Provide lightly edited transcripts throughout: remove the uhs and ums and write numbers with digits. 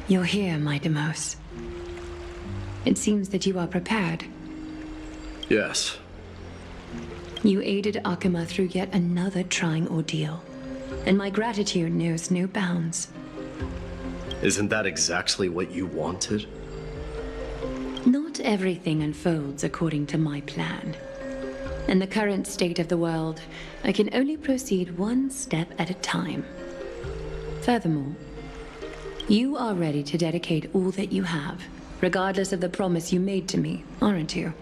You're here, Mydei. It seems that you are prepared. Yes. You aided Akuma through yet another trying ordeal, and my gratitude knows no bounds. Isn't that exactly what you wanted? Not everything unfolds according to my plan. In the current state of the world, I can only proceed one step at a time. Furthermore, you are ready to dedicate all that you have, regardless of the promise you made to me, aren't you?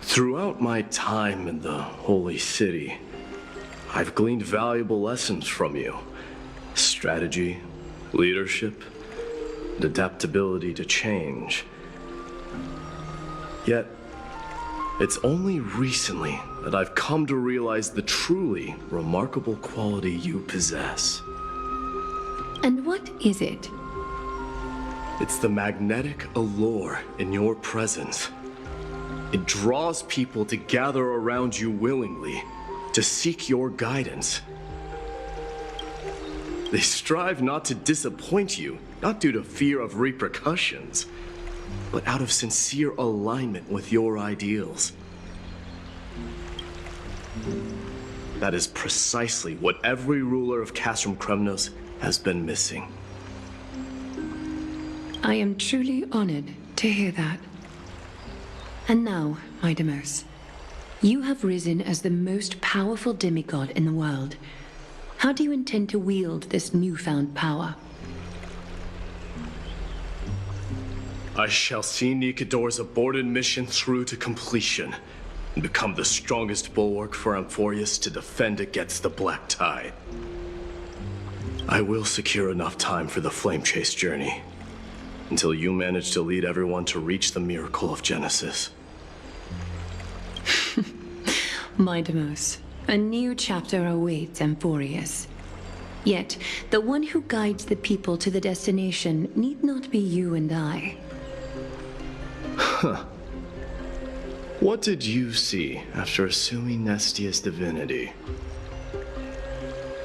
Throughout my time in the Holy City, I've gleaned valuable lessons from you. Strategy, leadership, and adaptability to change. Yet, it's only recently that I've come to realize the truly remarkable quality you possess. And what is it? It's the magnetic allure in your presence. It draws people to gather around you willingly, to seek your guidance. They strive not to disappoint you, not due to fear of repercussions, but out of sincere alignment with your ideals. That is precisely what every ruler of Castrum Kremnos has been missing. I am truly honored to hear that. And now, Mydei, you have risen as the most powerful demigod in the world. How do you intend to wield this newfound power? I shall see Nikador's aborted mission through to completion, and become the strongest bulwark for Amphorius to defend against the Black Tide. I will secure enough time for the Flame Chase journey, until you manage to lead everyone to reach the miracle of Genesis. Mydei, a new chapter awaits Amphorius. Yet, the one who guides the people to the destination need not be you and I. What did you see after assuming Nestia's divinity?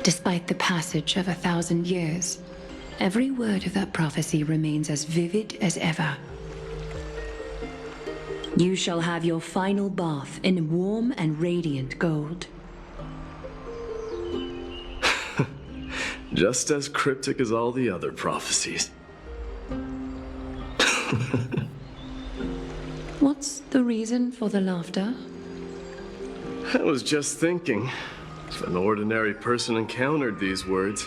Despite the passage of 1,000 years, every word of that prophecy remains as vivid as ever. You shall have your final bath in warm and radiant gold. Just as cryptic as all the other prophecies. What's the reason for the laughter? I was just thinking, if an ordinary person encountered these words,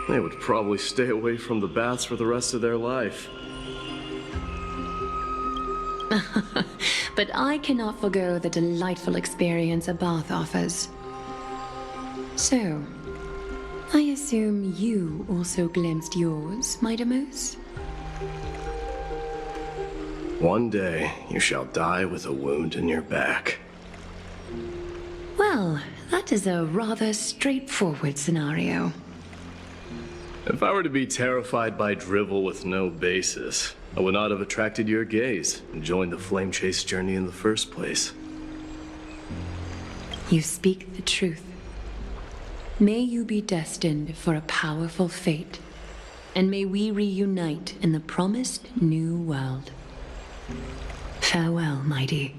they would probably stay away from the baths for the rest of their life. But I cannot forgo the delightful experience a bath offers. So, I assume you also glimpsed yours, Mydei? One day, you shall die with a wound in your back. Well, that is a rather straightforward scenario. If I were to be terrified by drivel with no basis, I would not have attracted your gaze and joined the Flame Chase journey in the first place. You speak the truth. May you be destined for a powerful fate, and may we reunite in the promised new world. Farewell, Mydei.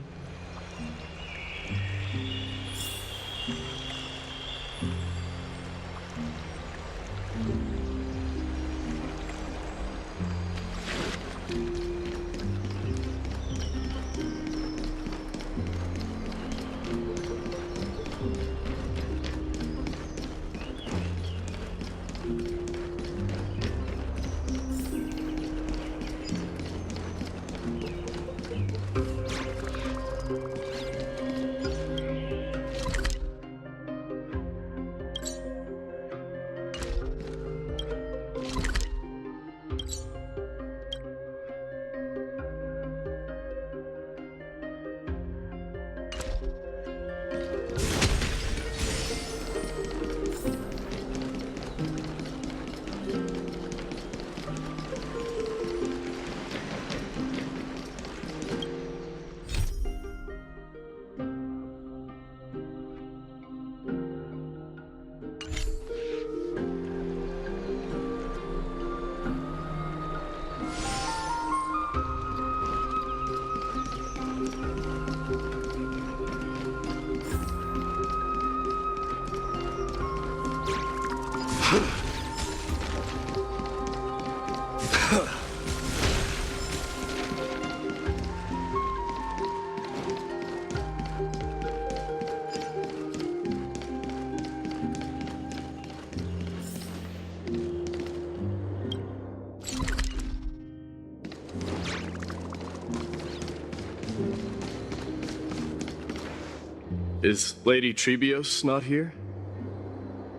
Is Lady Tribios not here?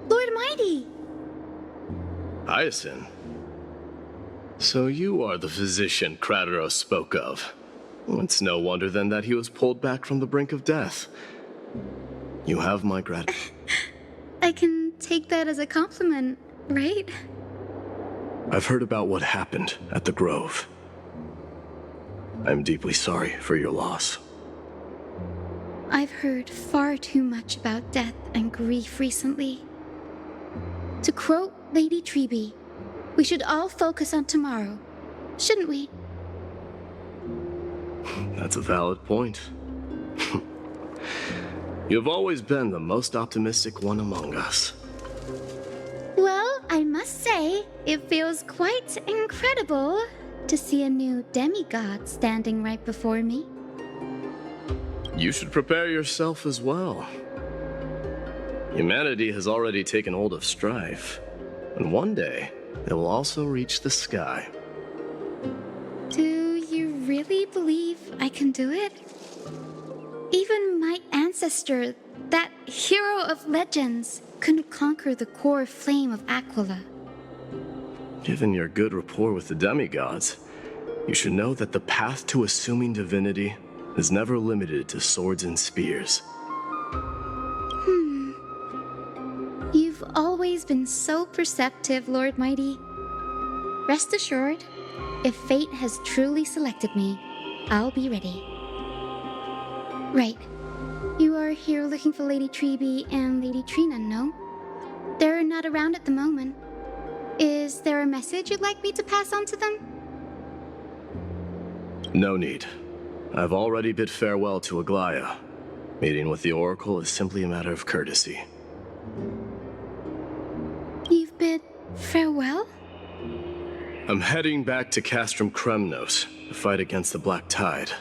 Lord Mydei! Hyacinth. So you are the physician Krateros spoke of. It's no wonder then that he was pulled back from the brink of death. You have my gratitude. I can take that as a compliment, right? I've heard about what happened at the Grove. I'm deeply sorry for your loss. I've heard far too much about death and grief recently. To quote Lady Tribi, we should all focus on tomorrow, shouldn't we? That's a valid point. You've always been the most optimistic one among us. Well, I must say, it feels quite incredible to see a new demigod standing right before me. You should prepare yourself as well. Humanity has already taken hold of strife, and one day it will also reach the sky. Do you really believe I can do it? Even my ancestor, that hero of legends, couldn't conquer the core flame of Aquila. Given your good rapport with the demigods, you should know that the path to assuming divinity is never limited to swords and spears. You've always been so perceptive, Lord Mydei. Rest assured, if fate has truly selected me, I'll be ready. Right. You are here looking for Lady Tribi and Lady Trina, no? They're not around at the moment. Is there a message you'd like me to pass on to them? No need. I've already bid farewell to Aglaya. Meeting with the Oracle is simply a matter of courtesy. You've bid farewell? I'm heading back to Castrum Kremnos to fight against the Black Tide.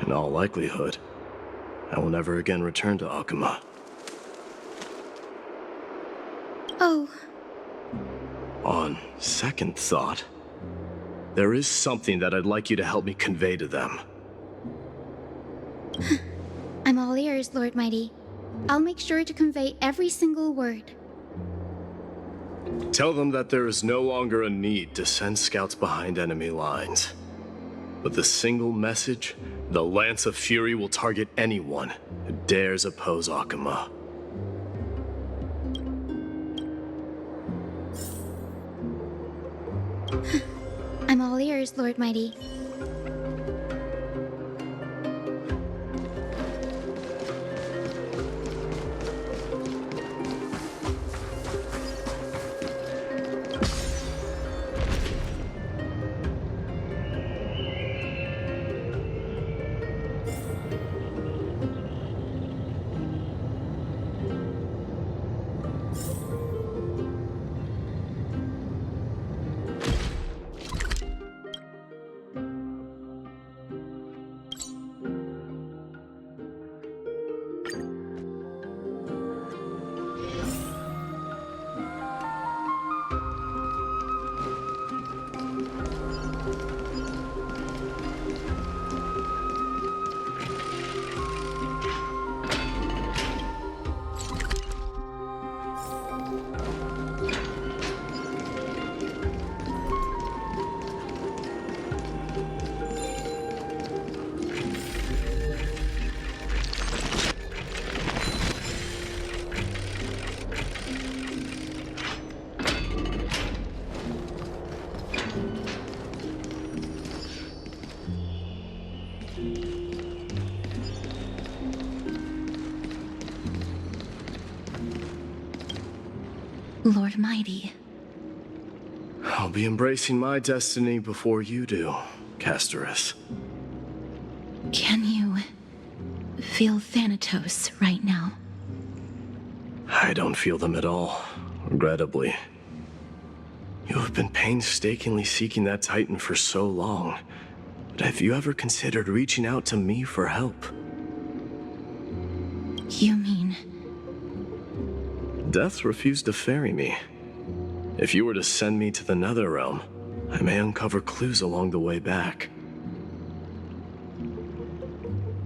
In all likelihood, I will never again return to Akuma. Oh. On second thought, there is something that I'd like you to help me convey to them. I'm all ears, Lord Mydei. I'll make sure to convey every single word. Tell them that there is no longer a need to send scouts behind enemy lines. With a single message, the Lance of Fury will target anyone who dares oppose Akuma. I'm all ears, Lord Mydei. Lord Mydei. I'll be embracing my destiny before you do, Castorus. Can you feel Thanatos right now? I don't feel them at all, regrettably. You have been painstakingly seeking that Titan for so long, but have you ever considered reaching out to me for help? You mean... Death refused to ferry me. If you were to send me to the Netherrealm, I may uncover clues along the way back.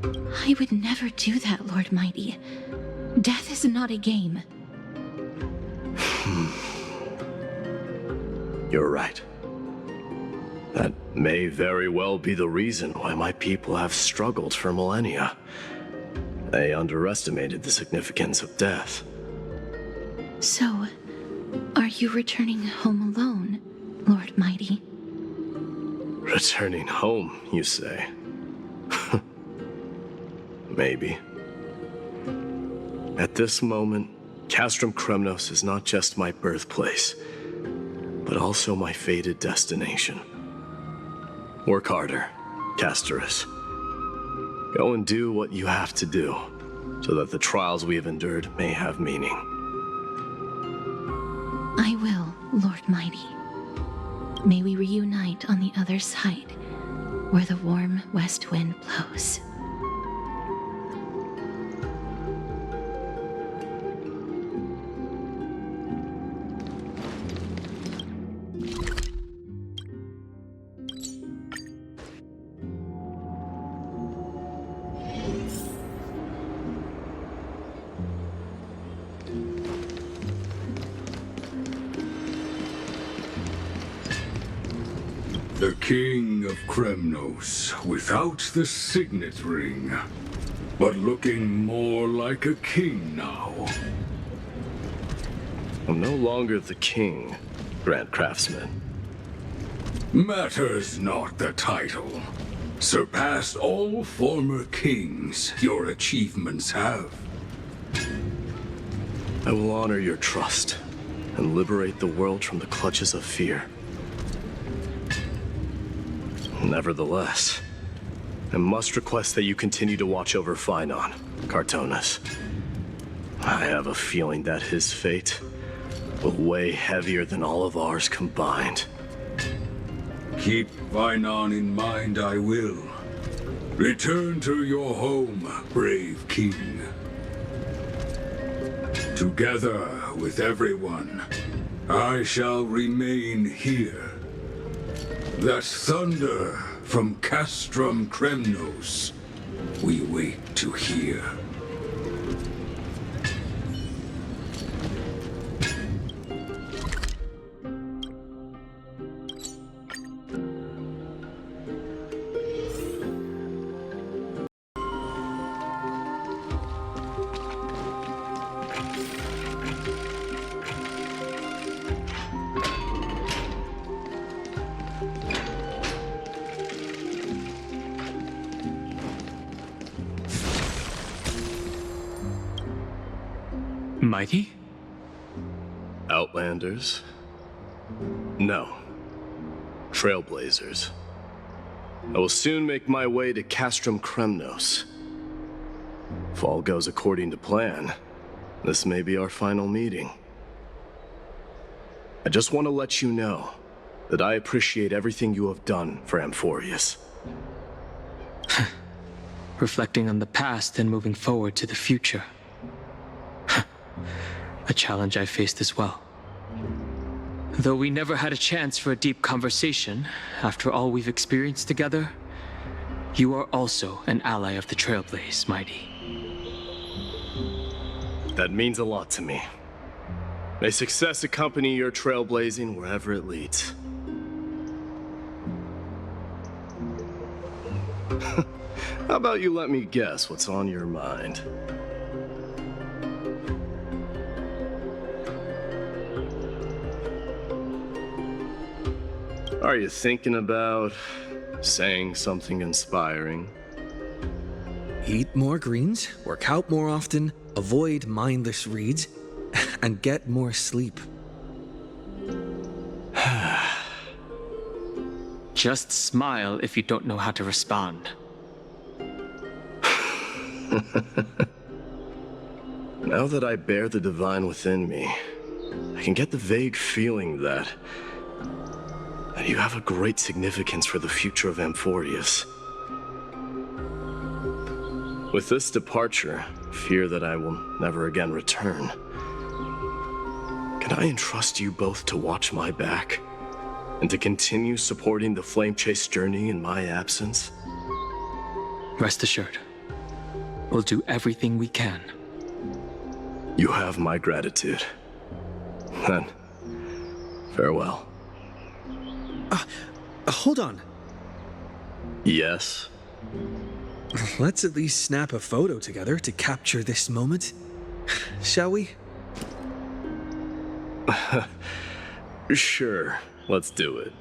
I I would never do that, Lord Mighty. Death is not a game. You're right. That may very well be the reason why my people have struggled for millennia. They underestimated the significance of death. So, are you returning home alone, Lord Mighty? Returning home, you say? Maybe. At this moment, Castrum Kremnos is not just my birthplace, but also my fated destination. Work harder, Castorus. Go and do what you have to do, so that the trials we have endured may have meaning. I will, Lord Mighty. May we reunite on the other side, where the warm west wind blows. The King of Kremnos, without the signet ring, but looking more like a king now. I'm no longer the king, Grand Craftsman. Matters not the title. Surpassed all former kings your achievements have. I will honor your trust and liberate the world from the clutches of fear. Nevertheless, I must request that you continue to watch over Phynon, Cartonis. I have a feeling that his fate will weigh heavier than all of ours combined. Keep Phynon in mind, I will. Return to your home, brave king. Together with everyone, I shall remain here. That thunder from Castrum Kremnos we wait to hear. Mighty? Outlanders? No. Trailblazers. I will soon make my way to Castrum Kremnos. If all goes according to plan, this may be our final meeting. I just want to let you know that I appreciate everything you have done for Amphorius. Reflecting on the past and moving forward to the future. A challenge I faced as well. Though we never had a chance for a deep conversation, after all we've experienced together, you are also an ally of the Trailblaze, Mighty. That means a lot to me. May success accompany your trailblazing wherever it leads. How about you let me guess what's on your mind? Are you thinking about saying something inspiring? Eat more greens, work out more often, avoid mindless reads, and get more sleep. Just smile if you don't know how to respond. Now that I bear the divine within me, I can get the vague feeling that you have a great significance for the future of Amphorius. With this departure, fear that I will never again return. Can I entrust you both to watch my back and to continue supporting the Flame Chase journey in my absence? Rest assured, We'll do everything we can. You have my gratitude. Then, farewell. Hold on. Yes? Let's at least snap a photo together to capture this moment. Shall we? Sure, let's do it.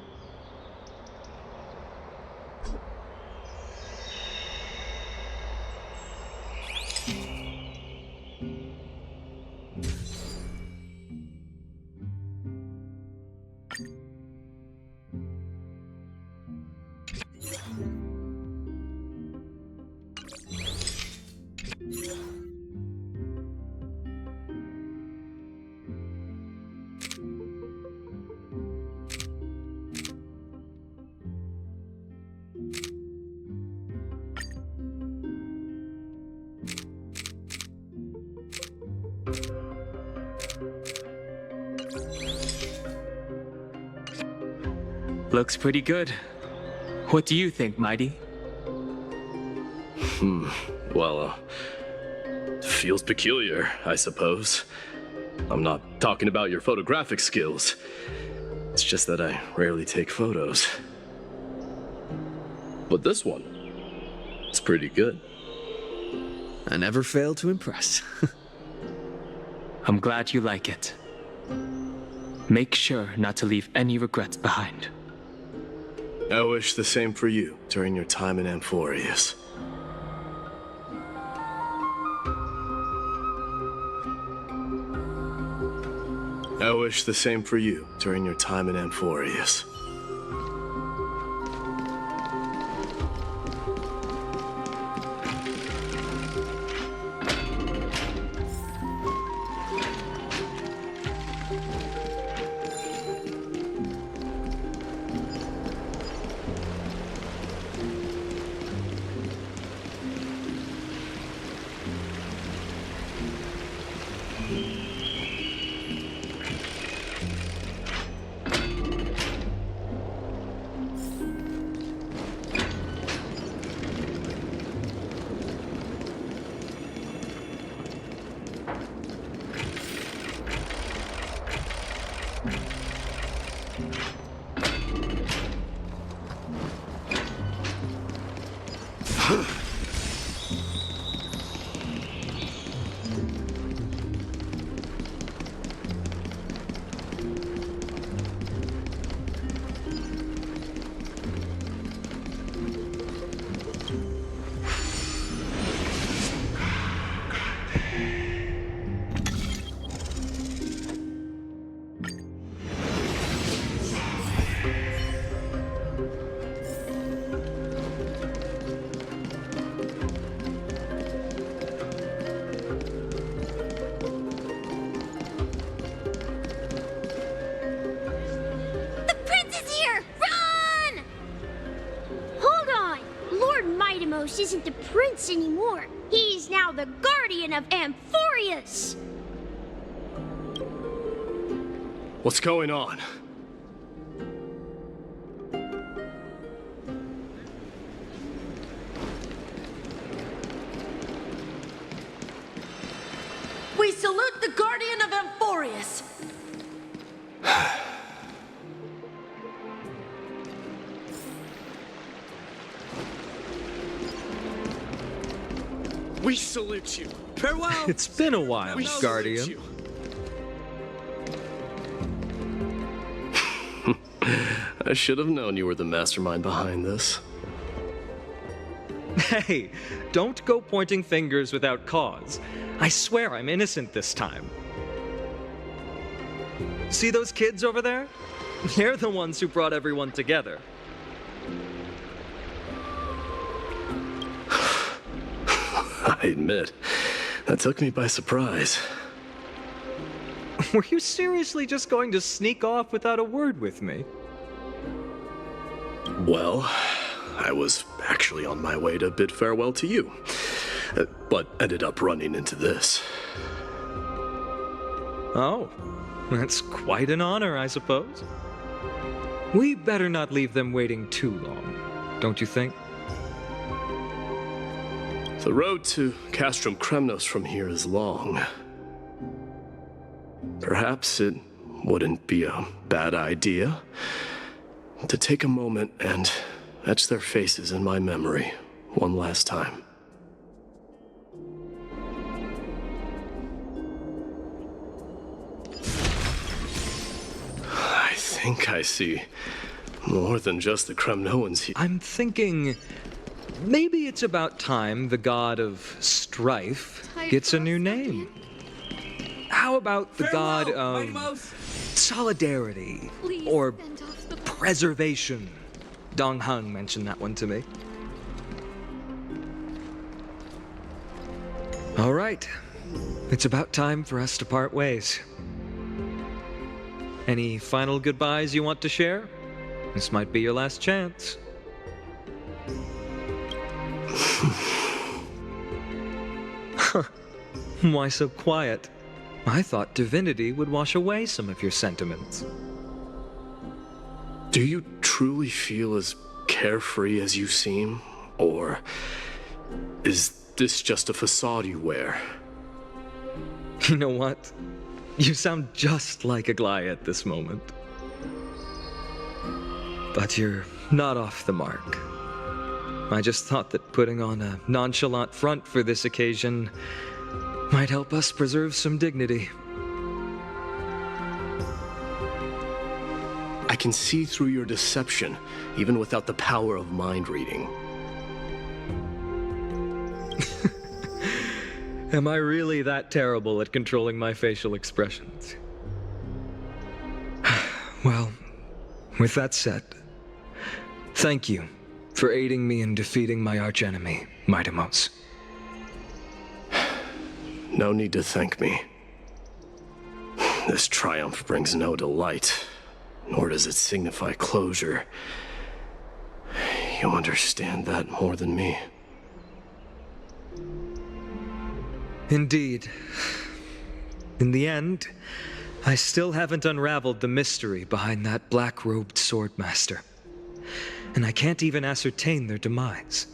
Looks pretty good. What do you think, Mydei? Well, feels peculiar, I suppose. I'm not talking about your photographic skills. It's just that I rarely take photos. But this one, it's pretty good. I never fail to impress. I'm glad you like it. Make sure not to leave any regrets behind. I wish the same for you during your time in Amphorius. I wish the same for you during your time in Amphorius. Isn't the prince anymore. He's now the guardian of Amphorius. What's going on? We salute the guardian of Amphorius. We salute you. Farewell! It's been a while, We Guardian. salute you. I should have known you were the mastermind behind this. Hey, don't go pointing fingers without cause. I swear I'm innocent this time. See those kids over there? They're the ones who brought everyone together. I admit, that took me by surprise. Were you seriously just going to sneak off without a word with me? Well, I was actually on my way to bid farewell to you, but ended up running into this. Oh, that's quite an honor, I suppose. We better not leave them waiting too long, don't you think? The road to Castrum Kremnos from here is long. Perhaps it wouldn't be a bad idea to take a moment and etch their faces in my memory one last time. I think I see more than just the Kremnoans here. I'm thinking maybe it's about time the god of strife gets a new name. How about the god of solidarity or preservation? Dong Hung mentioned that one to me. All right, it's about time for us to part ways. Any final goodbyes you want to share? This might be your last chance. Why so quiet? I thought divinity would wash away some of your sentiments. Do you truly feel as carefree as you seem? Or is this just a facade you wear? You know what? You sound just like Aglaia at this moment. But you're not off the mark. I just thought that putting on a nonchalant front for this occasion might help us preserve some dignity. I can see through your deception, even without the power of mind reading. Am I really that terrible at controlling my facial expressions? Well, with that said, thank you for aiding me in defeating my archenemy, Mydei. No need to thank me. This triumph brings no delight, nor does it signify closure. You understand that more than me. Indeed. In the end, I still haven't unraveled the mystery behind that black-robed swordmaster. And I can't even ascertain their demise.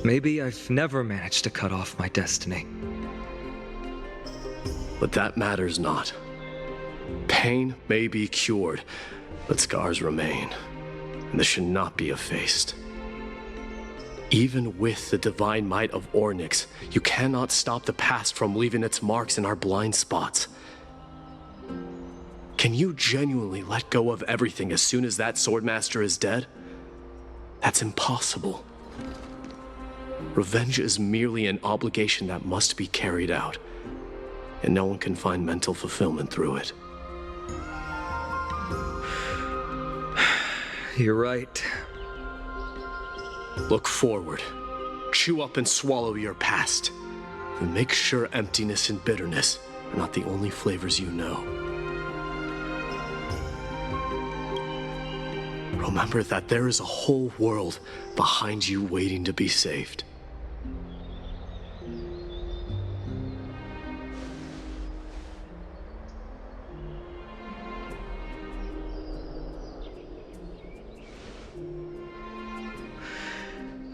Maybe I've never managed to cut off my destiny. But that matters not. Pain may be cured, but scars remain, and this should not be effaced. Even with the divine might of Ornyx, you cannot stop the past from leaving its marks in our blind spots. Can you genuinely let go of everything as soon as that swordmaster is dead? That's impossible. Revenge is merely an obligation that must be carried out, and no one can find mental fulfillment through it. You're right. Look forward. Chew up and swallow your past. And make sure emptiness and bitterness are not the only flavors you know. Remember that there is a whole world behind you waiting to be saved.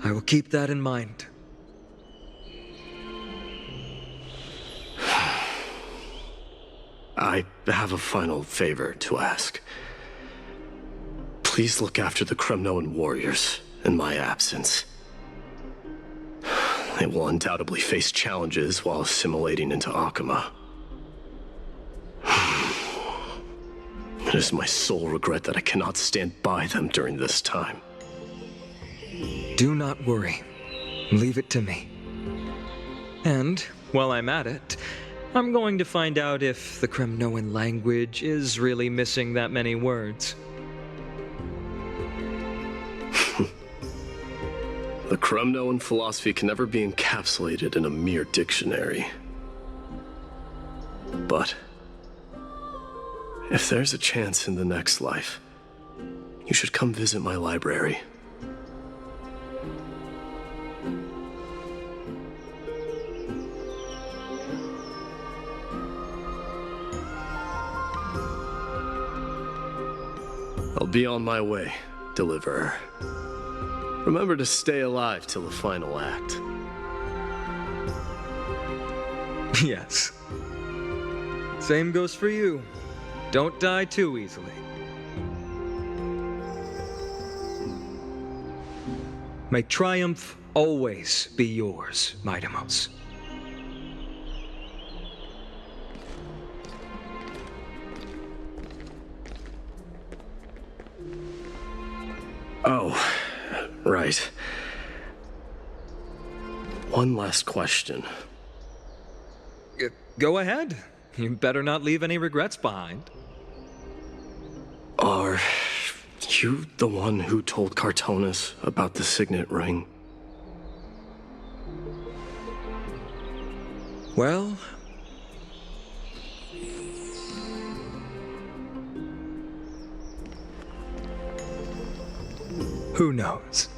I will keep that in mind. I have a final favor to ask. Please look after the Kremnoan warriors in my absence. They will undoubtedly face challenges while assimilating into Akama. It is my sole regret that I cannot stand by them during this time. Do not worry. Leave it to me. And, while I'm at it, I'm going to find out if the Kremnoan language is really missing that many words. The Kremnoan philosophy can never be encapsulated in a mere dictionary. But if there's a chance in the next life, you should come visit my library. I'll be on my way, Deliverer. Remember to stay alive till the final act. Yes. Same goes for you. Don't die too easily. May triumph always be yours, Mydei. Oh, right. One last question. Go ahead. You better not leave any regrets behind. Are you the one who told Cartonis about the signet ring? Well... who knows?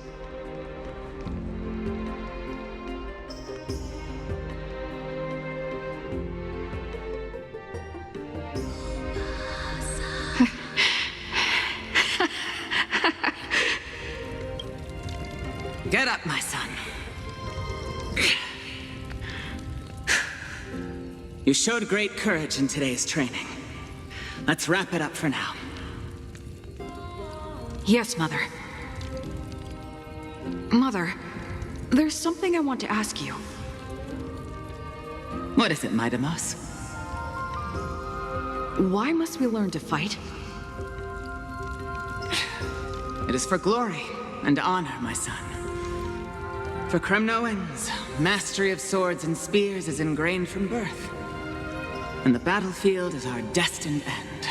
Get up, my son. You showed great courage in today's training. Let's wrap it up for now. Yes, Mother. Mother, there's something I want to ask you. What is it, Mydei? Why must we learn to fight? It is for glory and honor, my son. For Kremnoans, mastery of swords and spears is ingrained from birth. And the battlefield is our destined end.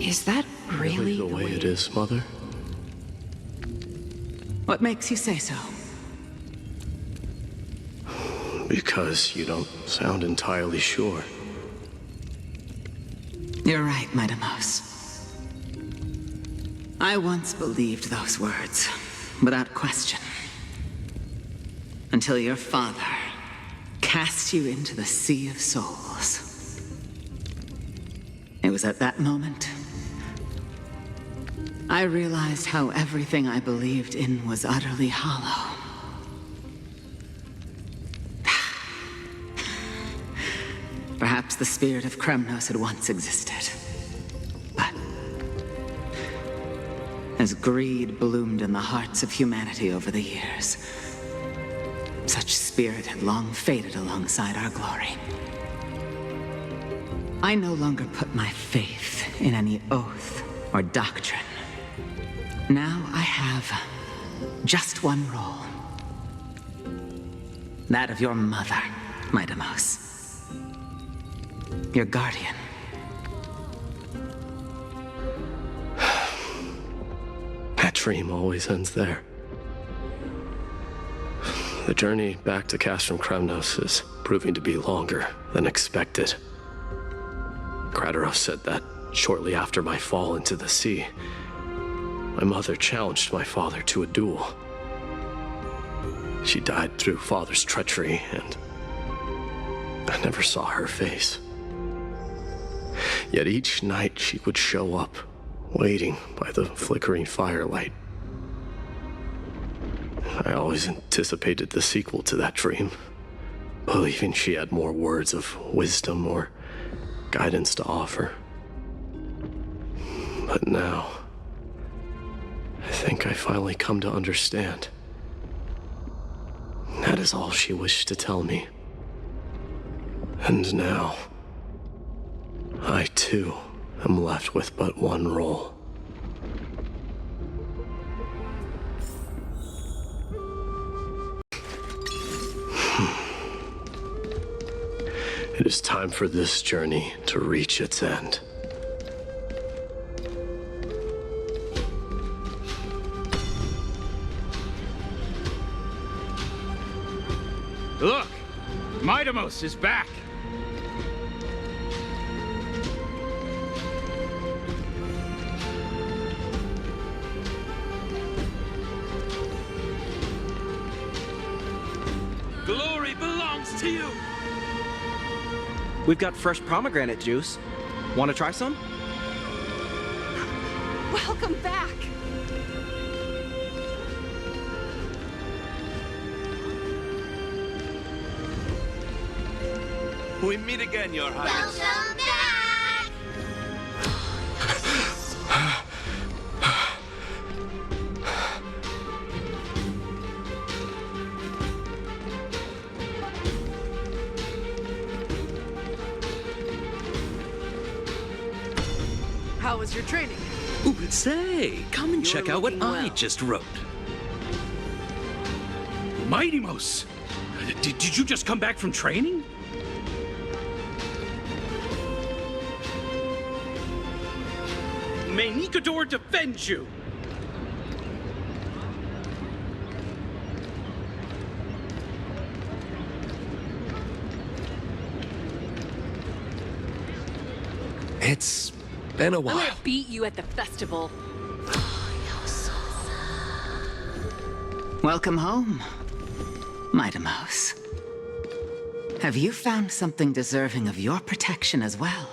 Is that really the way it is, Mother? What makes you say so? Because you don't sound entirely sure. You're right, Mydei. I once believed those words, without question. Until your father cast you into the Sea of Souls. It was at that moment I realized how everything I believed in was utterly hollow. Perhaps the spirit of Kremnos had once existed. But as greed bloomed in the hearts of humanity over the years, such spirit had long faded alongside our glory. I no longer put my faith in any oath or doctrine. Now I have just one role. That of your mother, Mydei. Your guardian. That dream always ends there. The journey back to Castrum Kremnos is proving to be longer than expected. Krateros said that shortly after my fall into the sea, my mother challenged my father to a duel. She died through father's treachery, and I never saw her face. Yet each night she would show up, waiting by the flickering firelight. I always anticipated the sequel to that dream, believing she had more words of wisdom or guidance to offer. But now, I think I finally come to understand. That is all she wished to tell me. And now, I too am left with but one role. It is time for this journey to reach its end. Look! Mydei is back! Glory belongs to you! We've got fresh pomegranate juice. Want to try some? Welcome back! We meet again, Your Highness. Welcome back! How was your training? Ooh, say, come and check out what I just wrote. Mydei, did you just come back from training? May Nikador defend you! It's been a while. I'm gonna beat you at the festival. Welcome home, Mydei. Have you found something deserving of your protection as well?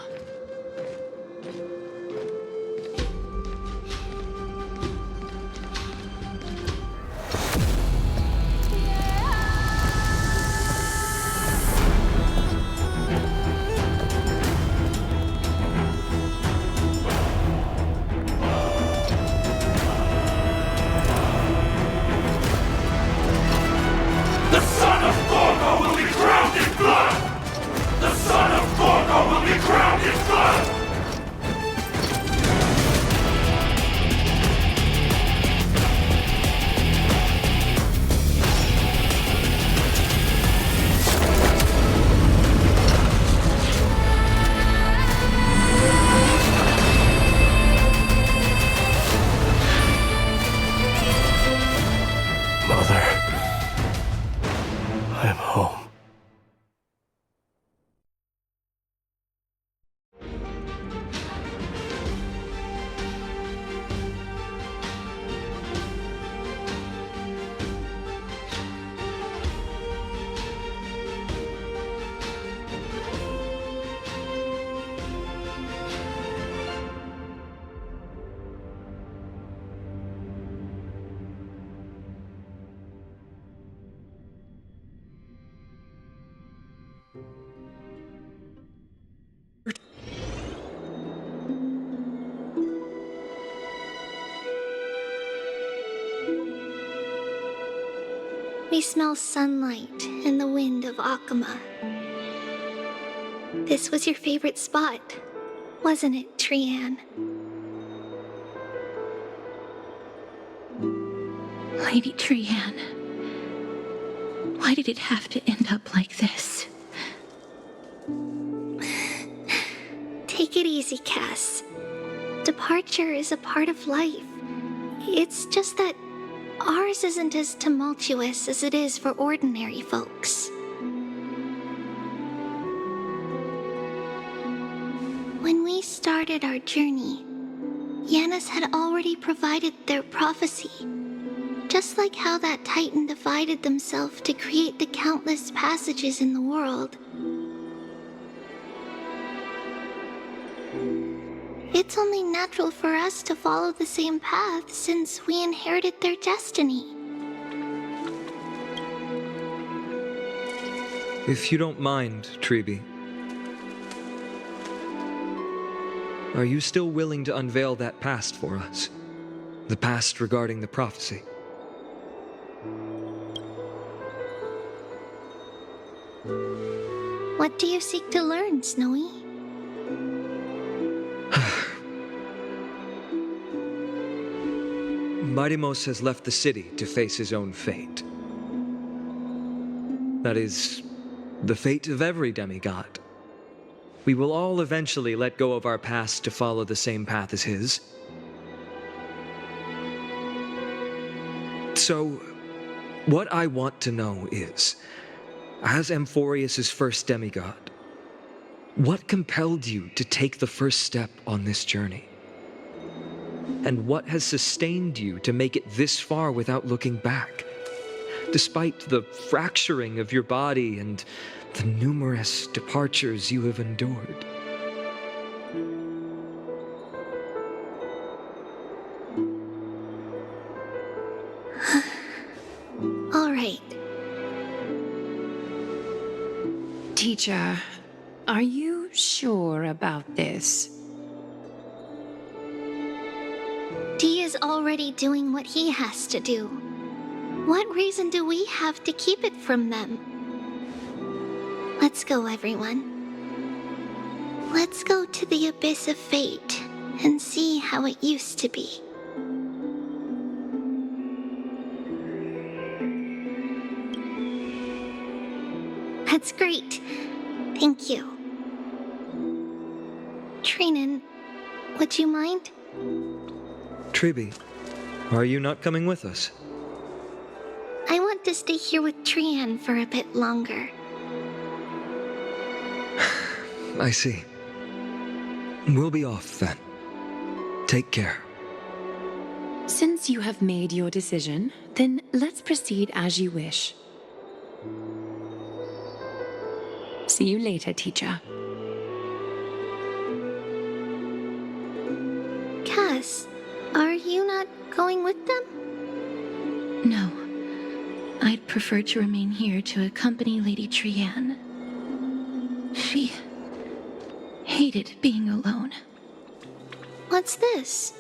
We smell sunlight and the wind of Akama. This was your favorite spot, wasn't it, Trian? Lady Trian, why did it have to end up like this? Take it easy, Cass. Departure is a part of life. It's just that ours isn't as tumultuous as it is for ordinary folks. When we started our journey, Yanis had already provided their prophecy. Just like how that Titan divided themselves to create the countless passages in the world. It's only natural for us to follow the same path since we inherited their destiny. If you don't mind, Tribi, are you still willing to unveil that past for us? The past regarding the prophecy? What do you seek to learn, Snowy? Mydei has left the city to face his own fate. That is, the fate of every demigod. We will all eventually let go of our past to follow the same path as his. So, what I want to know is, as Amphorius' first demigod, what compelled you to take the first step on this journey? And what has sustained you to make it this far without looking back? Despite the fracturing of your body and the numerous departures you have endured. All right. Teacher, are you sure about this? Dee is already doing what he has to do. What reason do we have to keep it from them? Let's go, everyone. Let's go to the abyss of fate and see how it used to be. That's great. Thank you. Trinan, would you mind? Tribi, are you not coming with us? I want to stay here with Trian for a bit longer. I see. We'll be off then. Take care. Since you have made your decision, then let's proceed as you wish. See you later, teacher. Cass, are you not going with them? No. I'd prefer to remain here to accompany Lady Trian. She hated being alone. What's this?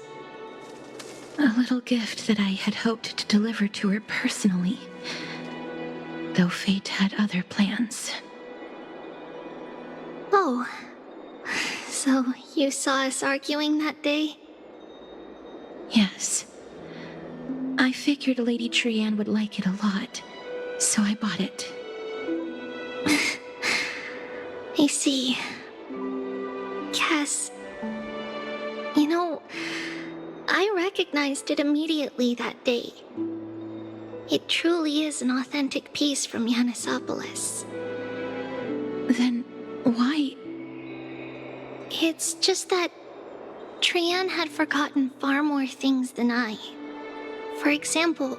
A little gift that I had hoped to deliver to her personally, though fate had other plans. Oh, so you saw us arguing that day? Yes. I figured Lady Trian would like it a lot, so I bought it. I see. Cass, you know, I recognized it immediately that day. It truly is an authentic piece from Yanisopolis. Then why? It's just that Trian had forgotten far more things than I. For example,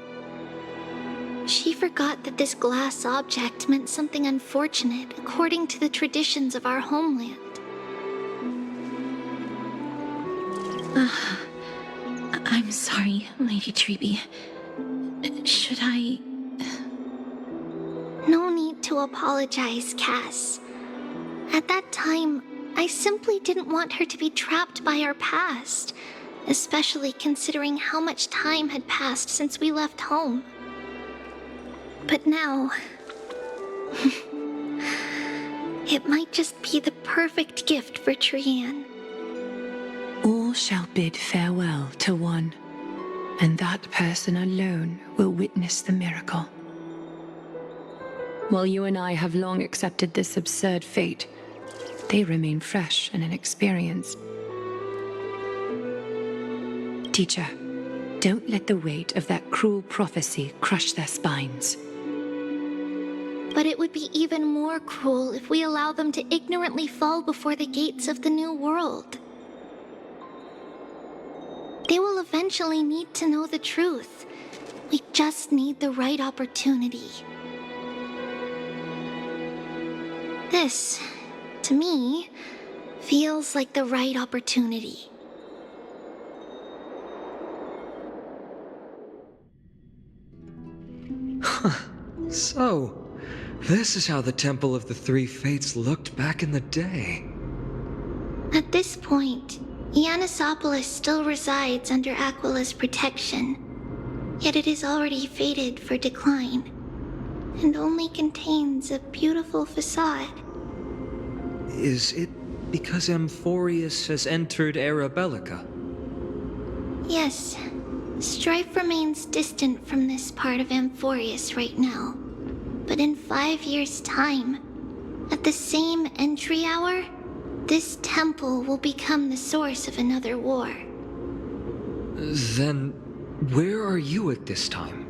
she forgot that this glass object meant something unfortunate according to the traditions of our homeland. I'm sorry, Lady Tribi. Should I... No need to apologize, Cass. At that time, I simply didn't want her to be trapped by our past, especially considering how much time had passed since we left home. But now... it might just be the perfect gift for Trian. All shall bid farewell to one, and that person alone will witness the miracle. While you and I have long accepted this absurd fate, they remain fresh and inexperienced. Teacher, don't let the weight of that cruel prophecy crush their spines. But it would be even more cruel if we allow them to ignorantly fall before the gates of the new world. They will eventually need to know the truth. We just need the right opportunity. This, to me, feels like the right opportunity. So, this is how the Temple of the Three Fates looked back in the day. At this point, Yanisopolis still resides under Aquila's protection, yet it is already fated for decline, and only contains a beautiful facade. Is it because Amphorius has entered Era Bellica? Yes, strife remains distant from this part of Amphorius right now. But in 5 years' time, at the same entry hour, this temple will become the source of another war. Then, where are you at this time?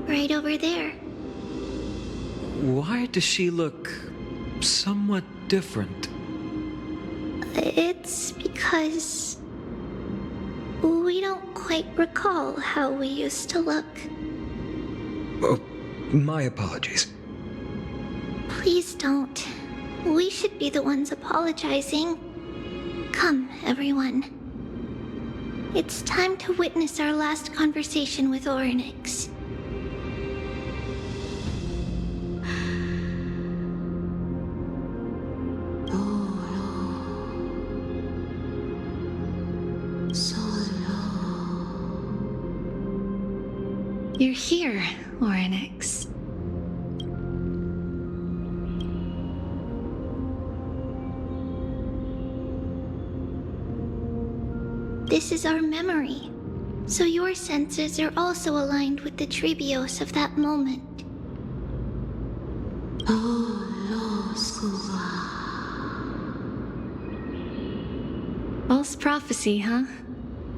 Right over there. Why does she look somewhat different? It's because we don't quite recall how we used to look. Oh, my apologies. Please don't. We should be the ones apologizing. Come, everyone. It's time to witness our last conversation with Orynyx. You're here, Oryx. This is our memory. So your senses are also aligned with the Tribios of that moment. False prophecy, huh?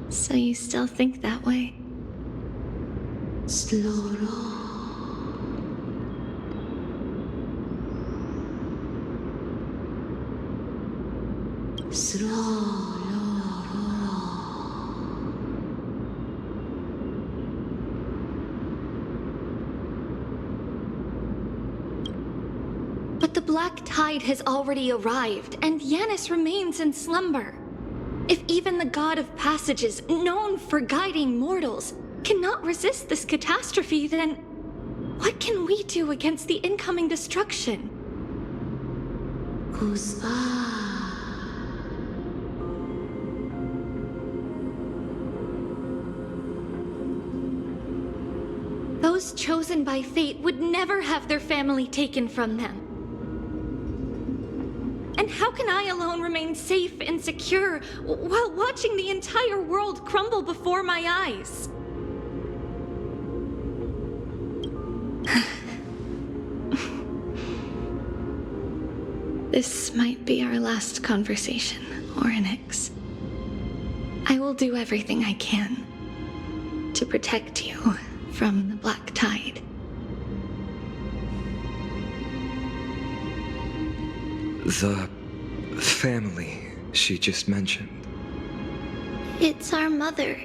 So you still think that way? But the black tide has already arrived, and Yanis remains in slumber. If even the god of passages, known for guiding mortals, cannot resist this catastrophe, then what can we do against the incoming destruction? Those chosen by fate would never have their family taken from them. And how can I alone remain safe and secure while watching the entire world crumble before my eyes? This might be our last conversation, Oryx. I will do everything I can to protect you from the black tide. The family she just mentioned. It's our mother.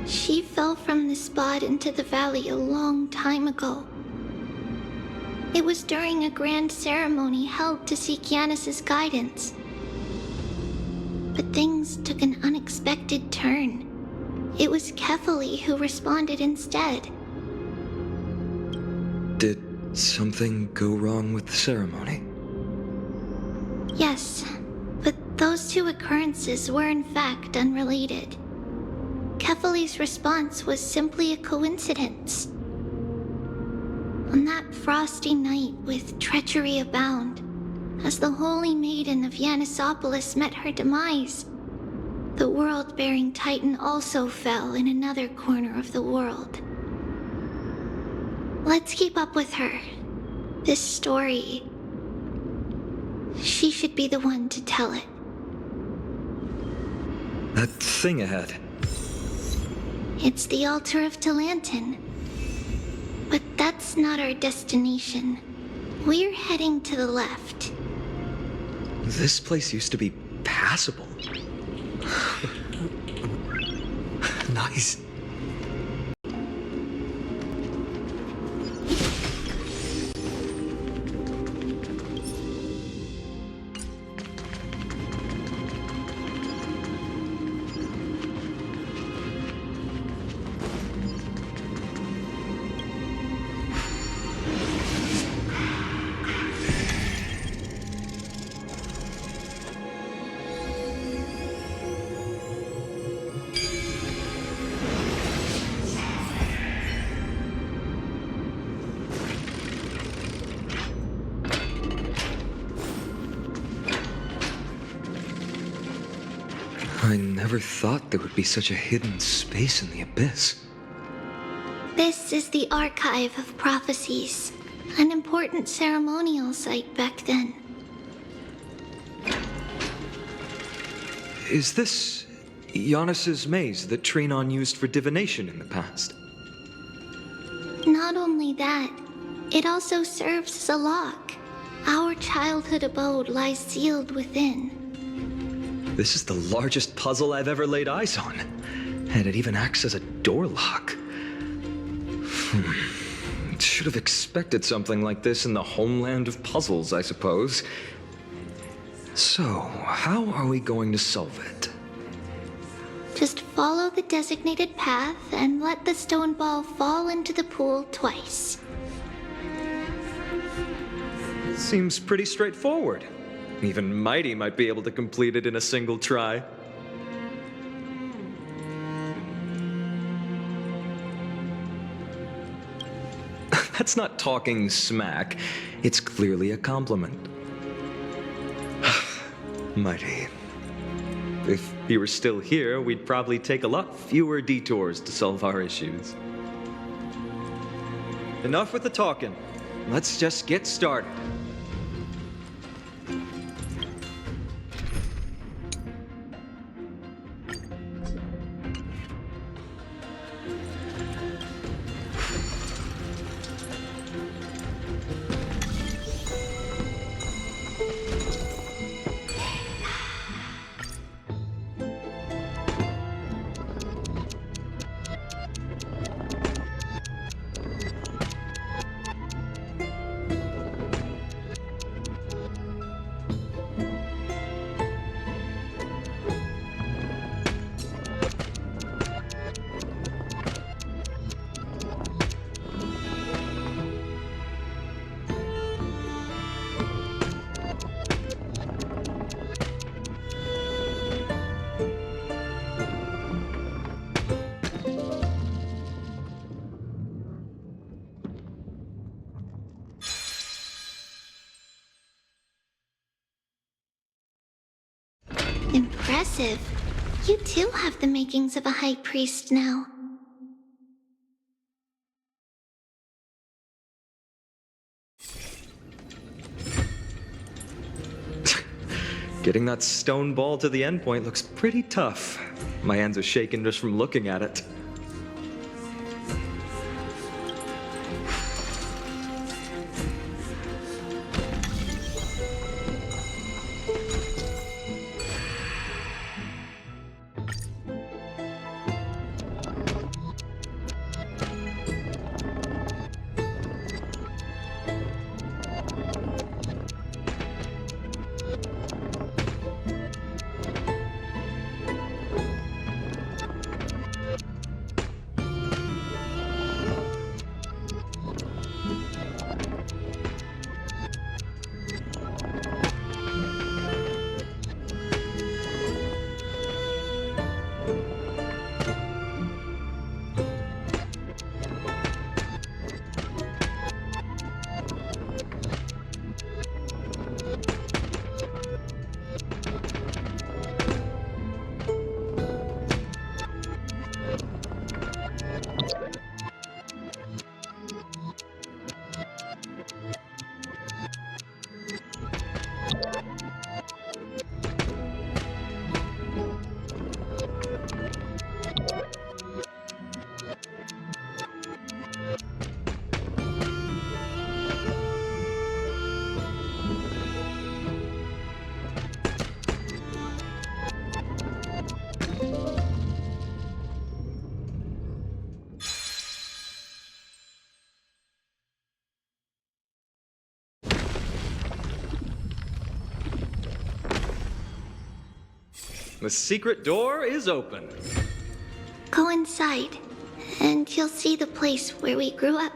She fell from the spot into the valley a long time ago. It was during a grand ceremony held to seek Yanis' guidance. But things took an unexpected turn. It was Kefali who responded instead. Did something go wrong with the ceremony? Yes, but those two occurrences were in fact unrelated. Kefali's response was simply a coincidence. On that frosty night with treachery abound, as the Holy Maiden of Yanisopolis met her demise, the world-bearing Titan also fell in another corner of the world. Let's keep up with her. This story, she should be the one to tell it. That thing ahead. It's the altar of Talantin. But that's not our destination. We're heading to the left. This place used to be passable. Nice. I never thought there would be such a hidden space in the abyss. This is the Archive of Prophecies, an important ceremonial site back then. Is this Yanis' maze that Trinon used for divination in the past? Not only that, it also serves as a lock. Our childhood abode lies sealed within. This is the largest puzzle I've ever laid eyes on. And it even acts as a door lock. Should have expected something like this in the homeland of puzzles, I suppose. So, how are we going to solve it? Just follow the designated path and let the stone ball fall into the pool twice. Seems pretty straightforward. Even Mydei might be able to complete it in a single try. That's not talking smack. It's clearly a compliment. Mydei. If he were still here, we'd probably take a lot fewer detours to solve our issues. Enough with the talking. Let's just get started. Impressive. You too have the makings of a high priest now. Getting that stone ball to the endpoint looks pretty tough. My hands are shaking just from looking at it. The secret door is open. Go inside, and you'll see the place where we grew up.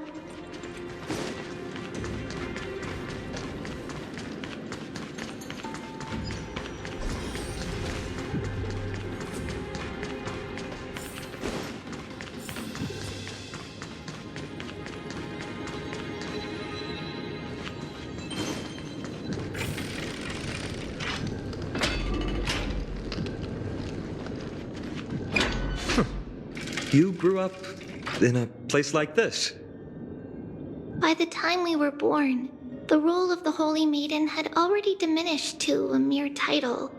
You grew up in a place like this? By the time we were born, the role of the Holy Maiden had already diminished to a mere title.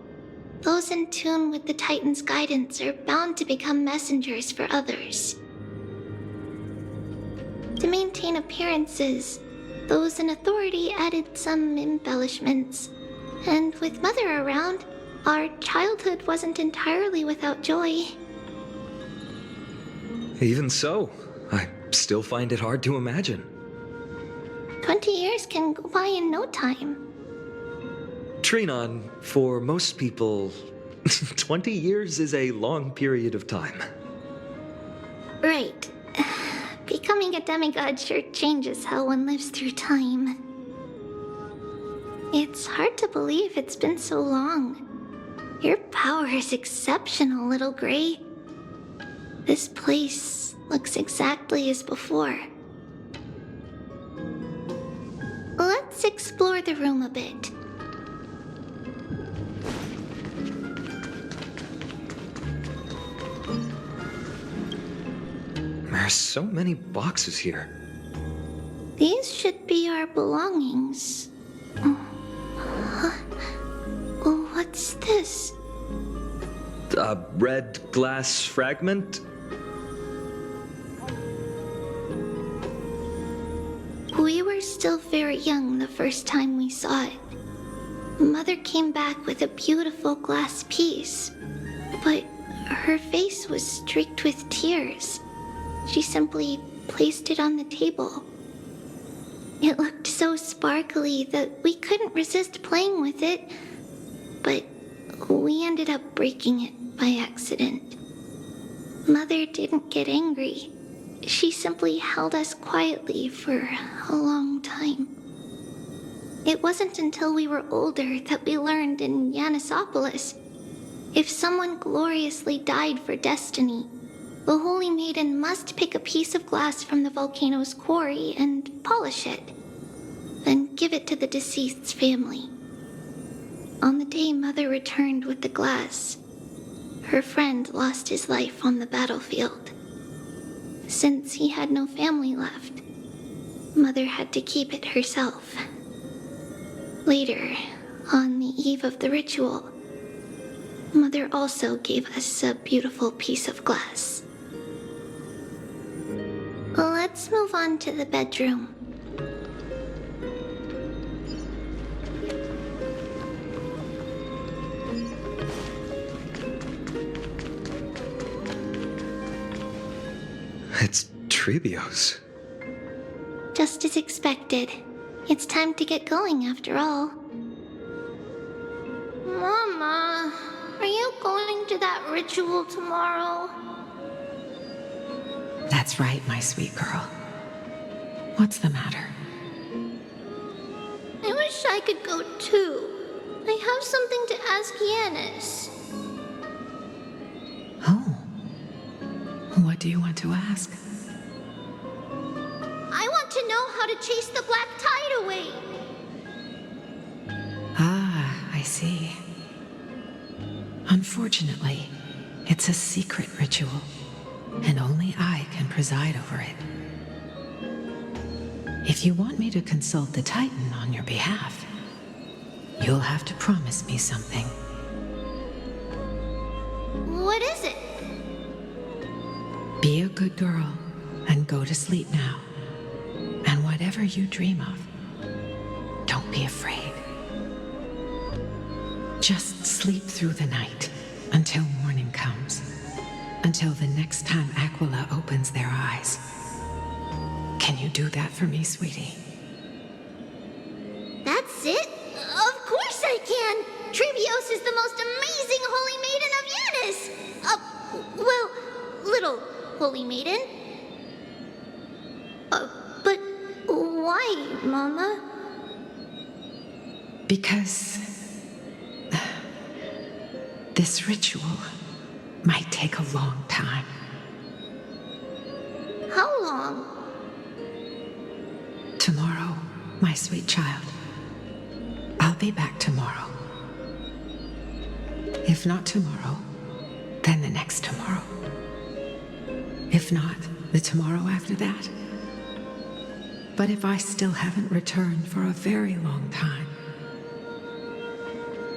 Those in tune with the Titan's guidance are bound to become messengers for others. To maintain appearances, those in authority added some embellishments. And with Mother around, our childhood wasn't entirely without joy. Even so, I still find it hard to imagine. 20 years can go by in no time. Trinon, for most people, 20 years is a long period of time. Right. Becoming a demigod sure changes how one lives through time. It's hard to believe it's been so long. Your power is exceptional, Little Gray. This place looks exactly as before. let's explore the room a bit. There's so many boxes here. These should be our belongings. What's this? A red glass fragment? We were still very young the first time we saw it. Mother came back with a beautiful glass piece, but her face was streaked with tears. She simply placed it on the table. It looked so sparkly that we couldn't resist playing with it, but we ended up breaking it by accident. Mother didn't get angry. She simply held us quietly for a long time. It wasn't until we were older that we learned in Yanissopolis, if someone gloriously died for destiny, the Holy Maiden must pick a piece of glass from the volcano's quarry and polish it, then give it to the deceased's family. On the day Mother returned with the glass, her friend lost his life on the battlefield. Since he had no family left, Mother had to keep it herself. Later, on the eve of the ritual, Mother also gave us a beautiful piece of glass. Let's move on to the bedroom. It's Tribios. Just as expected. It's time to get going after all. Mama, are you going to that ritual tomorrow? That's right, my sweet girl. What's the matter? I wish I could go too. I have something to ask Yanis. Oh. What do you want to ask? I want to know how to chase the black tide away. Ah, I see. Unfortunately, it's a secret ritual, and only I can preside over it. If you want me to consult the Titan on your behalf, you'll have to promise me something. What is it? Be a good girl and go to sleep now. And whatever you dream of, don't be afraid. Just sleep through the night until morning comes. Until the next time Aquila opens their eyes. Can you do that for me, sweetie? That's it? Of course I can! Tribios is the most amazing Holy Maiden of Yanis! Well, little Holy Maiden. But why, Mama? Because this ritual might take a long time. How long? Tomorrow, my sweet child. I'll be back tomorrow. If not tomorrow, then the next tomorrow. If not, the tomorrow after that. But if I still haven't returned for a very long time,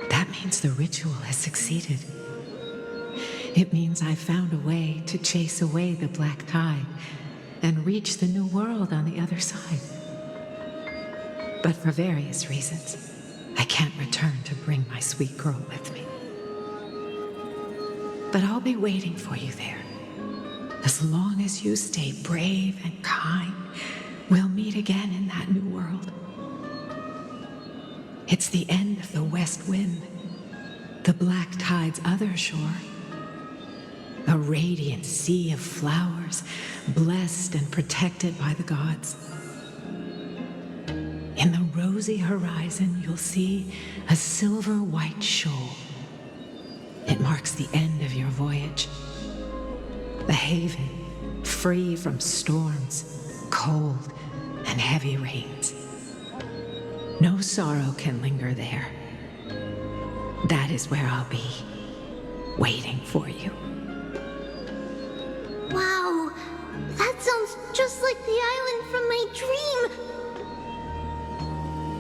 that means the ritual has succeeded. It means I found a way to chase away the black tide and reach the new world on the other side. But for various reasons, I can't return to bring my sweet girl with me. But I'll be waiting for you there. As long as you stay brave and kind, we'll meet again in that new world. It's the end of the west wind, the black tide's other shore. A radiant sea of flowers, blessed and protected by the gods. In the rosy horizon, you'll see a silver-white shoal. It marks the end of your voyage. A haven, free from storms, cold, and heavy rains. No sorrow can linger there. That is where I'll be, waiting for you. Wow, that sounds just like the island from my dream.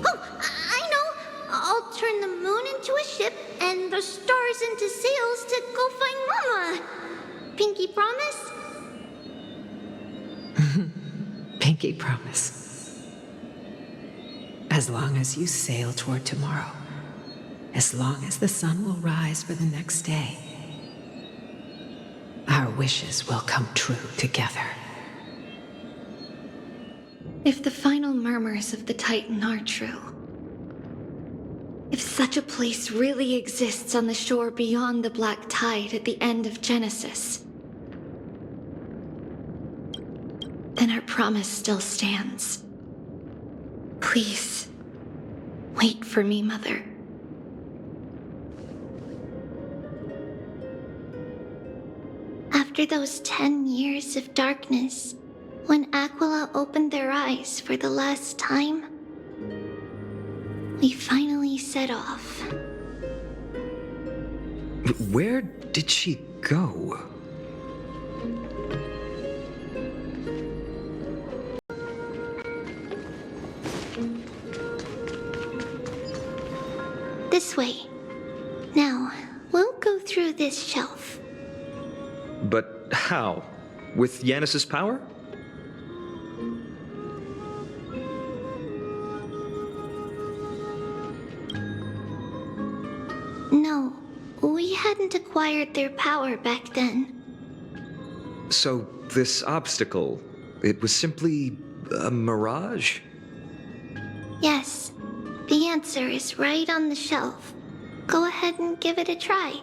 Oh, I know. I'll turn the moon into a ship and the stars into sails to go find Mama. Pinky promise? Pinky promise. As long as you sail toward tomorrow, as long as the sun will rise for the next day, our wishes will come true together. If the final murmurs of the Titan are true, if such a place really exists on the shore beyond the Black Tide at the end of Genesis, then our promise still stands. Please, wait for me, Mother. After those 10 years of darkness, when Aquila opened their eyes for the last time, we finally set off. Where did she go? This way. Now, we'll go through this shelf. But how? With Yanis's power? No, we hadn't acquired their power back then. So, this obstacle, it was simply a mirage? Yes, the answer is right on the shelf. Go ahead and give it a try.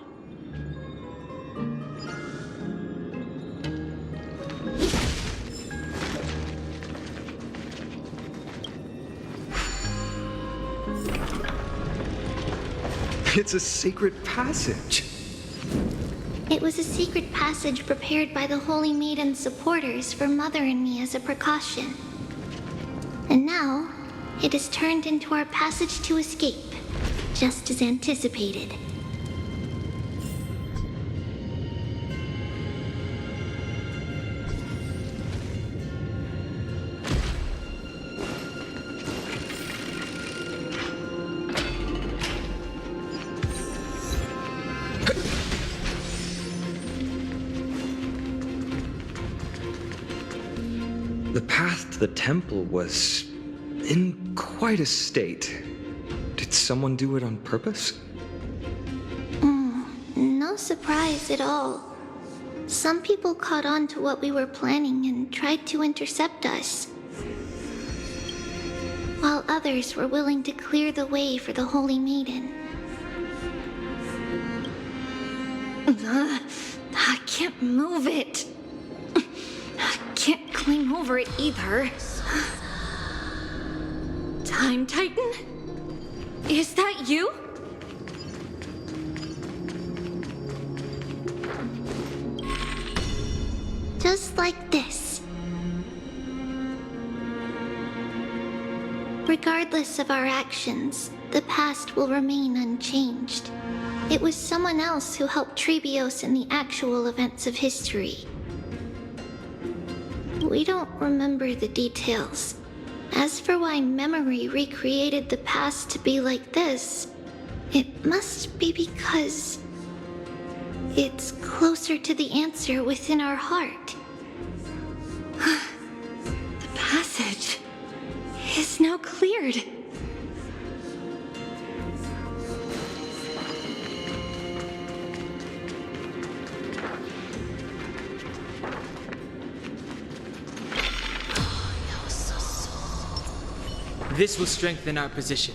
It's a secret passage. It was a secret passage prepared by the Holy Maiden's supporters for Mother and me as a precaution. And now, it is turned into our passage to escape, just as anticipated. The path to the temple was in quite a state. Did someone do it on purpose? No surprise at all. Some people caught on to what we were planning and tried to intercept us, while others were willing to clear the way for the Holy Maiden. I can't move it. I can't climb over it either. Time Titan? Is that you? Just like this. Regardless of our actions, the past will remain unchanged. It was someone else who helped Tribios in the actual events of history. We don't remember the details. As for why memory recreated the past to be like this, it must be because it's closer to the answer within our heart. The passage is now cleared. This will strengthen our position.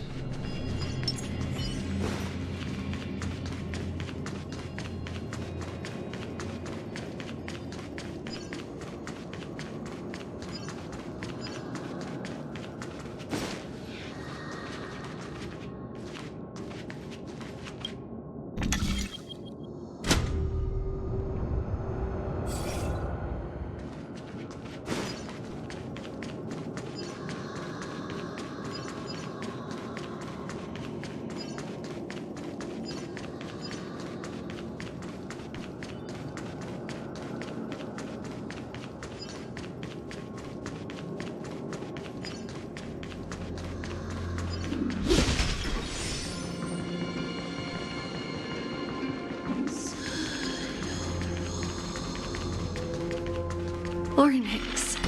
Ornyx.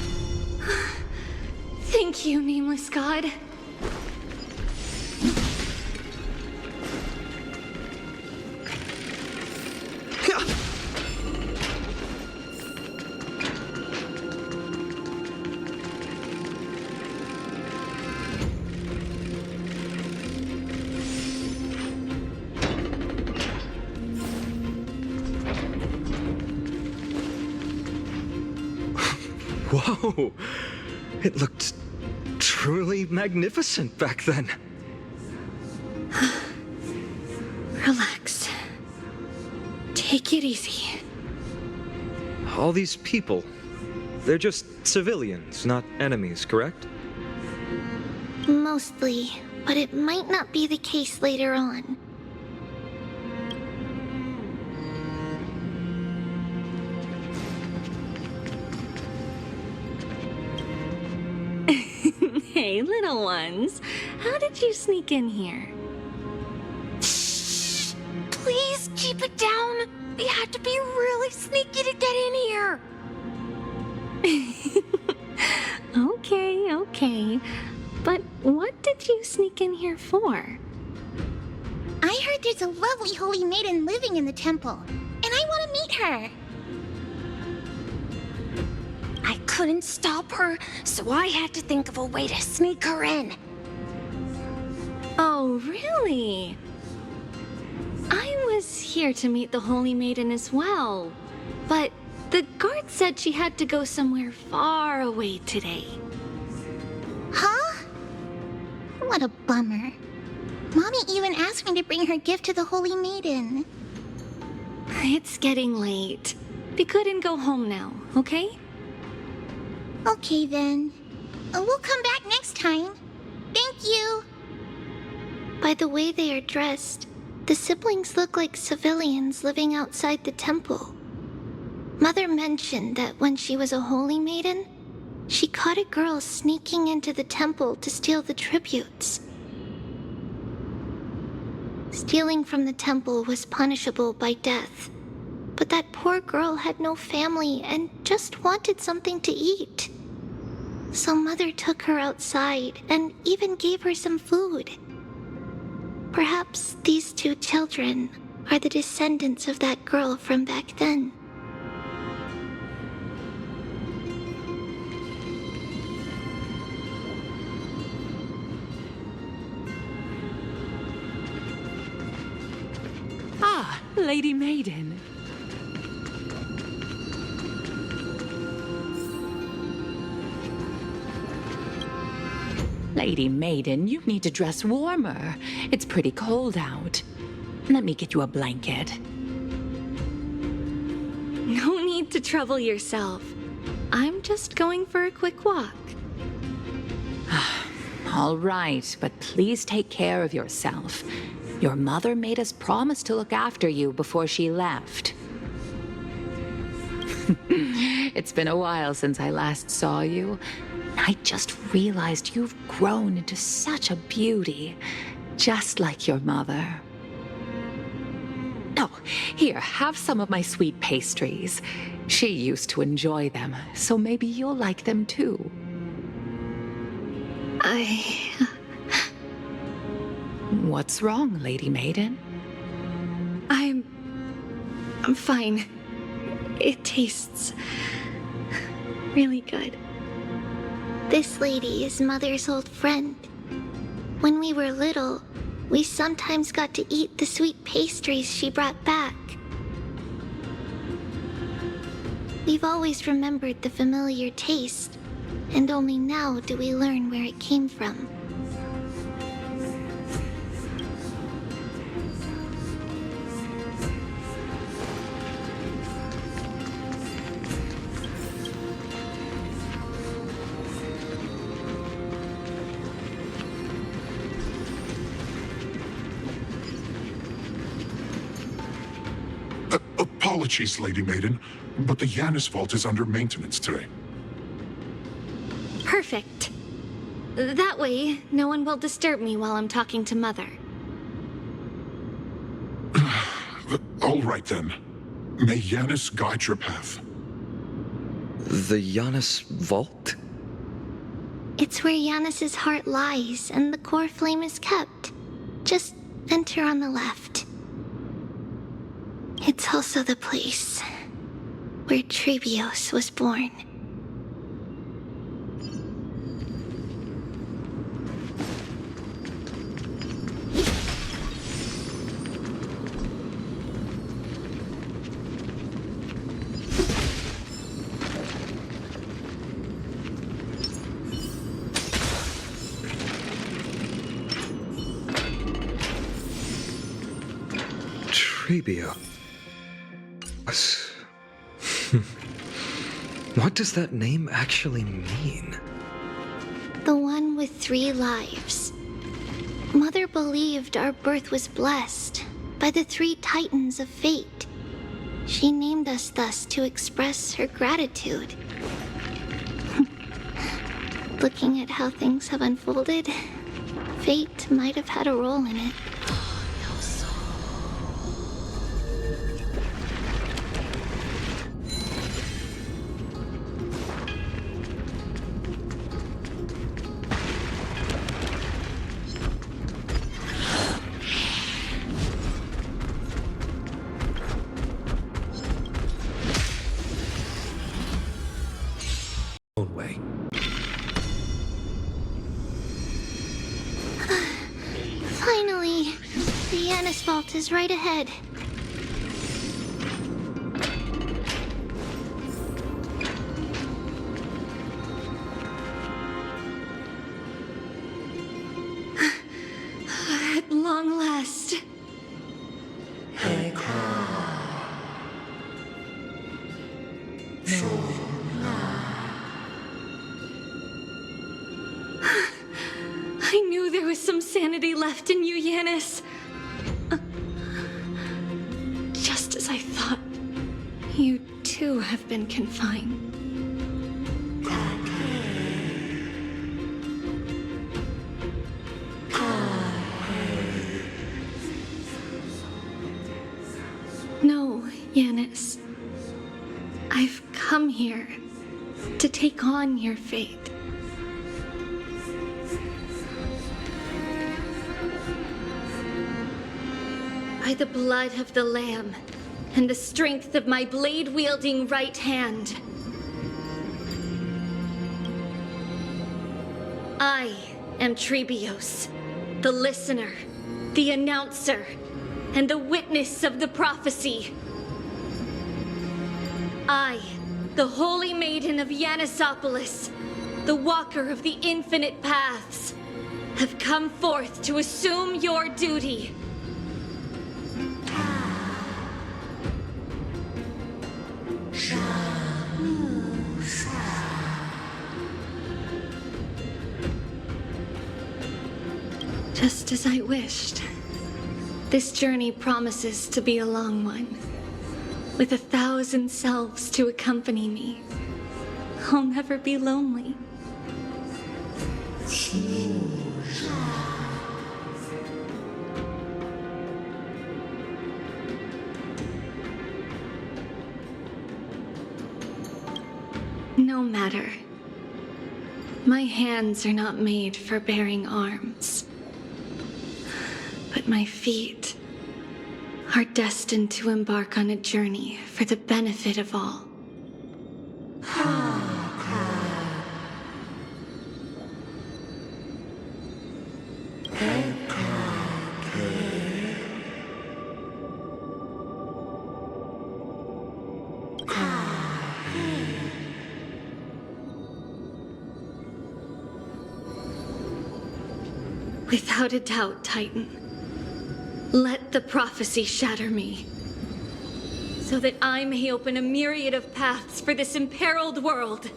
Thank you, nameless god. Whoa! It looked truly magnificent back then. Relax. Take it easy. All these people, they're just civilians, not enemies, correct? Mostly, but it might not be the case later on. Hey, little ones. How did you sneak in here? Shh! Please keep it down. We had to be really sneaky to get in here. Okay. But what did you sneak in here for? I heard there's a lovely holy maiden living in the temple, and I want to meet her. I couldn't stop her, so I had to think of a way to sneak her in. Oh, really? I was here to meet the Holy Maiden as well, but the guard said she had to go somewhere far away today. Huh? What a bummer. Mommy even asked me to bring her gift to the Holy Maiden. It's getting late. We couldn't go home now, okay? Okay then. We'll come back next time. Thank you. By the way they are dressed, the siblings look like civilians living outside the temple. Mother mentioned that when she was a holy maiden, she caught a girl sneaking into the temple to steal the tributes. Stealing from the temple was punishable by death, but that poor girl had no family and just wanted something to eat. So Mother took her outside and even gave her some food. Perhaps these two children are the descendants of that girl from back then. Ah, Lady Maiden. Lady Maiden, you need to dress warmer. It's pretty cold out. Let me get you a blanket. No need to trouble yourself. I'm just going for a quick walk. All right, but please take care of yourself. Your mother made us promise to look after you before she left. It's been a while since I last saw you. I just realized you've grown into such a beauty, just like your mother. Oh, here, have some of my sweet pastries. She used to enjoy them, so maybe you'll like them too. What's wrong, Lady Maiden? I'm fine. It tastes really good. This lady is Mother's old friend. When we were little, we sometimes got to eat the sweet pastries she brought back. We've always remembered the familiar taste, and only now do we learn where it came from. Apologies, Lady Maiden, but the Yanis vault is under maintenance today. Perfect. That way, no one will disturb me while I'm talking to Mother. All right then. May Yanis guide your path. The Janus Vault? It's where Janus's heart lies and the core flame is kept. Just enter on the left. It's also the place where Tribios was born. Tribios. What does that name actually mean? The one with 3 lives. Mother believed our birth was blessed by the 3 titans of fate. She named us thus to express her gratitude. Looking at how things have unfolded, fate might have had a role in it. Finally, the Janus Vault is right ahead. At long last. I knew there was some sanity left in you, Janus. Just as I thought, you too have been confined. No, Janus. I've come here to take on your fate. By the blood of the Lamb and the strength of my blade-wielding right hand, I am Tribios, the listener, the announcer, and the witness of the prophecy. I, the Holy Maiden of Yanusopolis, the Walker of the Infinite Paths, have come forth to assume your duty. Just as I wished. This journey promises to be a long one, with 1,000 selves to accompany me. I'll never be lonely. No matter. My hands are not made for bearing arms. But my feet are destined to embark on a journey for the benefit of all. Without a doubt, Titan. Let the prophecy shatter me, so that I may open a myriad of paths for this imperiled world.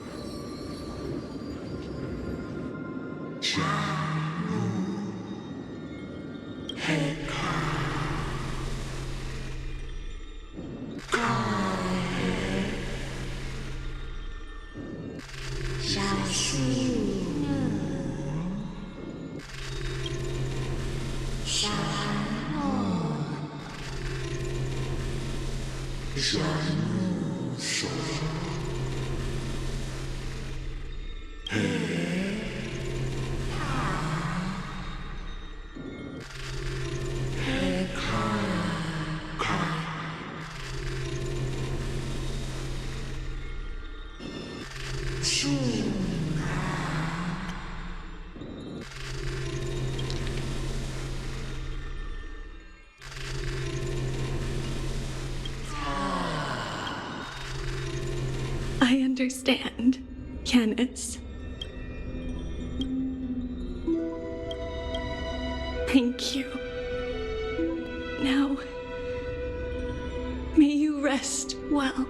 I understand, Yanis. Thank you. Now, may you rest well.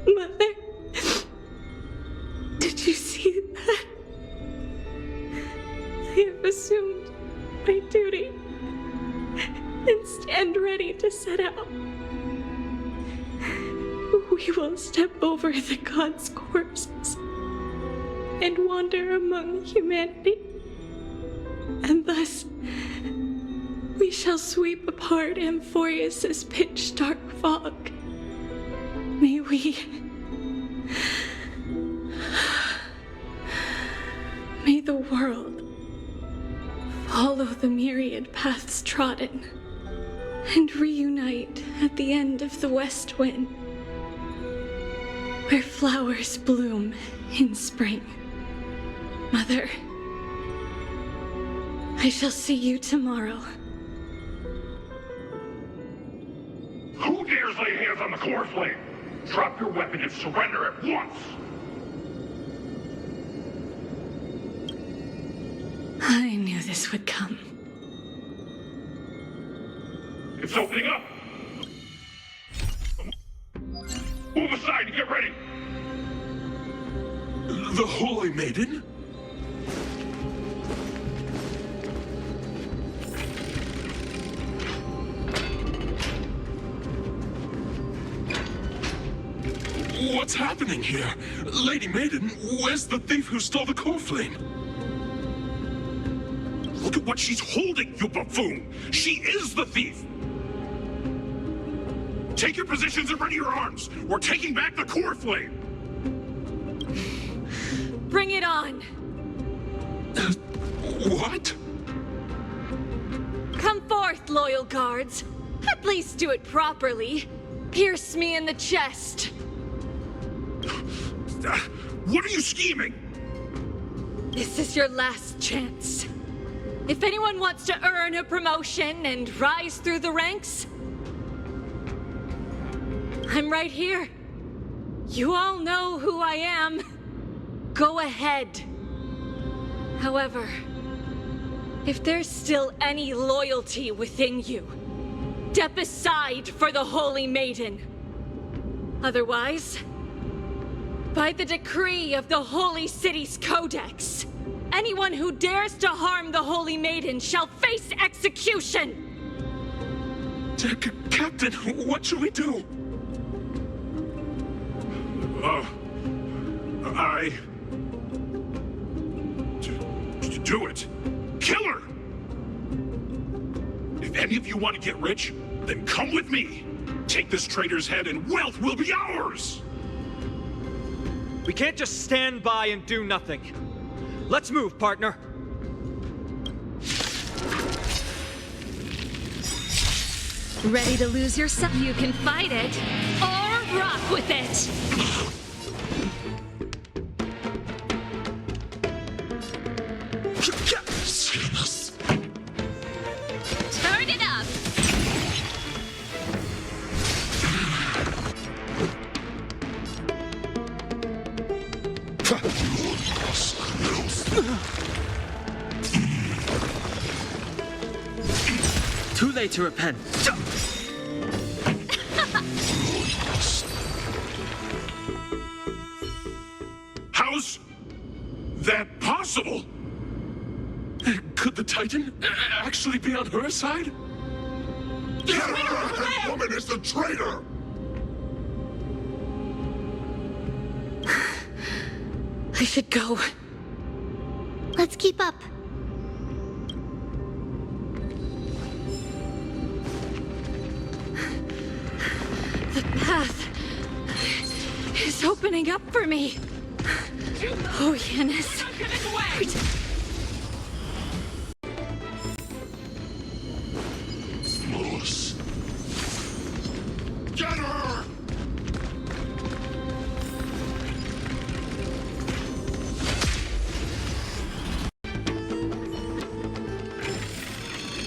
Mother, did you see that? I have assumed my duty and stand ready to set out. We will step over the gods' corpses and wander among humanity, and thus we shall sweep apart Amphorius's pitch-dark fog. May the world follow the myriad paths trodden and reunite at the end of the west wind, where flowers bloom in spring. Mother, I shall see you tomorrow. Who dares lay hands on the core flame? Drop your weapon and surrender at once! I knew this would come. It's opening up! Move aside and get ready! The Holy Maiden? What's happening here? Lady Maiden, where's the thief who stole the core flame? Look at what she's holding, you buffoon! She is the thief! Take your positions and ready your arms! We're taking back the core flame! Bring it on! What? Come forth, loyal guards. At least do it properly. Pierce me in the chest. What are you scheming? This is your last chance. If anyone wants to earn a promotion and rise through the ranks, I'm right here. You all know who I am. Go ahead. However, if there's still any loyalty within you, step aside for the Holy Maiden. Otherwise, by the decree of the Holy City's Codex, anyone who dares to harm the Holy Maiden shall face execution! Captain, what should we do? Do it! Kill her! If any of you want to get rich, then come with me! Take this traitor's head and wealth will be ours! We can't just stand by and do nothing. Let's move, partner. Ready to lose yourself? You can fight it, or rock with it! Turn it up! Too late to repent. How's that possible? Could the Titan actually be on her side? That woman is the traitor! I should go. Let's keep up. The path is opening up for me. Oh, Yanis. Moose. Get her!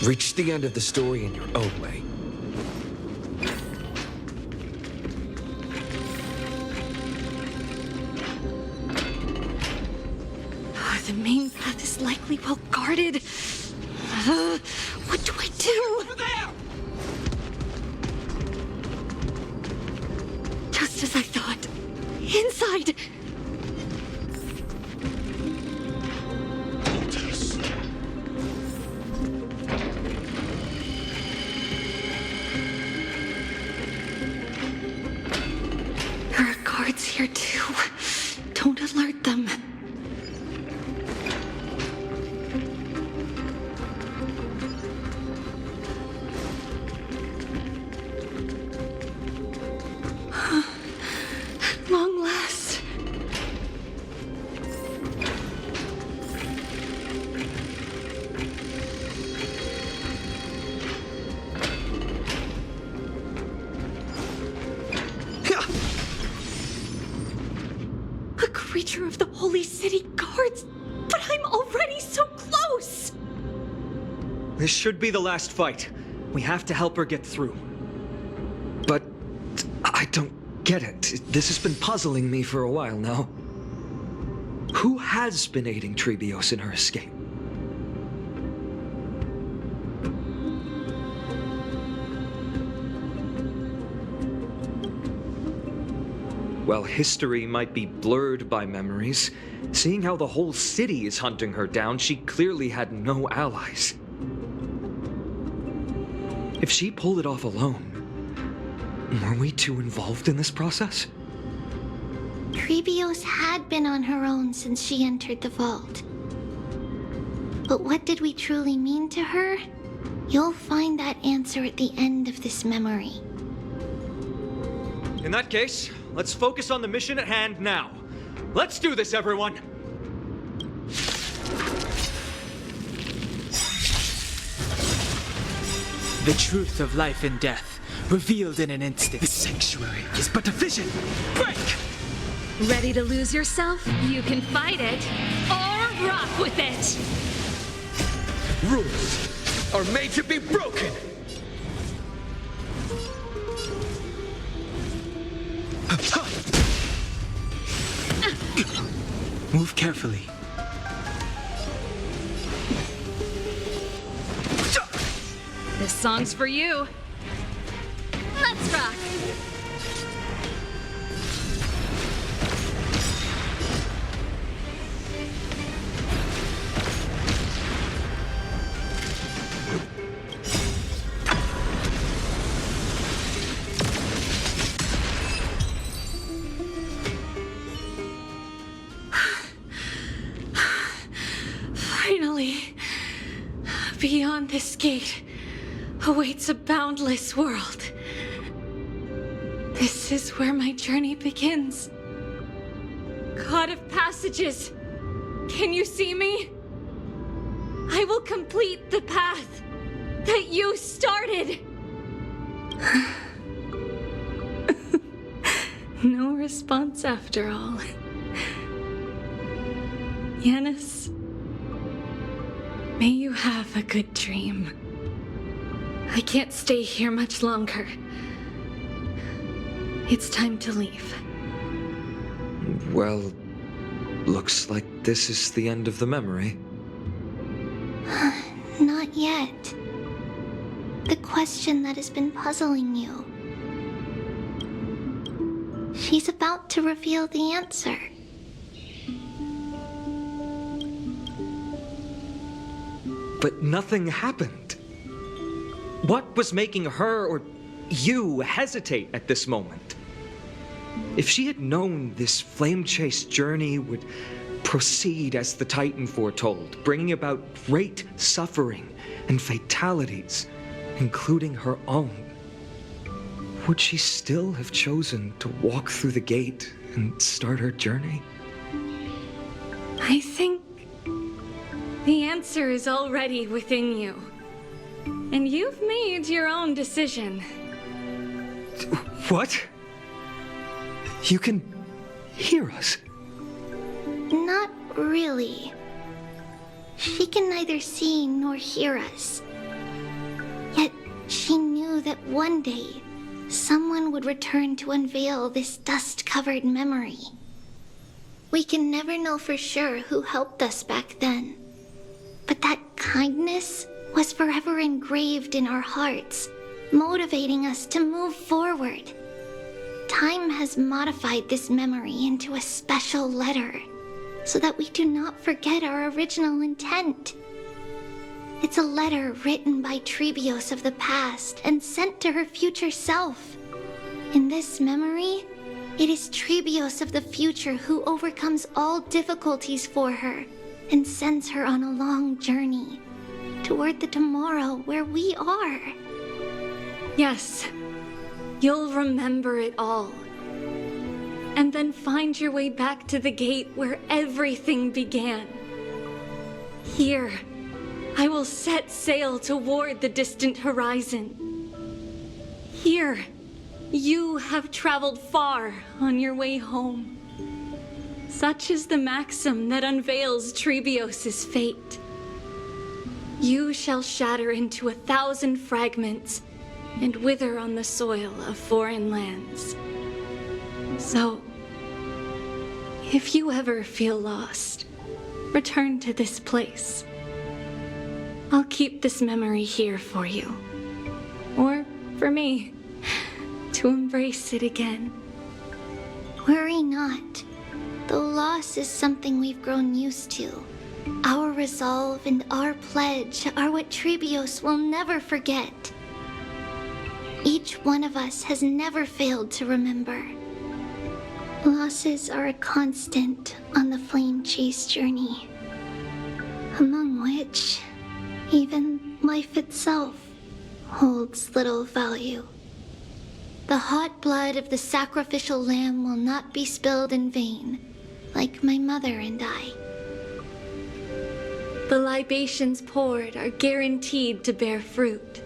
Reach the end of the story in your own way. The main path is likely well guarded. What do I do? Over there! Just as I thought. Inside! There are guards here too. Don't alert them. Long last. A creature of the Holy City guards, but I'm already so close. This should be the last fight. We have to help her get through. But I don't get it. This has been puzzling me for a while now. Who has been aiding Tribios in her escape? While history might be blurred by memories, seeing how the whole city is hunting her down, she clearly had no allies. If she pulled it off alone, were we too involved in this process? Tribios had been on her own since she entered the vault. But what did we truly mean to her? You'll find that answer at the end of this memory. In that case, let's focus on the mission at hand now. Let's do this, everyone! The truth of life and death, revealed in an instant. The sanctuary is but a vision. Break! Ready to lose yourself? You can fight it, or rock with it! Rules are made to be broken! Move carefully. This song's for you. Let's rock! Finally, beyond this gate awaits a boundless world. This is where my journey begins. God of Passages, can you see me? I will complete the path that you started. No response after all. Yanis, may you have a good dream. I can't stay here much longer. It's time to leave. Well, looks like this is the end of the memory. Not yet. The question that has been puzzling you. She's about to reveal the answer. But nothing happened. What was making her or you hesitate at this moment? If she had known this flame chase journey would proceed as the Titan foretold, bringing about great suffering and fatalities, including her own, would she still have chosen to walk through the gate and start her journey? I think the answer is already within you. And you've made your own decision. What? You can hear us? Not really. She can neither see nor hear us. Yet she knew that one day someone would return to unveil this dust-covered memory. We can never know for sure who helped us back then. But that kindness was forever engraved in our hearts, motivating us to move forward. Time has modified this memory into a special letter, so that we do not forget our original intent. It's a letter written by Tribios of the past and sent to her future self. In this memory, it is Tribios of the future who overcomes all difficulties for her and sends her on a long journey toward the tomorrow where we are. Yes, you'll remember it all. And then find your way back to the gate where everything began. Here, I will set sail toward the distant horizon. Here, you have traveled far on your way home. Such is the maxim that unveils Tribios' fate. You shall shatter into 1,000 fragments and wither on the soil of foreign lands. So, if you ever feel lost, return to this place. I'll keep this memory here for you. Or for me, to embrace it again. Worry not. Though loss is something we've grown used to, our resolve and our pledge are what Tribios will never forget. Each one of us has never failed to remember. Losses are a constant on the Flame Chase journey, among which even life itself holds little value. The hot blood of the sacrificial lamb will not be spilled in vain, like my mother and I. The libations poured are guaranteed to bear fruit,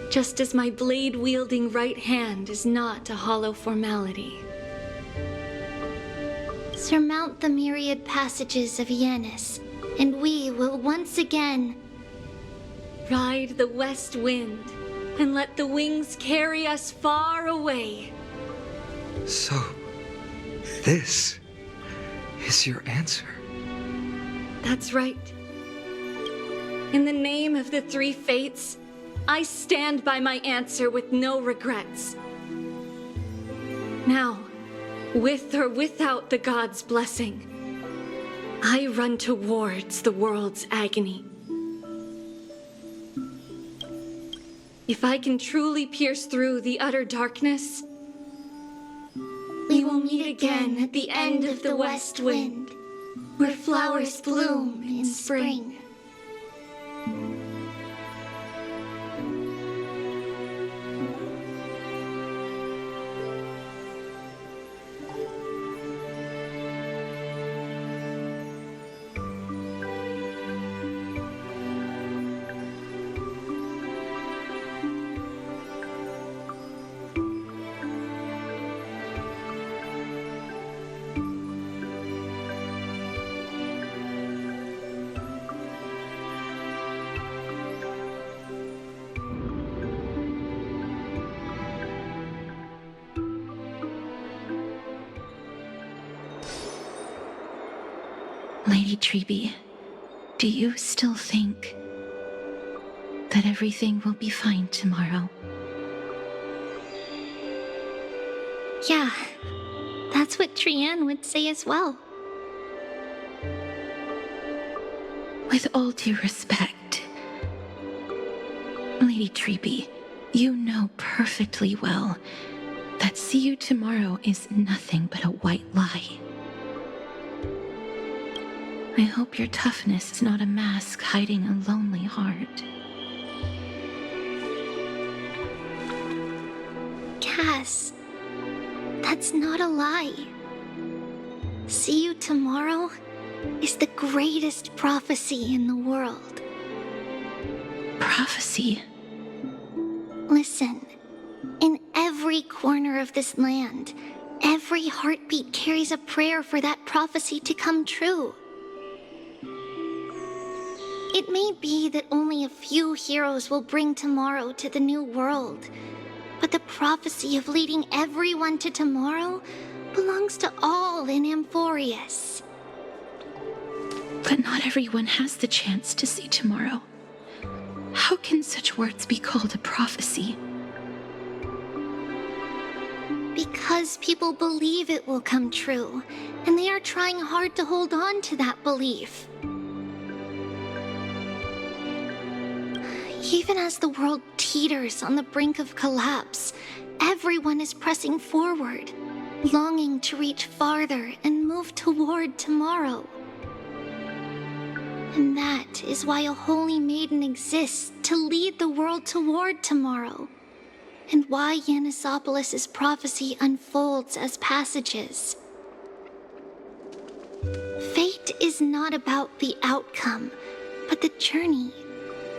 just as my blade-wielding right hand is not a hollow formality. Surmount the myriad passages of Yanis, and we will once again ride the west wind and let the wings carry us far away. So, this is your answer? That's right. In the name of the three fates, I stand by my answer with no regrets. Now, with or without the god's blessing, I run towards the world's agony. If I can truly pierce through the utter darkness, we will meet again at the end of the west wind, where flowers bloom in spring. Lady Tribi, do you still think that everything will be fine tomorrow? Yeah, that's what Trian would say as well. With all due respect, Lady Tribi, you know perfectly well that see you tomorrow is nothing but a white lie. I hope your toughness is not a mask hiding a lonely heart. Cass, that's not a lie. See you tomorrow is the greatest prophecy in the world. Prophecy? Listen, in every corner of this land, every heartbeat carries a prayer for that prophecy to come true. It may be that only a few heroes will bring tomorrow to the new world, but the prophecy of leading everyone to tomorrow belongs to all in Amphorius. But not everyone has the chance to see tomorrow. How can such words be called a prophecy? Because people believe it will come true, and they are trying hard to hold on to that belief. Even as the world teeters on the brink of collapse, everyone is pressing forward, longing to reach farther and move toward tomorrow. And that is why a holy maiden exists to lead the world toward tomorrow, and why Yanisopolis' prophecy unfolds as passages. Fate is not about the outcome, but the journey.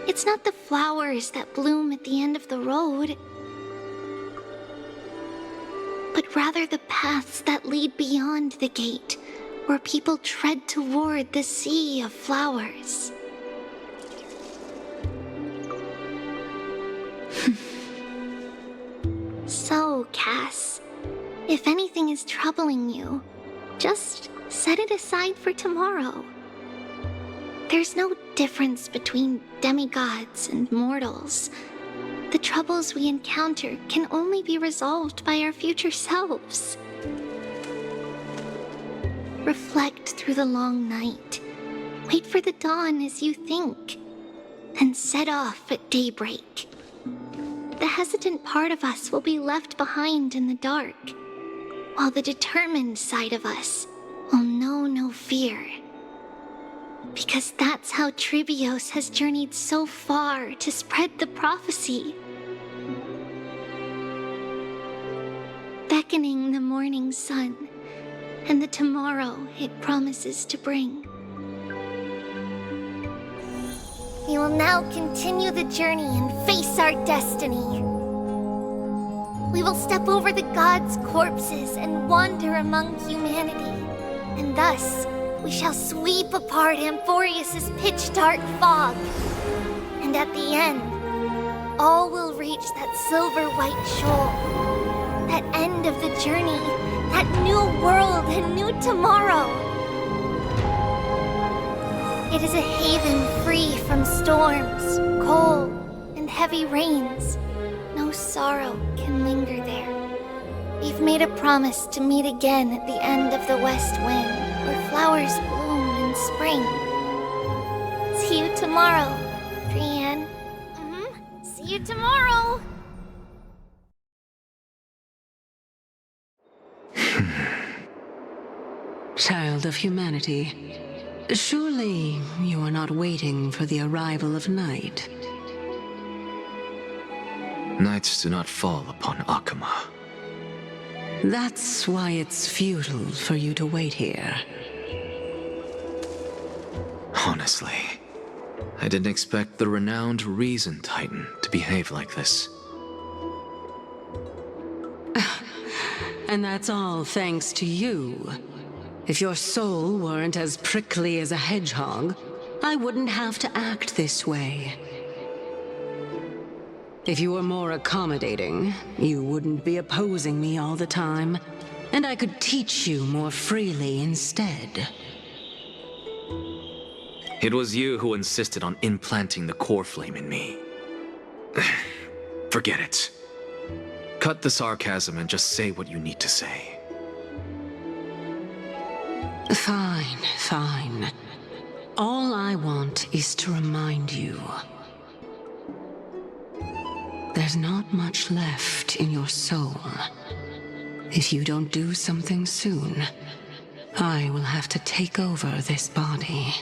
It's not the flowers that bloom at the end of the road, but rather the paths that lead beyond the gate, where people tread toward the sea of flowers. So, Cass, if anything is troubling you, just set it aside for tomorrow. There's no difference between demigods and mortals. The troubles we encounter can only be resolved by our future selves. Reflect through the long night. Wait for the dawn as you think. Then set off at daybreak. The hesitant part of us will be left behind in the dark, while the determined side of us will know no fear. Because that's how Tribios has journeyed so far to spread the prophecy. Beckoning the morning sun and the tomorrow it promises to bring. We will now continue the journey and face our destiny. We will step over the gods' corpses and wander among humanity, and thus we shall sweep apart Amphorius' pitch-dark fog. And at the end, all will reach that silver-white shoal. That end of the journey, that new world and new tomorrow. It is a haven free from storms, cold, and heavy rains. No sorrow can linger there. We've made a promise to meet again at the end of the west wind, where flowers bloom in spring. See you tomorrow, Brienne. See you tomorrow! Child of humanity, surely you are not waiting for the arrival of night. Nights do not fall upon Akama. That's why it's futile for you to wait here. Honestly, I didn't expect the renowned Reason Titan to behave like this. And that's all thanks to you. If your soul weren't as prickly as a hedgehog, I wouldn't have to act this way. If you were more accommodating, you wouldn't be opposing me all the time, and I could teach you more freely instead. It was you who insisted on implanting the core flame in me. Forget it. Cut the sarcasm and just say what you need to say. Fine, fine. All I want is to remind you. There's not much left in your soul. If you don't do something soon, I will have to take over this body.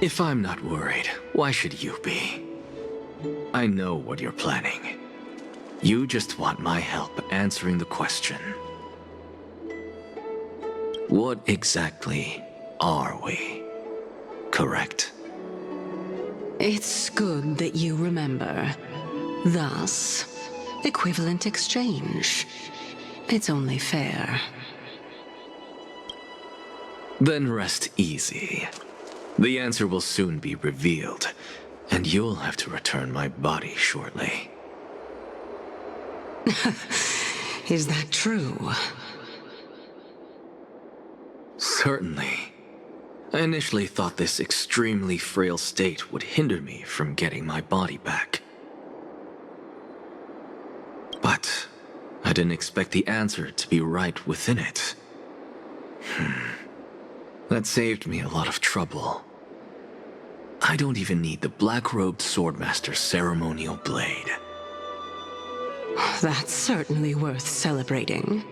If I'm not worried, why should you be? I know what you're planning. You just want my help answering the question. What exactly are we? Correct? It's good that you remember. Thus, equivalent exchange. It's only fair. Then rest easy. The answer will soon be revealed, and you'll have to return my body shortly. Is that true? Certainly. I initially thought this extremely frail state would hinder me from getting my body back. But I didn't expect the answer to be right within it. That saved me a lot of trouble. I don't even need the black-robed swordmaster's ceremonial blade. That's certainly worth celebrating.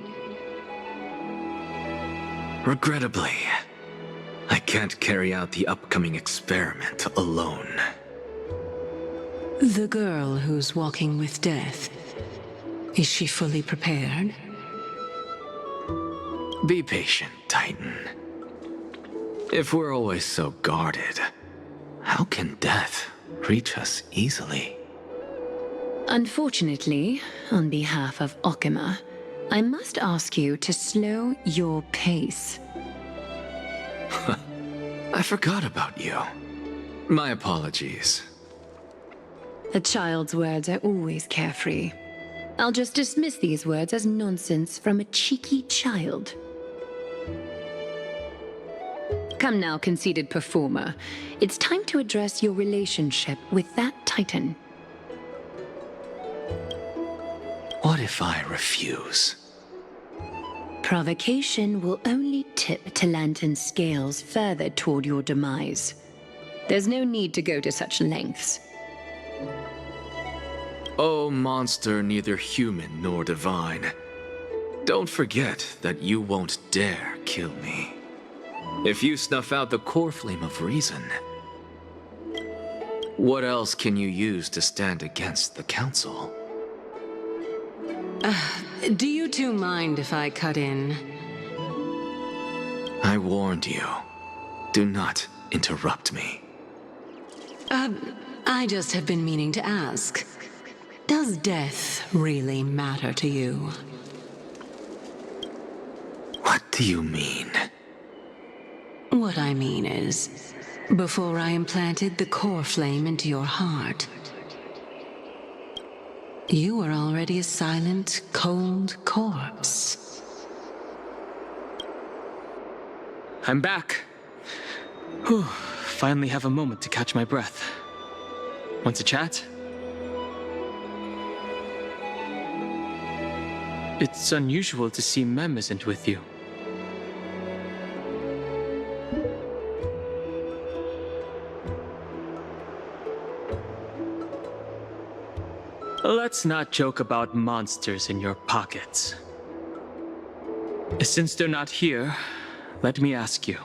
Regrettably, I can't carry out the upcoming experiment alone. The girl who's walking with death, is she fully prepared? Be patient, Titan. If we're always so guarded, how can death reach us easily? Unfortunately, on behalf of Okima, I must ask you to slow your pace. I forgot about you. My apologies. A child's words are always carefree. I'll just dismiss these words as nonsense from a cheeky child. Come now, conceited performer. It's time to address your relationship with that Titan. What if I refuse? Provocation will only tip Talantan's scales further toward your demise. There's no need to go to such lengths. Oh, monster neither human nor divine. Don't forget that you won't dare kill me. If you snuff out the core flame of reason, what else can you use to stand against the Council? Do you two mind if I cut in? I warned you. Do not interrupt me. I just have been meaning to ask. Does death really matter to you? What do you mean? What I mean is, before I implanted the core flame into your heart, you were already a silent, cold corpse. I'm back. Whew. Finally have a moment to catch my breath. Want to chat? It's unusual to see Mem isn't with you. Let's not joke about monsters in your pockets. Since they're not here, let me ask you.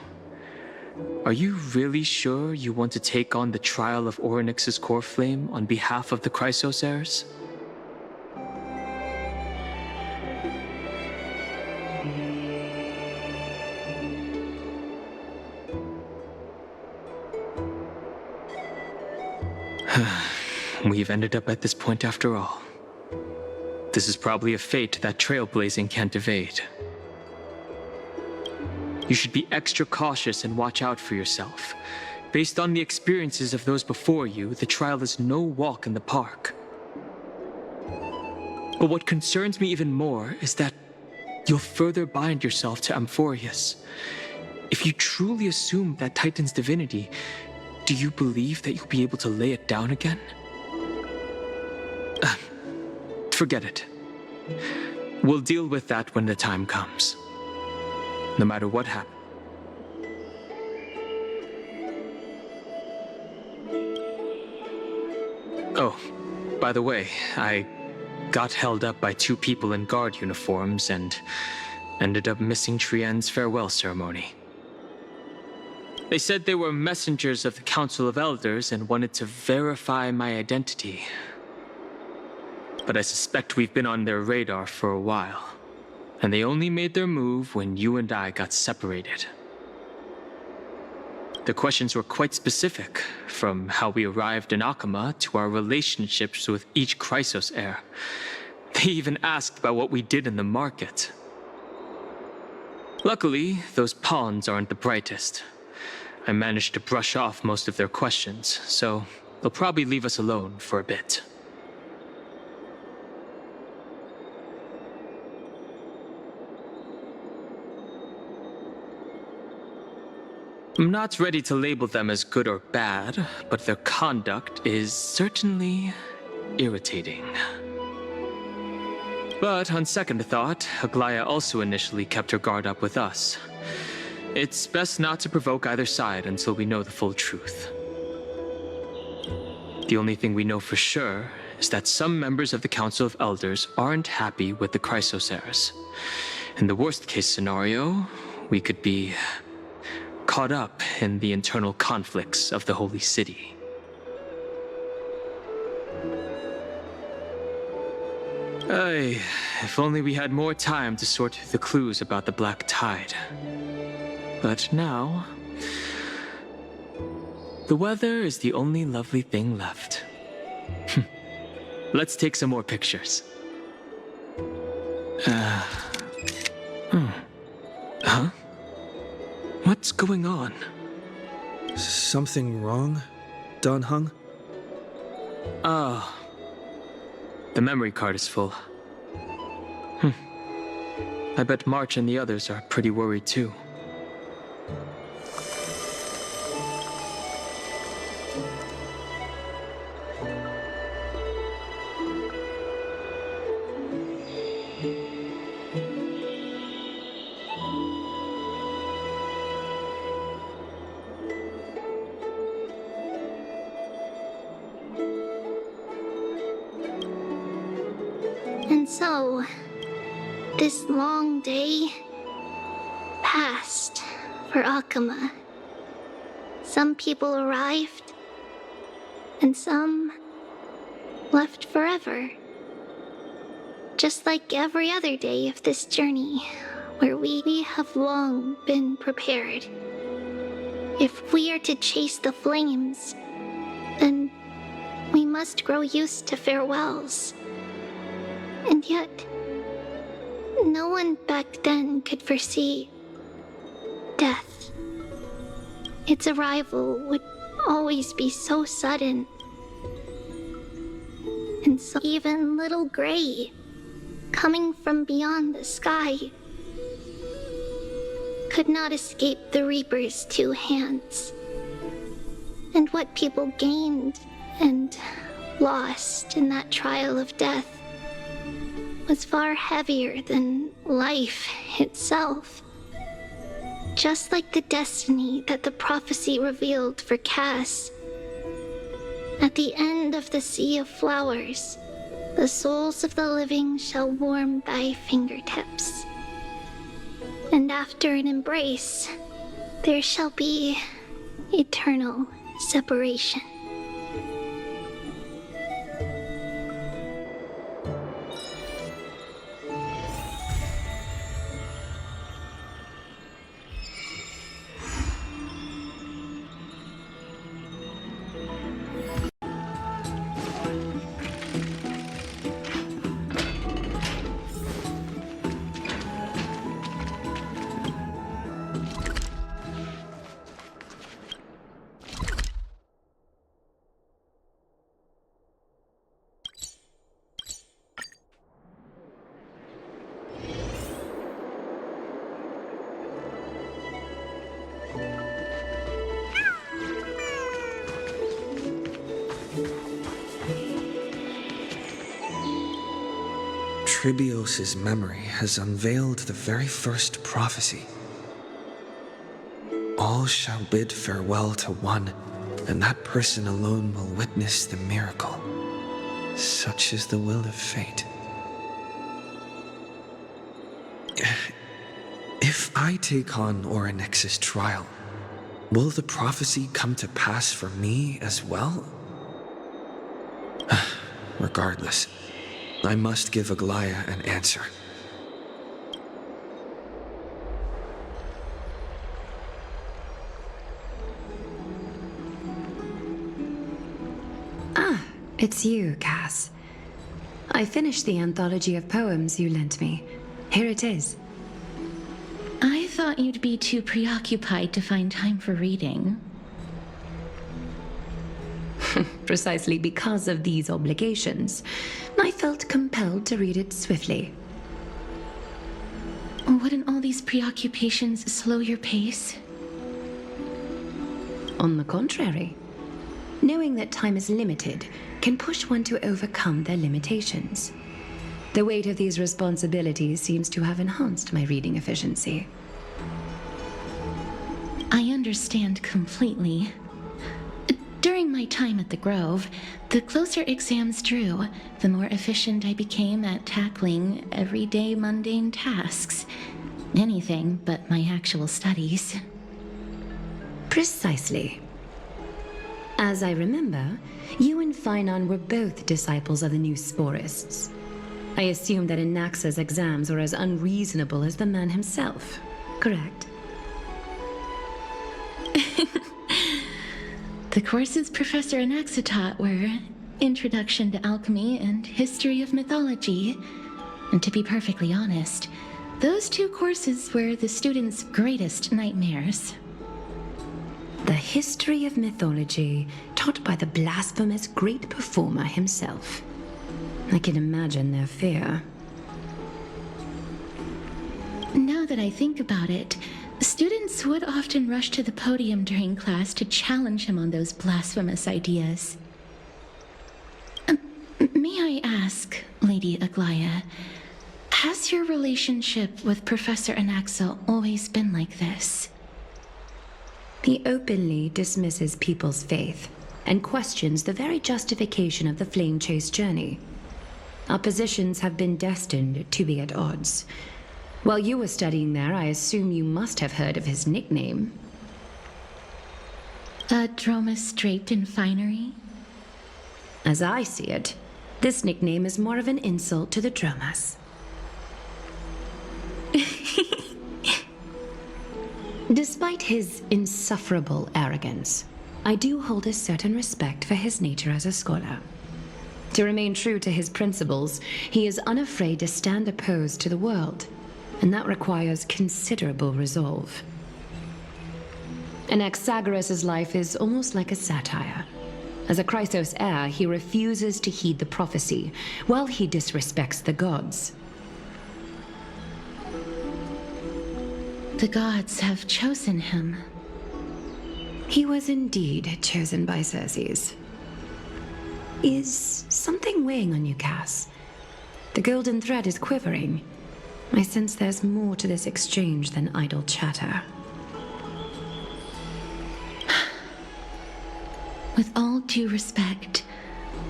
Are you really sure you want to take on the trial of Orynyx's core flame on behalf of the Chrysos heirs? We've ended up at this point after all. This is probably a fate that trailblazing can't evade. You should be extra cautious and watch out for yourself. Based on the experiences of those before you, the trial is no walk in the park. But what concerns me even more is that you'll further bind yourself to Amphorius. If you truly assume that Titan's divinity, do you believe that you'll be able to lay it down again? Forget it. We'll deal with that when the time comes. No matter what happens. Oh, by the way, I got held up by two people in guard uniforms, and ended up missing Trien's farewell ceremony. They said they were messengers of the Council of Elders and wanted to verify my identity. But I suspect we've been on their radar for a while, and they only made their move when you and I got separated. The questions were quite specific, from how we arrived in Akama to our relationships with each Chrysos heir. They even asked about what we did in the market. Luckily, those pawns aren't the brightest. I managed to brush off most of their questions, so they'll probably leave us alone for a bit. I'm not ready to label them as good or bad, but their conduct is certainly irritating. But on second thought, Aglaya also initially kept her guard up with us. It's best not to provoke either side until we know the full truth. The only thing we know for sure is that some members of the Council of Elders aren't happy with the Chrysos heirs. In the worst case scenario, we could be caught up in the internal conflicts of the Holy City. If only we had more time to sort through the clues about the Black Tide. But now, the weather is the only lovely thing left. Let's take some more pictures. Huh? What's going on? Something wrong, Dan Heng? Oh. The memory card is full. I bet March and the others are pretty worried too. And so, this long day passed for Akama. Some people arrived, and some left forever. Just like every other day of this journey, where we have long been prepared. If we are to chase the flames, then we must grow used to farewells. And yet, no one back then could foresee death. Its arrival would always be so sudden. And so even little Gray, coming from beyond the sky, could not escape the Reaper's two hands. And what people gained and lost in that trial of death was far heavier than life itself. Just like the destiny that the prophecy revealed for Cass. At the end of the Sea of Flowers, the souls of the living shall warm thy fingertips. And after an embrace, there shall be eternal separation. Tribios' memory has unveiled the very first prophecy. All shall bid farewell to one, and that person alone will witness the miracle. Such is the will of fate. If I take on Orynyx's trial, will the prophecy come to pass for me as well? Regardless, I must give Aglaya an answer. Ah, it's you, Cass. I finished the anthology of poems you lent me. Here it is. I thought you'd be too preoccupied to find time for reading. Precisely because of these obligations, I felt compelled to read it swiftly. Wouldn't all these preoccupations slow your pace? On the contrary, knowing that time is limited can push one to overcome their limitations. The weight of these responsibilities seems to have enhanced my reading efficiency. I understand completely. During my time at the Grove, the closer exams drew, the more efficient I became at tackling everyday mundane tasks. Anything but my actual studies. Precisely. As I remember, you and Phainon were both disciples of the new Sporists. I assume that Anaxa's exams were as unreasonable as the man himself, correct? The courses Professor Anaxa taught were Introduction to Alchemy and History of Mythology. And to be perfectly honest, those two courses were the students' greatest nightmares. The history of mythology, taught by the blasphemous great performer himself. I can imagine their fear. Now that I think about it, students would often rush to the podium during class to challenge him on those blasphemous ideas. May I ask, Lady Aglaya, has your relationship with Professor Anaxa always been like this? He openly dismisses people's faith and questions the very justification of the Flame Chase journey. Our positions have been destined to be at odds. While you were studying there, I assume you must have heard of his nickname. A Dromus draped in finery? As I see it, this nickname is more of an insult to the Dromus. Despite his insufferable arrogance, I do hold a certain respect for his nature as a scholar. To remain true to his principles, he is unafraid to stand opposed to the world, and that requires considerable resolve. Anaxagoras' life is almost like a satire. As a Chrysos heir, he refuses to heed the prophecy, while he disrespects the gods. The gods have chosen him. He was indeed chosen by Circes. Is something weighing on you, Cass? The golden thread is quivering. I sense there's more to this exchange than idle chatter. With all due respect,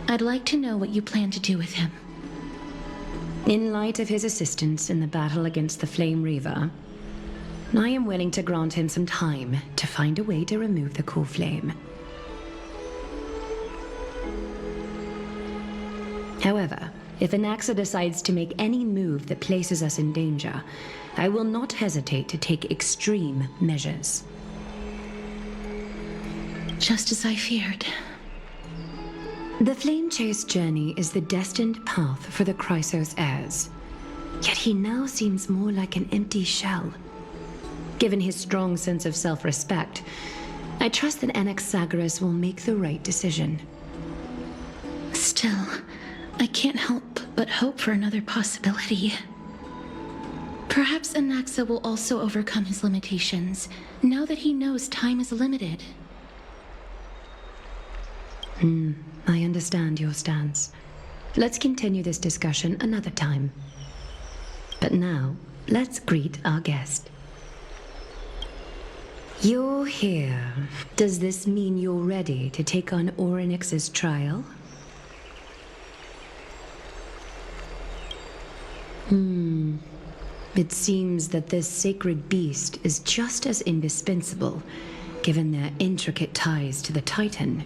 I'd like to know what you plan to do with him. In light of his assistance in the battle against the Flame Reaver, I am willing to grant him some time to find a way to remove the core flame. However, if Anaxa decides to make any move that places us in danger, I will not hesitate to take extreme measures. Just as I feared. The Flame Chase journey is the destined path for the Chrysos heirs. Yet he now seems more like an empty shell. Given his strong sense of self-respect, I trust that Anaxagoras will make the right decision. Still, I can't help but hope for another possibility. Perhaps Anaxa will also overcome his limitations, now that he knows time is limited. I understand your stance. Let's continue this discussion another time. But now, let's greet our guest. You're here. Does this mean you're ready to take on Orynyx's trial? It seems that this sacred beast is just as indispensable, given their intricate ties to the Titan.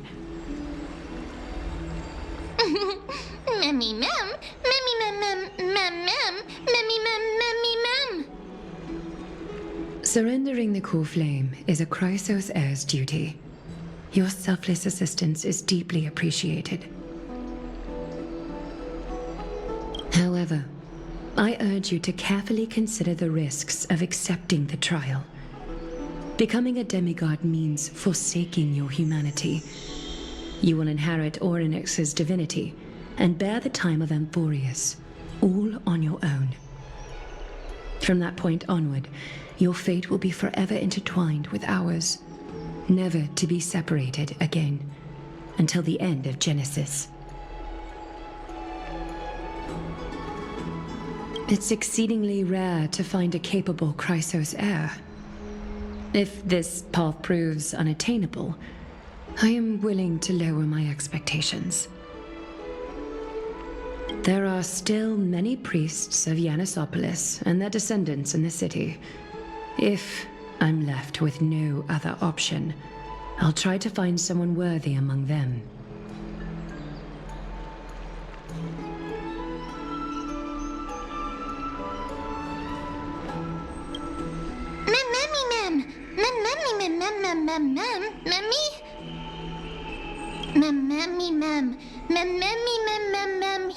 Memmy mem, memmy mem mem mem mem, memmy mem memmy mem. Surrendering the core flame is a Chrysos heir's duty. Your selfless assistance is deeply appreciated. However, I urge you to carefully consider the risks of accepting the trial. Becoming a demigod means forsaking your humanity. You will inherit Orynyx's divinity and bear the time of Amphorius, all on your own. From that point onward, your fate will be forever intertwined with ours, never to be separated again, until the end of Genesis. It's exceedingly rare to find a capable Chrysos heir. If this path proves unattainable, I am willing to lower my expectations. There are still many priests of Yanissopolis and their descendants in the city. If I'm left with no other option, I'll try to find someone worthy among them.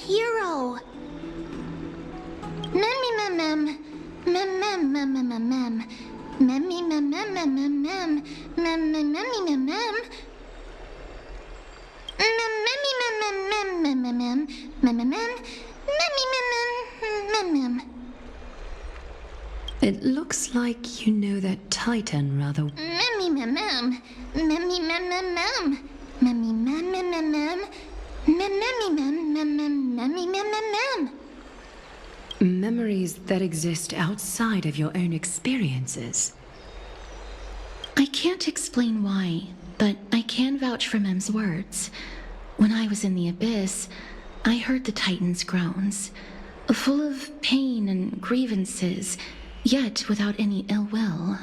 Hero. Memmy mem mem mem mem mem mem mem mem. Memmy mem mem mem mem mem mem mem memmy mem mem. Memmy mem mem mem mem mem mem mem mem mem memmy mem mem mem. It looks like you know that Titan rather. Memmy mem mem memmy mem mem mem memmy mem mem mem mem. Memories that exist outside of your own experiences. I can't explain why, but I can vouch for Mem's words. When I was in the abyss, I heard the Titan's groans, full of pain and grievances, yet without any ill will.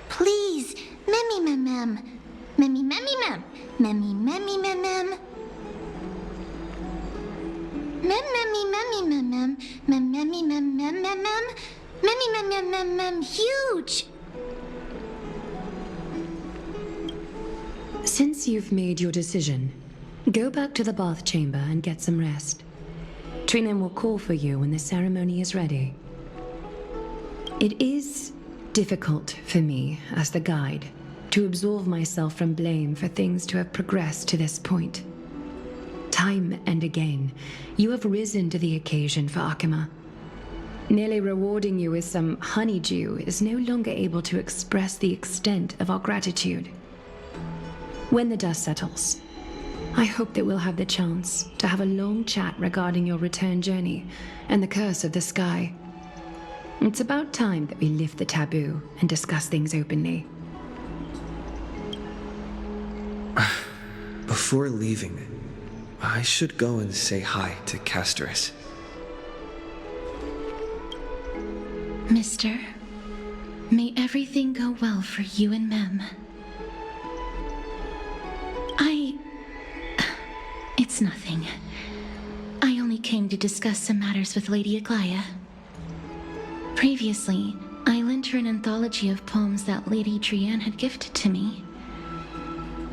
Please, memmy mem mem, memmy memmy mem, memmy memmy mem mem. Mem memmy memmy mem mem, mem memmy mem mem mem mem, memmy mem mem mem mem huge. Since you've made your decision, go back to the bath chamber and get some rest. Trinan will call for you when the ceremony is ready. It is difficult for me, as the guide, to absolve myself from blame for things to have progressed to this point. Time and again, you have risen to the occasion for Akima. Merely rewarding you with some honeydew is no longer able to express the extent of our gratitude. When the dust settles, I hope that we'll have the chance to have a long chat regarding your return journey and the curse of the sky. It's about time that we lift the taboo and discuss things openly. Before leaving, I should go and say hi to Castorus. Mister, may everything go well for you and Mem. It's nothing. I only came to discuss some matters with Lady Aglaia. Previously, I lent her an anthology of poems that Lady Trian had gifted to me.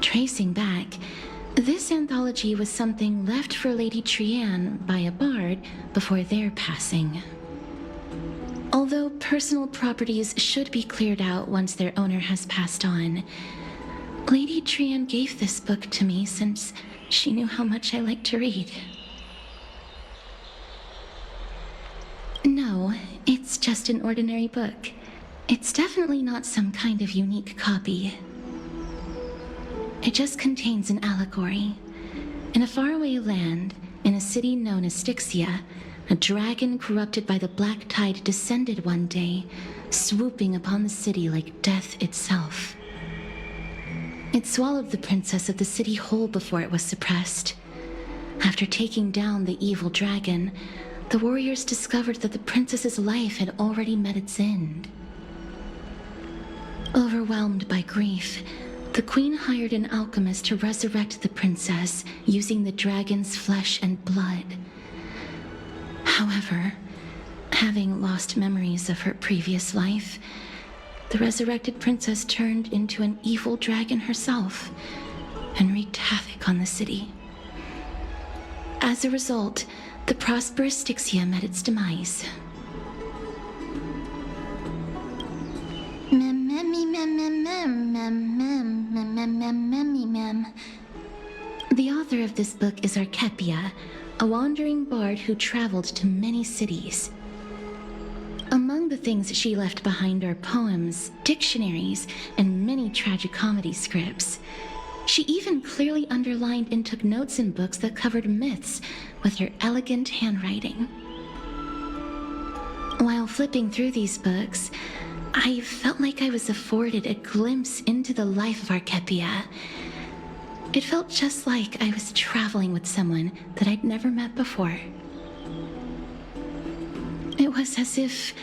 Tracing back, this anthology was something left for Lady Trian by a bard before their passing. Although personal properties should be cleared out once their owner has passed on, Lady Trian gave this book to me since she knew how much I like to read. No, it's just an ordinary book. It's definitely not some kind of unique copy. It just contains an allegory. In a faraway land, in a city known as Styxia, a dragon corrupted by the black tide descended one day, swooping upon the city like death itself. It swallowed the princess of the city whole before it was suppressed. After taking down the evil dragon, the warriors discovered that the princess's life had already met its end. Overwhelmed by grief, the queen hired an alchemist to resurrect the princess using the dragon's flesh and blood. However, having lost memories of her previous life, the resurrected princess turned into an evil dragon herself and wreaked havoc on the city. As a result, the prosperous Styxia met its demise. The author of this book is Archepia, a wandering bard who traveled to many cities. Among the things she left behind are poems, dictionaries, and many tragicomedy scripts. She even clearly underlined and took notes in books that covered myths with her elegant handwriting. While flipping through these books, I felt like I was afforded a glimpse into the life of Archepia. It felt just like I was traveling with someone that I'd never met before. It was as if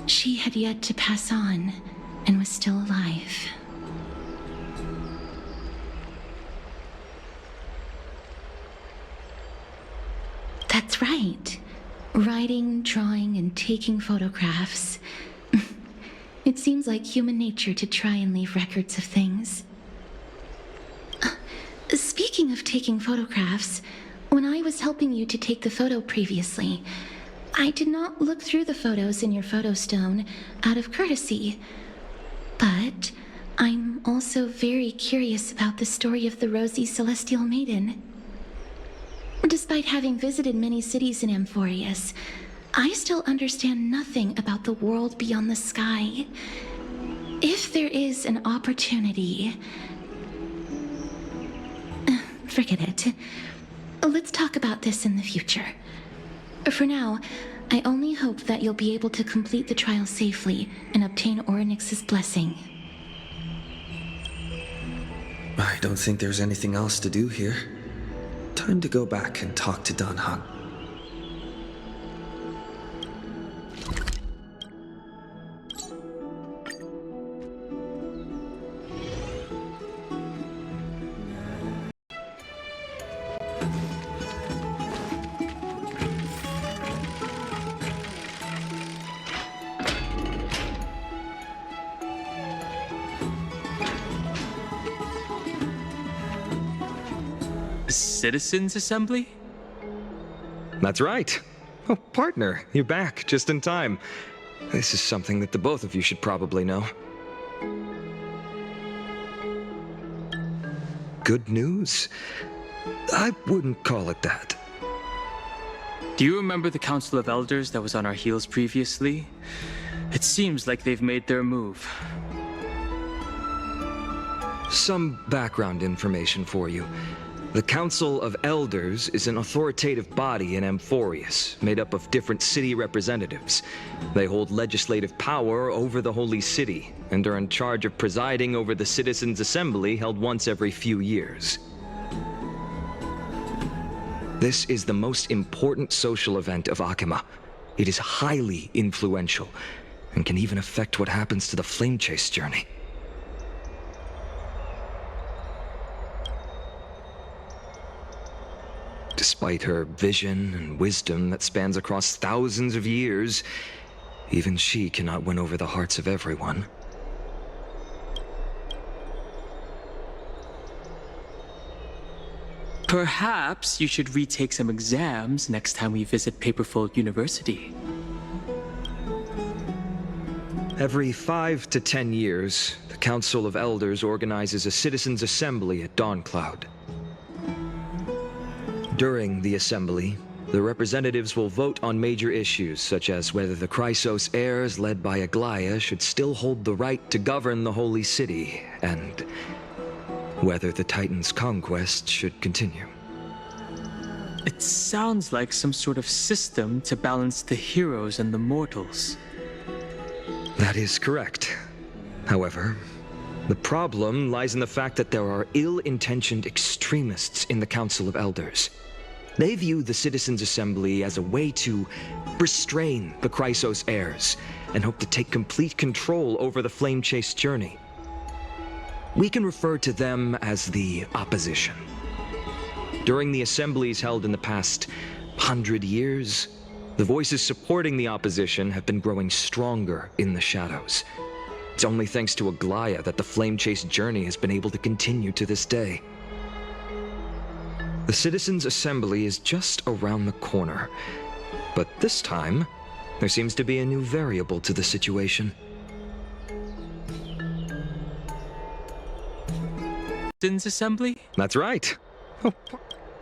she had yet to pass on and was still alive. That's right. Writing, drawing, and taking photographs. It seems like human nature to try and leave records of things. Speaking of taking photographs, when I was helping you to take the photo previously, I did not look through the photos in your photo stone out of courtesy. But I'm also very curious about the story of the Rosy Celestial Maiden. Despite having visited many cities in Amphorius, I still understand nothing about the world beyond the sky. If there is an opportunity... Forget it. Let's talk about this in the future. For now, I only hope that you'll be able to complete the trial safely and obtain Orynyx's blessing. I don't think there's anything else to do here. Time to go back and talk to Danhak. Citizens' Assembly? That's right. Oh, partner, you're back just in time. This is something that the both of you should probably know. Good news? I wouldn't call it that. Do you remember the Council of Elders that was on our heels previously? It seems like they've made their move. Some background information for you. The Council of Elders is an authoritative body in Amphorius, made up of different city representatives. They hold legislative power over the Holy City, and are in charge of presiding over the Citizens' Assembly held once every few years. This is the most important social event of Akima. It is highly influential, and can even affect what happens to the Flame Chase journey. Despite her vision and wisdom that spans across thousands of years, even she cannot win over the hearts of everyone. Perhaps you should retake some exams next time we visit Paperfold University. Every 5 to 10 years, the Council of Elders organizes a Citizens' Assembly at Dawncloud. During the assembly, the representatives will vote on major issues such as whether the Chrysos heirs led by Aglaia should still hold the right to govern the Holy City, and whether the Titan's conquest should continue. It sounds like some sort of system to balance the heroes and the mortals. That is correct. However, the problem lies in the fact that there are ill-intentioned extremists in the Council of Elders. They view the Citizens' Assembly as a way to restrain the Chrysos heirs and hope to take complete control over the Flame Chase journey. We can refer to them as the opposition. During the assemblies held in the past 100 years, the voices supporting the opposition have been growing stronger in the shadows. It's only thanks to Aglaya that the Flame Chase journey has been able to continue to this day. The Citizens' Assembly is just around the corner, but this time, there seems to be a new variable to the situation. Citizens' Assembly? That's right. Oh,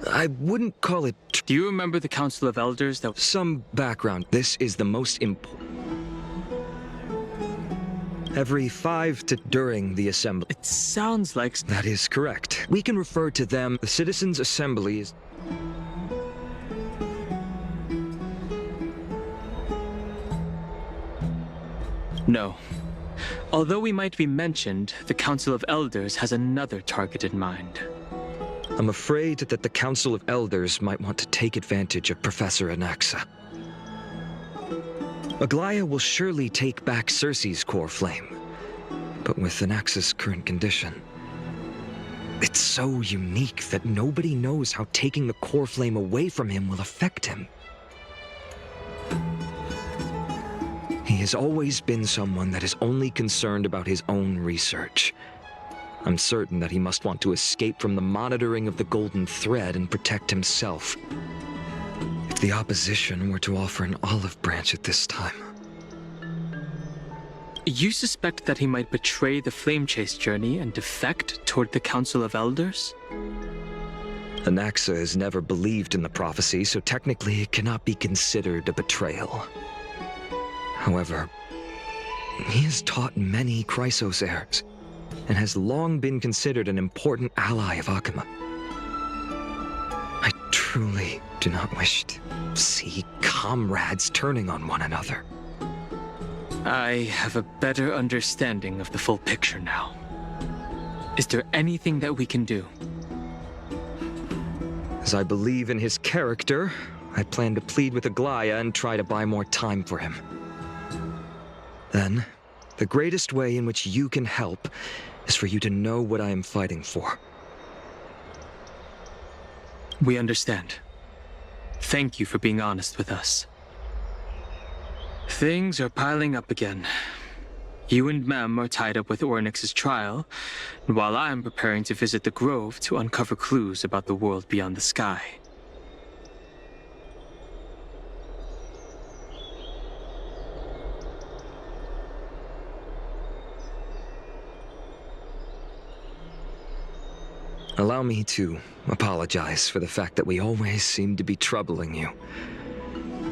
I wouldn't call it... Do you remember the Council of Elders that... Some background. This is the most important... Every 5 to during the assembly. It sounds like... That is correct. We can refer to them, the Citizens' Assembly is... No. Although we might be mentioned, the Council of Elders has another target in mind. I'm afraid that the Council of Elders might want to take advantage of Professor Anaxa. Aglaya will surely take back Circe's core flame, but with Anaxa's current condition, it's so unique that nobody knows how taking the core flame away from him will affect him. He has always been someone that is only concerned about his own research. I'm certain that he must want to escape from the monitoring of the Golden Thread and protect himself. If the opposition were to offer an olive branch at this time... You suspect that he might betray the Flame Chase journey and defect toward the Council of Elders? Anaxa has never believed in the prophecy, so technically it cannot be considered a betrayal. However, he has taught many Chrysos heirs, and has long been considered an important ally of Akuma. I truly do not wish to see comrades turning on one another. I have a better understanding of the full picture now. Is there anything that we can do? As I believe in his character, I plan to plead with Aglaya and try to buy more time for him. Then, the greatest way in which you can help is for you to know what I am fighting for. We understand. Thank you for being honest with us. Things are piling up again. You and Mem are tied up with Ornyx's trial, and while I am preparing to visit the Grove to uncover clues about the world beyond the sky. Allow me to apologize for the fact that we always seem to be troubling you.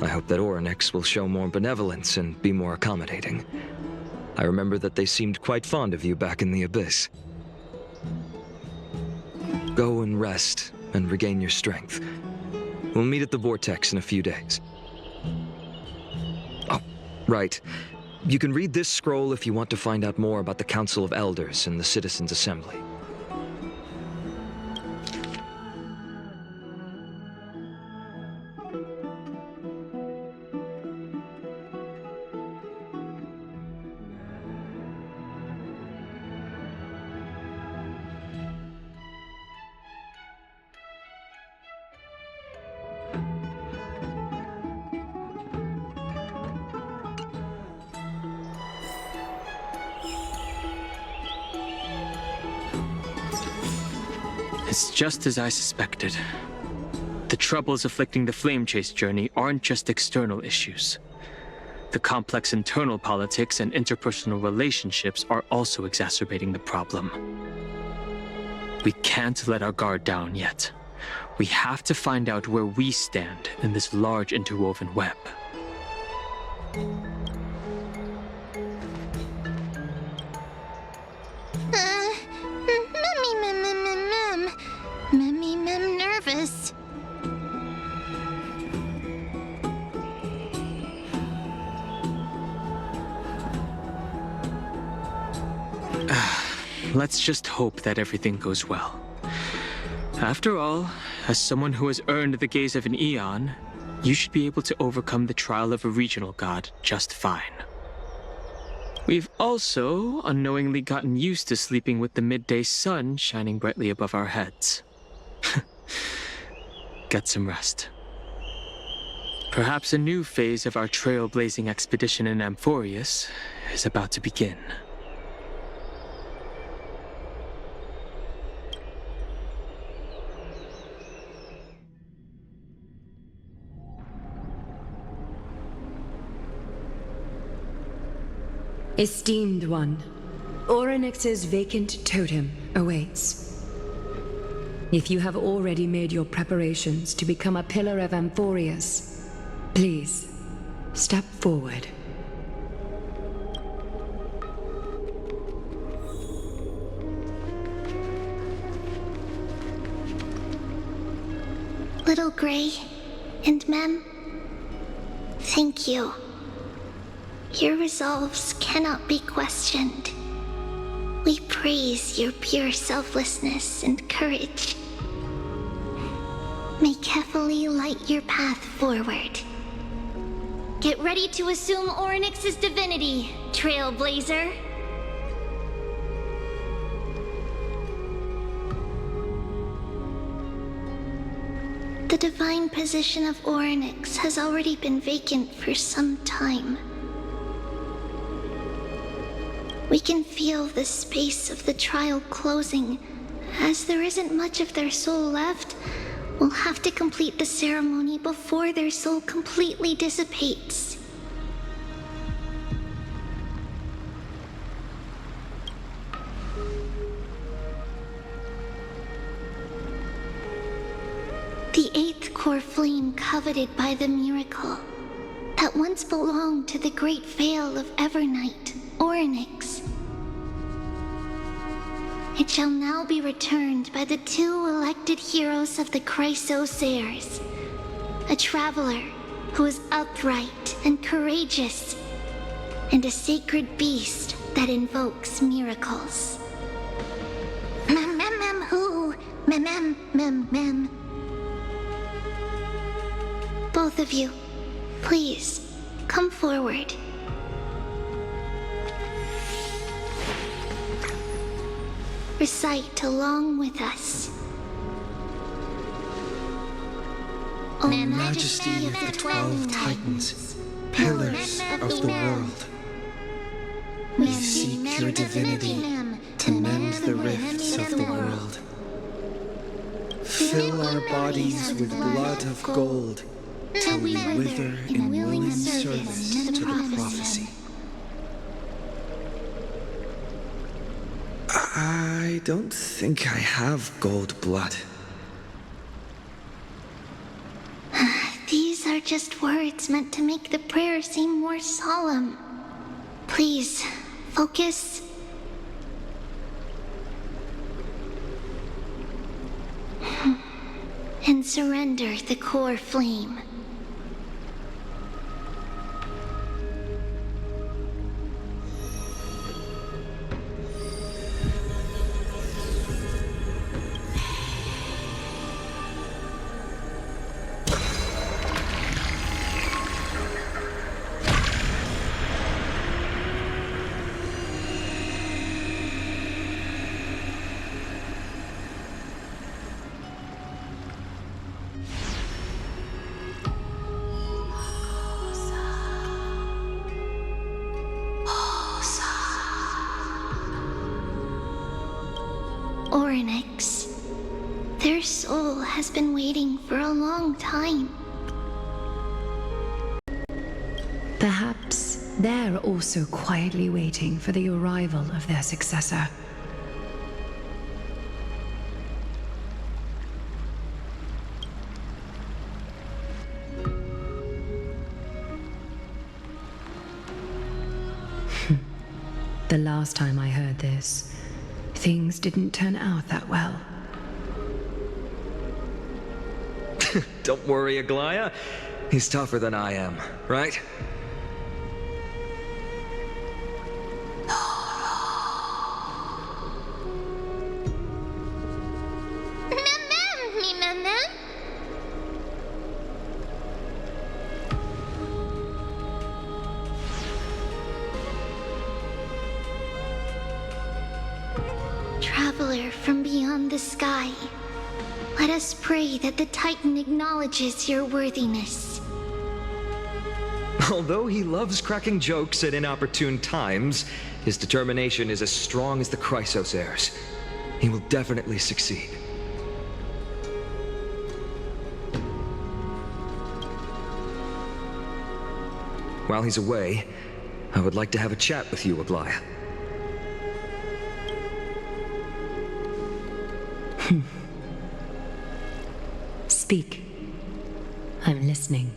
I hope that Ornyx will show more benevolence and be more accommodating. I remember that they seemed quite fond of you back in the Abyss. Go and rest and regain your strength. We'll meet at the Vortex in a few days. Oh, right. You can read this scroll if you want to find out more about the Council of Elders and the Citizens' Assembly. It's just as I suspected. The troubles afflicting the Flame Chase journey aren't just external issues. The complex internal politics and interpersonal relationships are also exacerbating the problem. We can't let our guard down yet. We have to find out where we stand in this large interwoven web. Mem nervous. Let's just hope that everything goes well. After all, as someone who has earned the gaze of an Eon, you should be able to overcome the trial of a regional god just fine. We've also unknowingly gotten used to sleeping with the midday sun shining brightly above our heads. Get some rest. Perhaps a new phase of our trailblazing expedition in Amphorius is about to begin. Esteemed one, Orynyx's vacant totem awaits. If you have already made your preparations to become a pillar of Amphorius, please, step forward. Little Gray and Mem, thank you. Your resolves cannot be questioned. We praise your pure selflessness and courage. May Kefali light your path forward. Get ready to assume Orynyx's divinity, Trailblazer. The divine position of Orynyx has already been vacant for some time. We can feel the space of the trial closing. As there isn't much of their soul left, we'll have to complete the ceremony before their soul completely dissipates. The eighth core flame coveted by the miracle that once belonged to the great Veil of Evernight, Orynyx. It shall now be returned by the two elected heroes of the Chrysosairs, a traveler who is upright and courageous, and a sacred beast that invokes miracles. Who? Mem. Both of you, please, come forward. Recite along with us. O Majesty of the 12 Titans, pillars of the world, we seek your divinity to mend the rifts of the world. Fill our bodies with blood of gold till we wither in willing service to the prophecy. I don't think I have gold blood. These are just words meant to make the prayer seem more solemn. Please, focus. And surrender the core flame. Orynyx. Their soul has been waiting for a long time. Perhaps they're also quietly waiting for the arrival of their successor. The last time I heard this, things didn't turn out that well. Don't worry, Aglaya. He's tougher than I am, right? Mem. Father from beyond the sky, let us pray that the Titan acknowledges your worthiness. Although he loves cracking jokes at inopportune times, his determination is as strong as the Chrysos heirs. He will definitely succeed. While he's away, I would like to have a chat with you, Aglaya. Speak. I'm listening.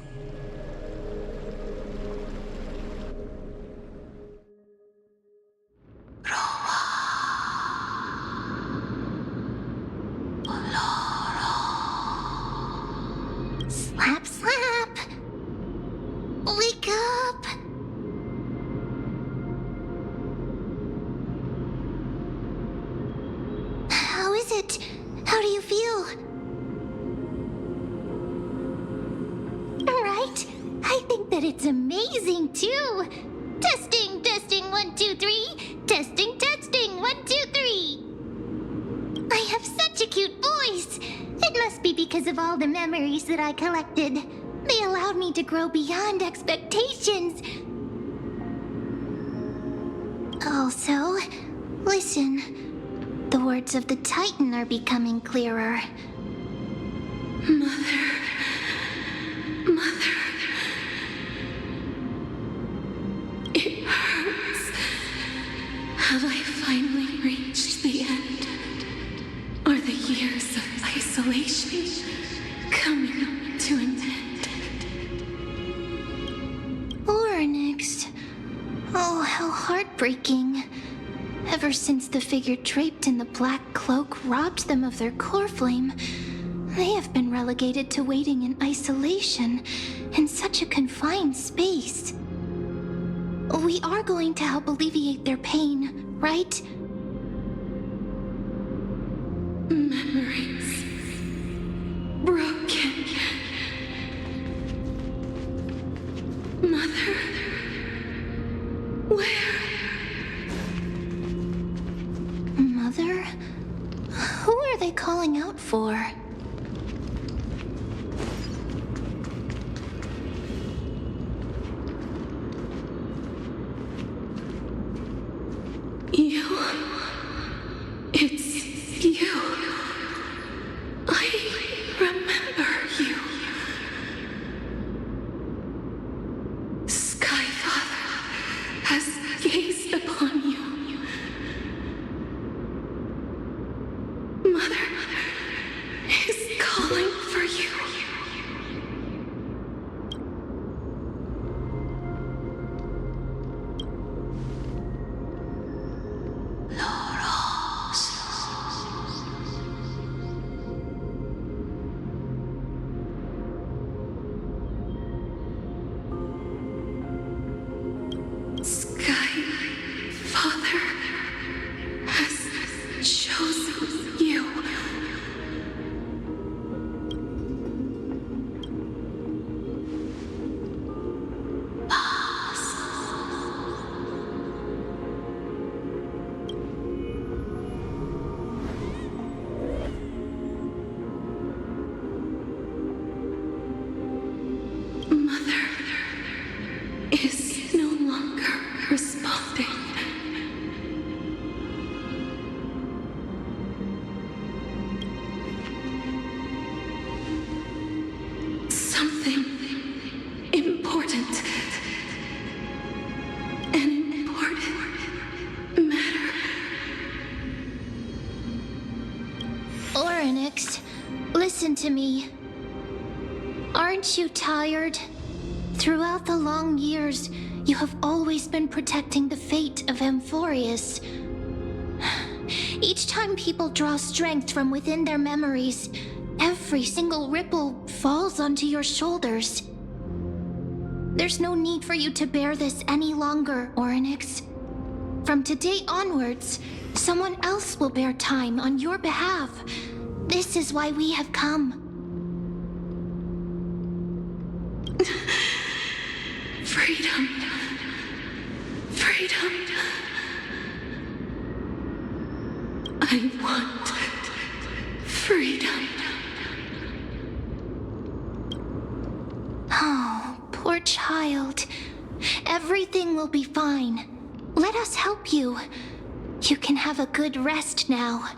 Slap, slap! Wake up! How is it? How do you feel? Right? I think that it's amazing too. Testing, testing, 1, 2, 3. Testing, testing, 1, 2, 3. I have such a cute voice. It must be because of all the memories that I collected. They allowed me to grow beyond expectations. Also, listen. The words of the Titan are becoming clearer. Mother. It hurts. Have I finally reached the end? Are the years of isolation coming to an end? Oryx. Oh, how heartbreaking. Ever since the figure draped in the black cloak robbed them of their core flame, they have been relegated to waiting in isolation in such a confined space. We are going to help alleviate their pain, right? Memories. Broken. Mother. Where? Mother? Who are they calling out for? You. It's you. I remember you. Skyfather has gazed upon you. Mother is calling for you. Skyfather has chosen you. Mother is no longer responding. Something important. An important matter. Oryx, listen to me. Aren't you tired? Throughout the long years, you have always been protecting the fate of Amphorius. Each time people draw strength from within their memories, every single ripple falls onto your shoulders. There's no need for you to bear this any longer, Oryx. From today onwards, someone else will bear time on your behalf. This is why we have come. Freedom. Freedom. I want freedom. Oh, poor child. Everything will be fine. Let us help you. You can have a good rest now.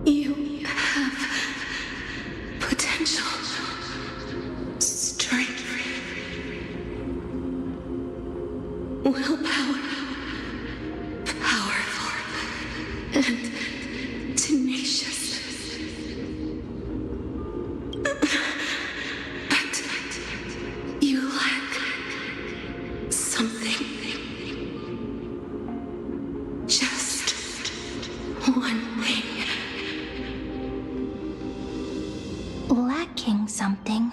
You have potential, strength, willpower, powerful, and tenacious. But you lack something. Just one thing. Lacking something.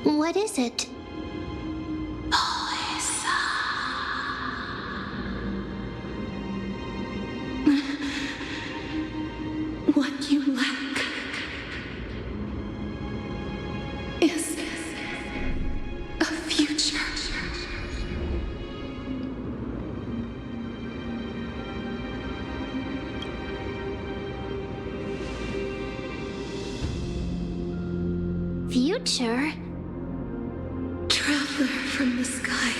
What is it? What you lack is a future. Future? Traveler from the sky.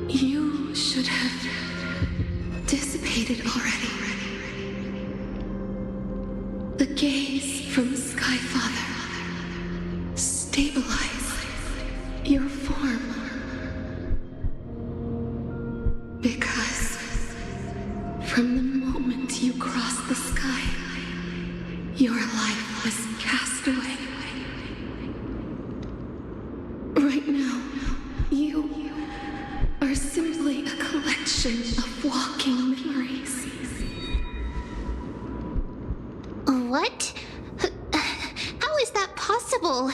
You should have dissipated already. The gaze from the Sky Father. Stabilize your form. Because from the moment you crossed the sky, your life was cast away. Right now, you are simply a collection of walking memories. What? How is that possible?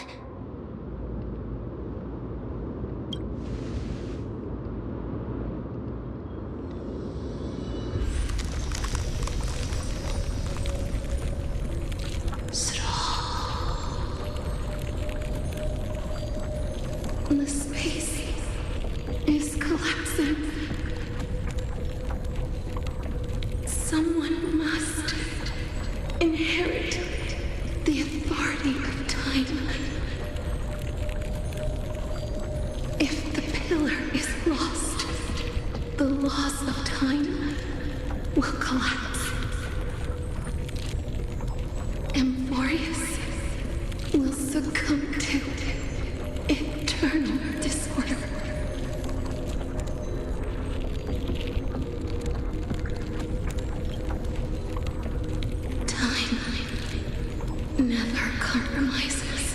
The space is collapsing. Someone must inherit the authority of time. If the pillar is lost, the laws of time will collapse. Amphorius will succumb to eternal disorder. Time never compromises,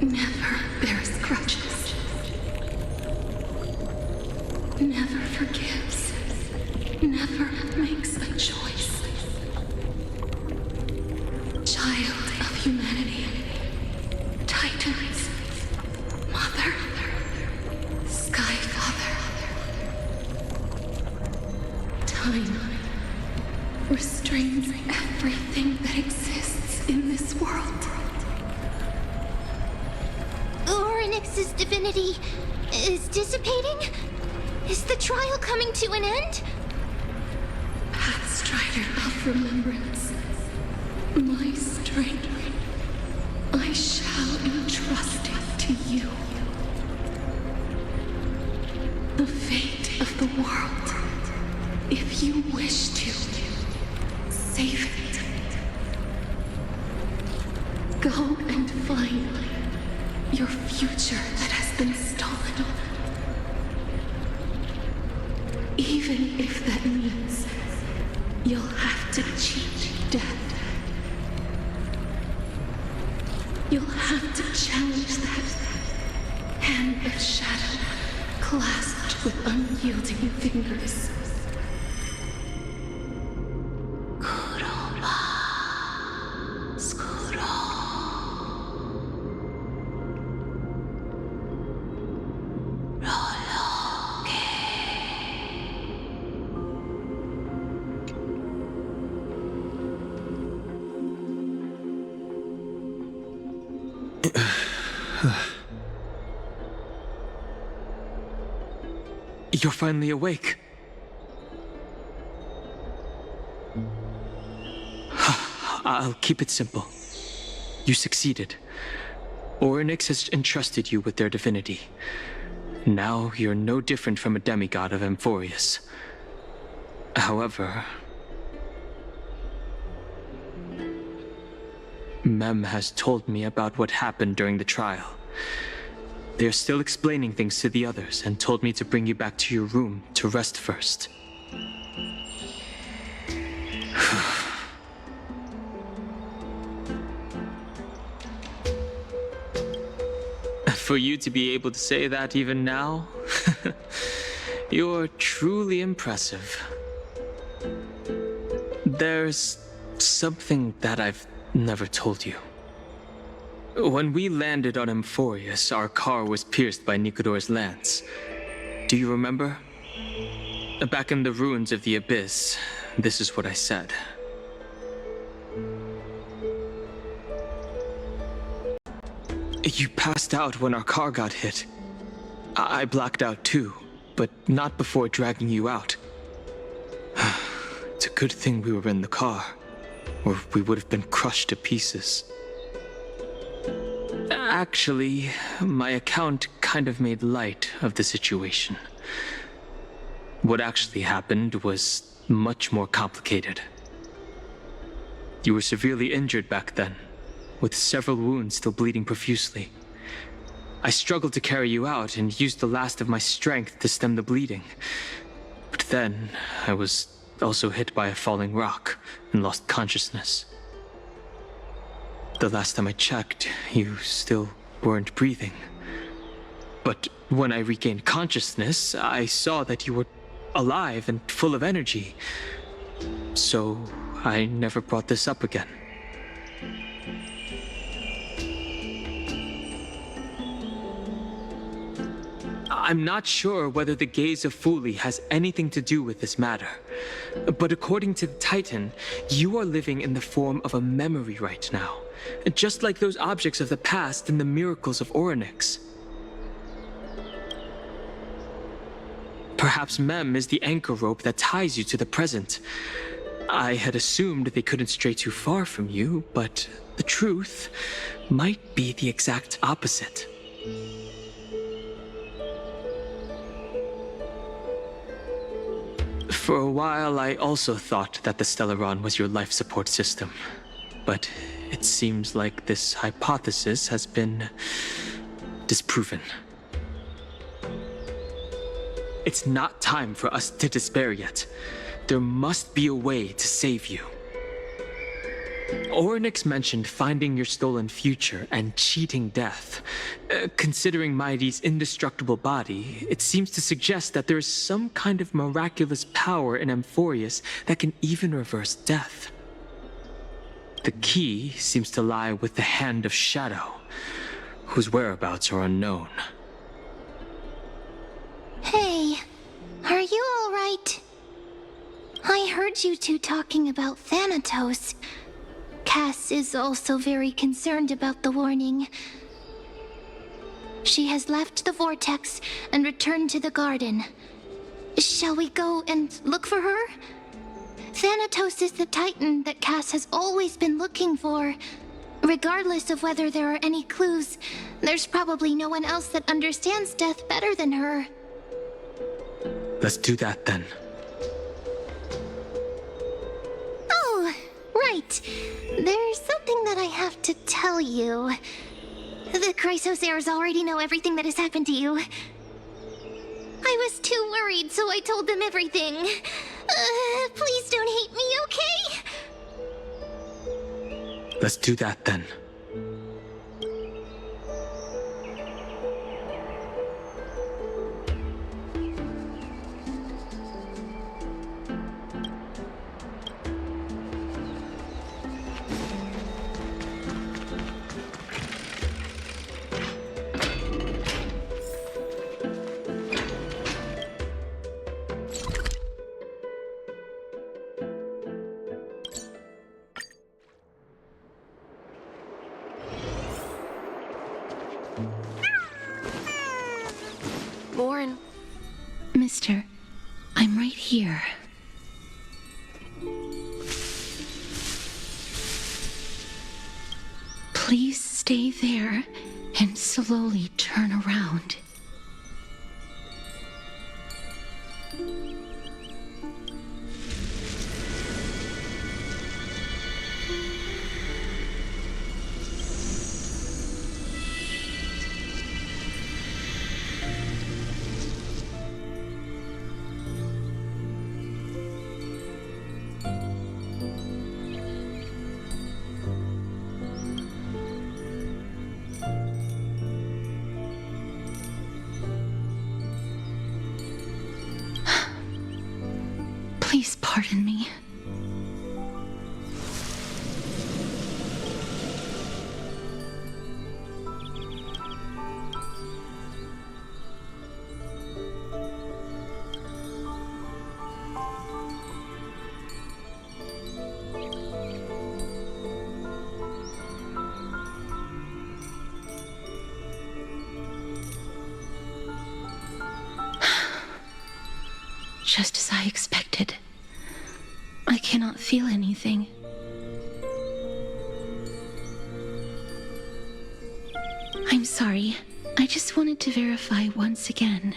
never bears grudges, never forgives, never makes a choice. Child of humanity, Titans, Mother, Sky Father. Time restrains everything that exists in this world. Oryx's divinity is dissipating? Is the trial coming to an end? Pathstrider of remembrance, my strength, I shall entrust it to you. The fate of the world, if you wish to, save it. Go and find your future that has been stolen. Even if that means you'll have to cheat death. You'll have to challenge that hand of shadow clasped with unyielding fingers. You're finally awake. I'll keep it simple. You succeeded. Orynyx has entrusted you with their divinity. Now you're no different from a demigod of Amphorius. However, Mem has told me about what happened during the trial. They're still explaining things to the others and told me to bring you back to your room to rest first. For you to be able to say that even now, you're truly impressive. There's something that I've never told you. When we landed on Amphorius, our car was pierced by Nicodor's lance. Do you remember? Back in the ruins of the Abyss, this is what I said. You passed out when our car got hit. I blacked out too, but not before dragging you out. It's a good thing we were in the car, or we would have been crushed to pieces. Actually, my account kind of made light of the situation. What actually happened was much more complicated. You were severely injured back then, with several wounds still bleeding profusely. I struggled to carry you out and used the last of my strength to stem the bleeding. But then, I was also hit by a falling rock and lost consciousness. The last time I checked, you still weren't breathing. But when I regained consciousness, I saw that you were alive and full of energy. So I never brought this up again. I'm not sure whether the gaze of Fuli has anything to do with this matter. But according to the Titan, you are living in the form of a memory right now. Just like those objects of the past and the miracles of Orynyx. Perhaps Mem is the anchor rope that ties you to the present. I had assumed they couldn't stray too far from you, but the truth might be the exact opposite. For a while, I also thought that the Stellaron was your life support system. But it seems like this hypothesis has been disproven. It's not time for us to despair yet. There must be a way to save you. Orynyx mentioned finding your stolen future and cheating death. Considering Mydei's indestructible body, it seems to suggest that there is some kind of miraculous power in Amphorius that can even reverse death. The key seems to lie with the Hand of Shadow, whose whereabouts are unknown. Hey, are you all right? I heard you two talking about Thanatos. Cass is also very concerned about the warning. She has left the vortex and returned to the garden. Shall we go and look for her? Thanatos is the Titan that Cass has always been looking for. Regardless of whether there are any clues, there's probably no one else that understands death better than her. Let's do that then. Oh, right. There's something that I have to tell you. The Chrysosairs already know everything that has happened to you. I was too worried, so I told them everything. Please don't hate me, okay? Let's do that then. born. Mister, I'm right here. Please stay there and slowly turn around. Please pardon me. Just as I expected. I cannot feel anything. I'm sorry. I just wanted to verify once again.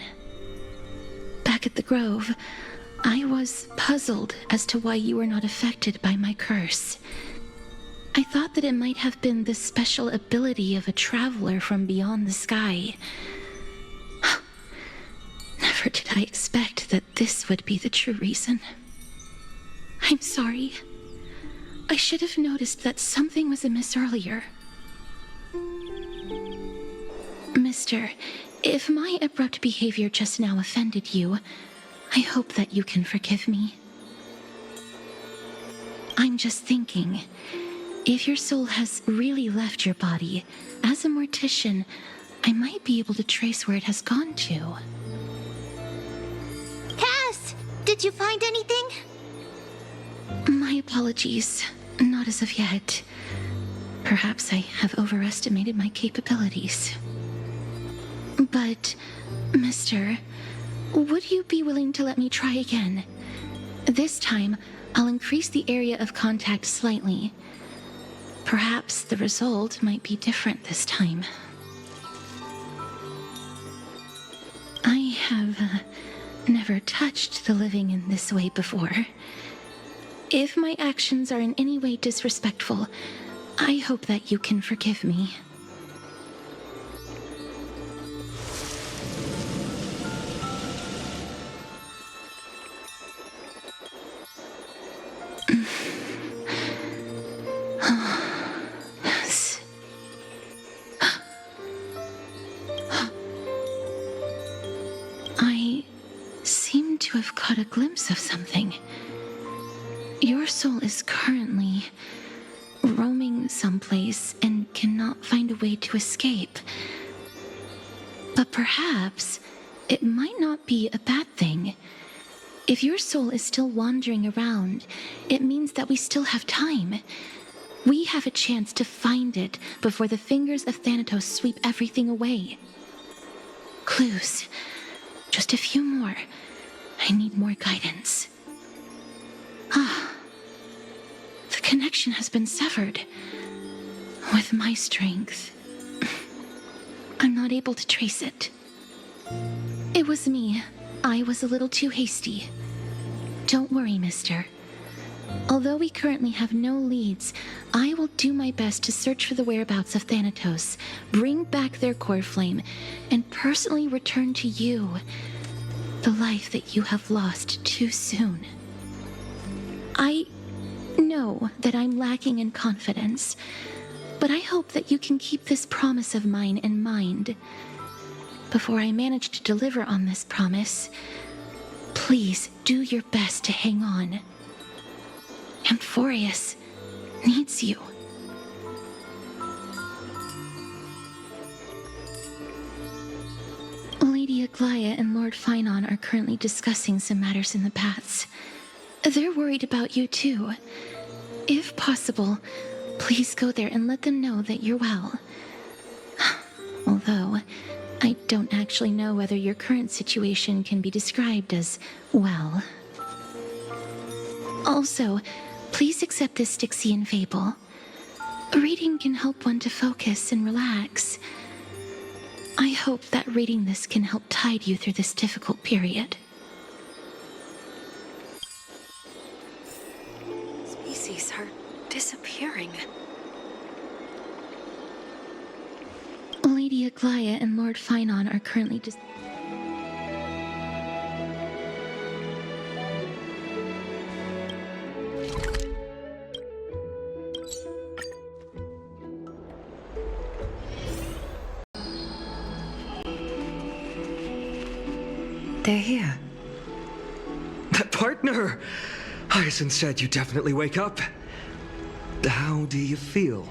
Back at the Grove, I was puzzled as to why you were not affected by my curse. I thought that it might have been the special ability of a traveler from beyond the sky. Never did I expect that this would be the true reason. I'm sorry. I should have noticed that something was amiss earlier. Mister, if my abrupt behavior just now offended you, I hope that you can forgive me. I'm just thinking, if your soul has really left your body, as a mortician, I might be able to trace where it has gone to. Cass! Did you find anything? My apologies. Not as of yet. Perhaps I have overestimated my capabilities. But, Mister, would you be willing to let me try again? This time, I'll increase the area of contact slightly. Perhaps the result might be different this time. I have never touched the living in this way before. If my actions are in any way disrespectful, I hope that you can forgive me. Yes. I seem to have caught a glimpse of something. Your soul is currently roaming someplace and cannot find a way to escape. But perhaps it might not be a bad thing. If your soul is still wandering around, it means that we still have time. We have a chance to find it before the fingers of Thanatos sweep everything away. Clues. Just a few more. I need more guidance. The connection has been severed. With my strength, I'm not able to trace it. It was me. I was a little too hasty. Don't worry, mister. Although we currently have no leads, I will do my best to search for the whereabouts of Thanatos, bring back their core flame, and personally return to you the life that you have lost too soon. I know that I'm lacking in confidence, but I hope that you can keep this promise of mine in mind. Before I manage to deliver on this promise, please do your best to hang on. Amphorius needs you. Lady Aglaia and Lord Finon are currently discussing some matters in the paths. They're worried about you too. If possible, please go there and let them know that you're well. Although, I don't actually know whether your current situation can be described as well. Also, please accept this Styxian fable. Reading can help one to focus and relax. I hope that reading this can help tide you through this difficult period. Species are disappearing. Lady Aglaia and Lord Finon are currently They're here. That partner! Hyacinth said you definitely wake up. How do you feel?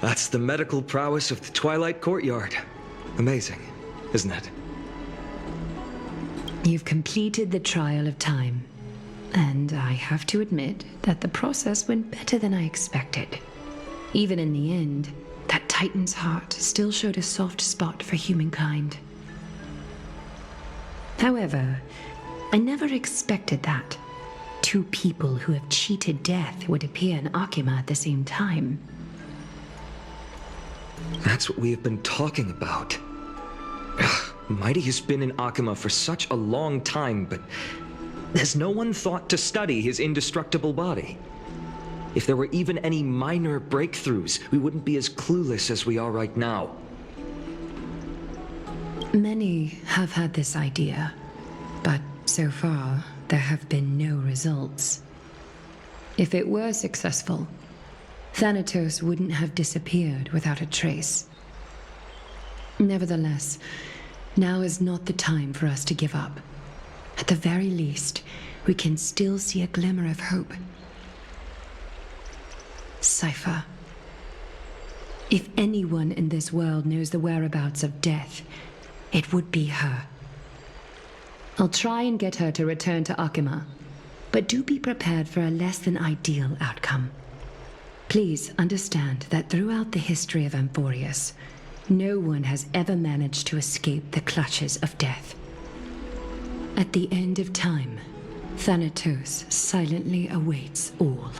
That's the medical prowess of the Twilight Courtyard. Amazing, isn't it? You've completed the trial of time. And I have to admit that the process went better than I expected. Even in the end, that Titan's heart still showed a soft spot for humankind. However, I never expected that. Two people who have cheated death would appear in Akima at the same time. That's what we have been talking about. Mydei has been in Akima for such a long time, but has no one thought to study his indestructible body? If there were even any minor breakthroughs, we wouldn't be as clueless as we are right now. Many have had this idea, but so far, there have been no results. If it were successful, Thanatos wouldn't have disappeared without a trace. Nevertheless, now is not the time for us to give up. At the very least, we can still see a glimmer of hope. Cypher. If anyone in this world knows the whereabouts of death, it would be her. I'll try and get her to return to Akima, but do be prepared for a less than ideal outcome. Please understand that throughout the history of Amphorius, no one has ever managed to escape the clutches of death. At the end of time, Thanatos silently awaits all.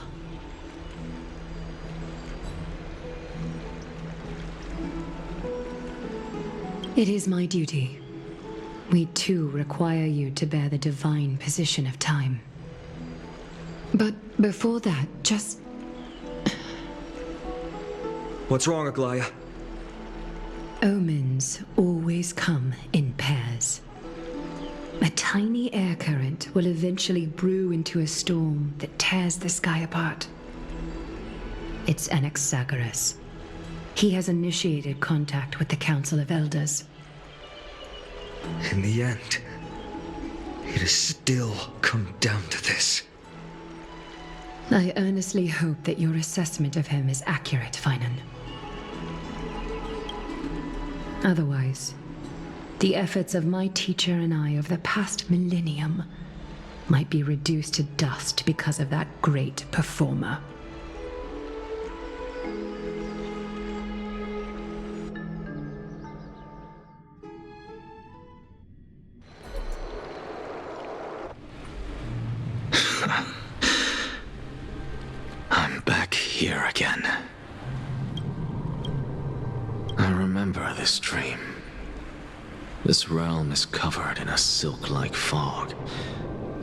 It is my duty. We too require you to bear the divine position of time. But before that, just... What's wrong, Aglaia? Omens always come in pairs. A tiny air current will eventually brew into a storm that tears the sky apart. It's Anaxagoras. He has initiated contact with the Council of Elders. In the end, it has still come down to this. I earnestly hope that your assessment of him is accurate, Finan. Otherwise, the efforts of my teacher and I over the past millennium might be reduced to dust because of that great performer. I'm back here again. I remember this dream. This realm is covered in a silk-like fog,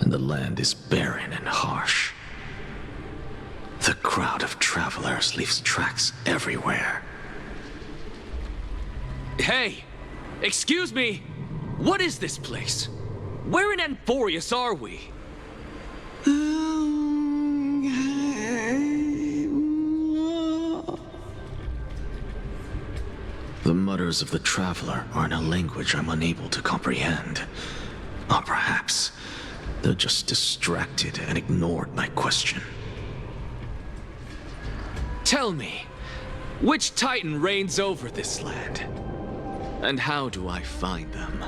and the land is barren and harsh. The crowd of travelers leaves tracks everywhere. Hey! Excuse me! What is this place? Where in Amphorius are we? The mutters of the traveler are in a language I'm unable to comprehend. Or perhaps they're just distracted and ignored my question. Tell me, which Titan reigns over this land? And how do I find them?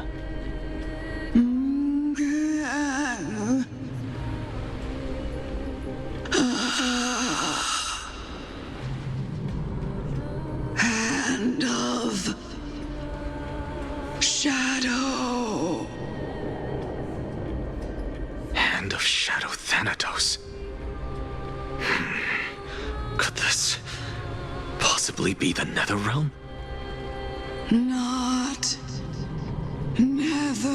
Land of Shadow Thanatos. Could this possibly be the Netherrealm? Not Netherrealm.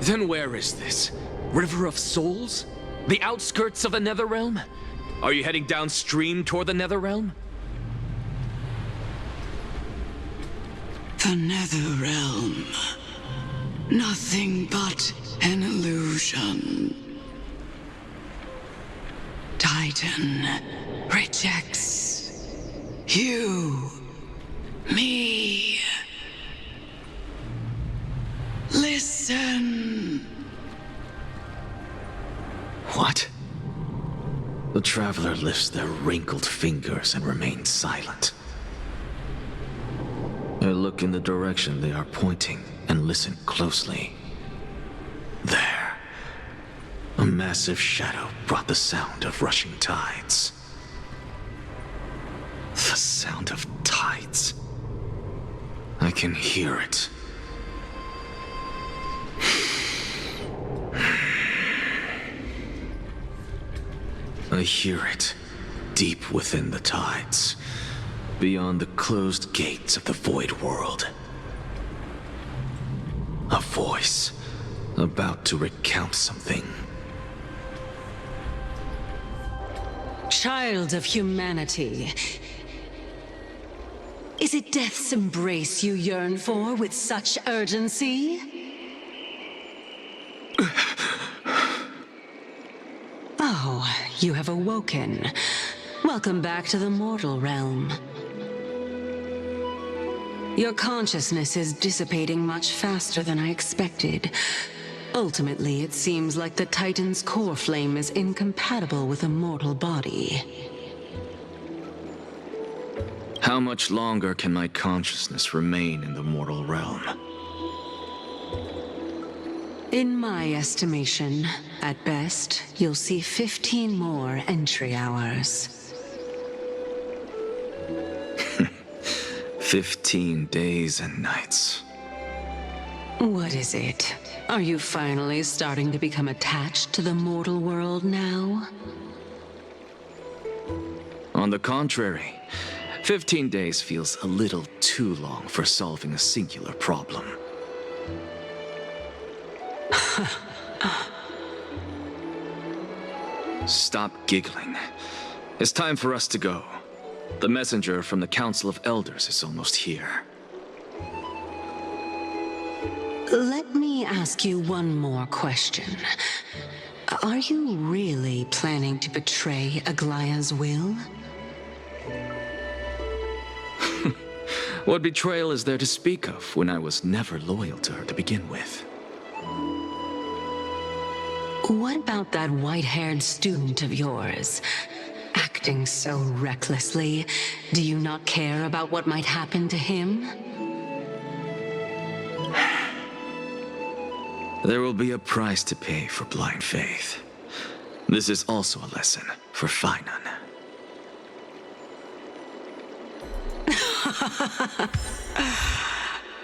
Then where is this? River of Souls? The outskirts of the Netherrealm? Are you heading downstream toward the Netherrealm? The Netherrealm. Nothing but an illusion. Titan rejects you, me. Listen. What? The traveler lifts their wrinkled fingers and remains silent. I look in the direction they are pointing and listen closely. There. A massive shadow brought the sound of rushing tides. The sound of tides. I can hear it. I hear it, deep within the tides, beyond the closed gates of the void world. A voice, about to recount something. Child of humanity, is it death's embrace you yearn for with such urgency? Oh, you have awoken. Welcome back to the mortal realm. Your consciousness is dissipating much faster than I expected. Ultimately, it seems like the Titan's core flame is incompatible with a mortal body. How much longer can my consciousness remain in the mortal realm? In my estimation, at best, you'll see 15 more entry hours. 15 days and nights. What is it? Are you finally starting to become attached to the mortal world now? On the contrary, 15 days feels a little too long for solving a singular problem. Stop giggling. It's time for us to go. The messenger from the Council of Elders is almost here. Let me ask you one more question. Are you really planning to betray Aglaya's will? What betrayal is there to speak of when I was never loyal to her to begin with? What about that white-haired student of yours? Acting so recklessly, do you not care about what might happen to him? There will be a price to pay for blind faith. This is also a lesson for Finan.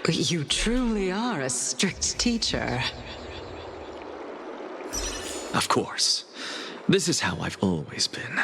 You truly are a strict teacher. Of course. This is how I've always been.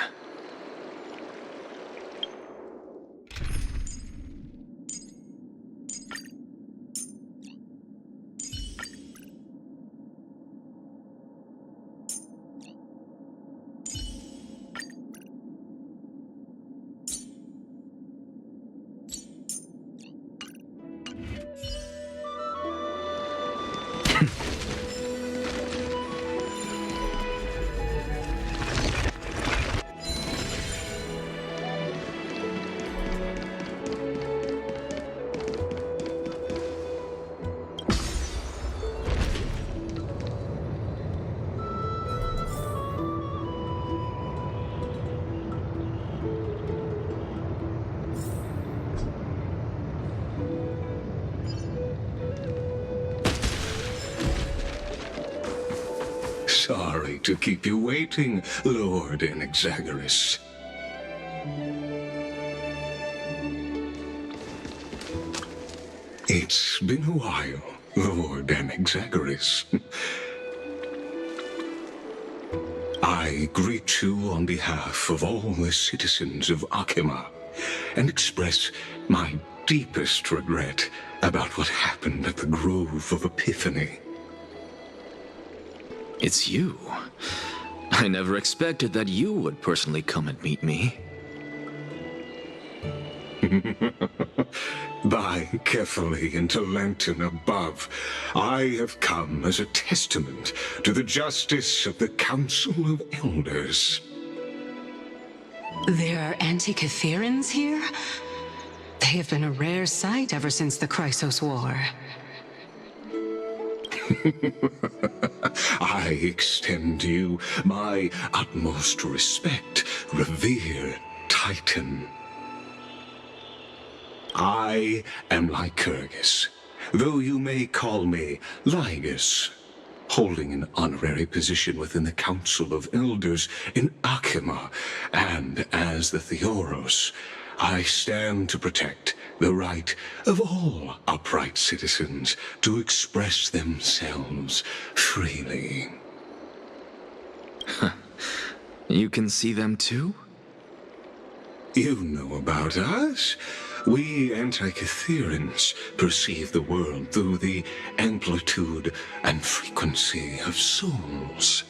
Sorry to keep you waiting, Lord Inexagaris. It's been a while. Lord Anaxagoras. I greet you on behalf of all the citizens of Akima, and express my deepest regret about what happened at the Grove of Epiphany. It's you. I never expected that you would personally come and meet me. By Kefali into Lantern above, I have come as a testament to the justice of the Council of Elders. There are Antikytherans here? They have been a rare sight ever since the Chrysos War. I extend to you my utmost respect, revered Titan. I am Lycurgus, though you may call me Lygus, holding an honorary position within the Council of Elders in Akima, and as the Theoros, I stand to protect the right of all upright citizens to express themselves freely. You can see them too? You know about us. We Antikytherans perceive the world through the amplitude and frequency of souls.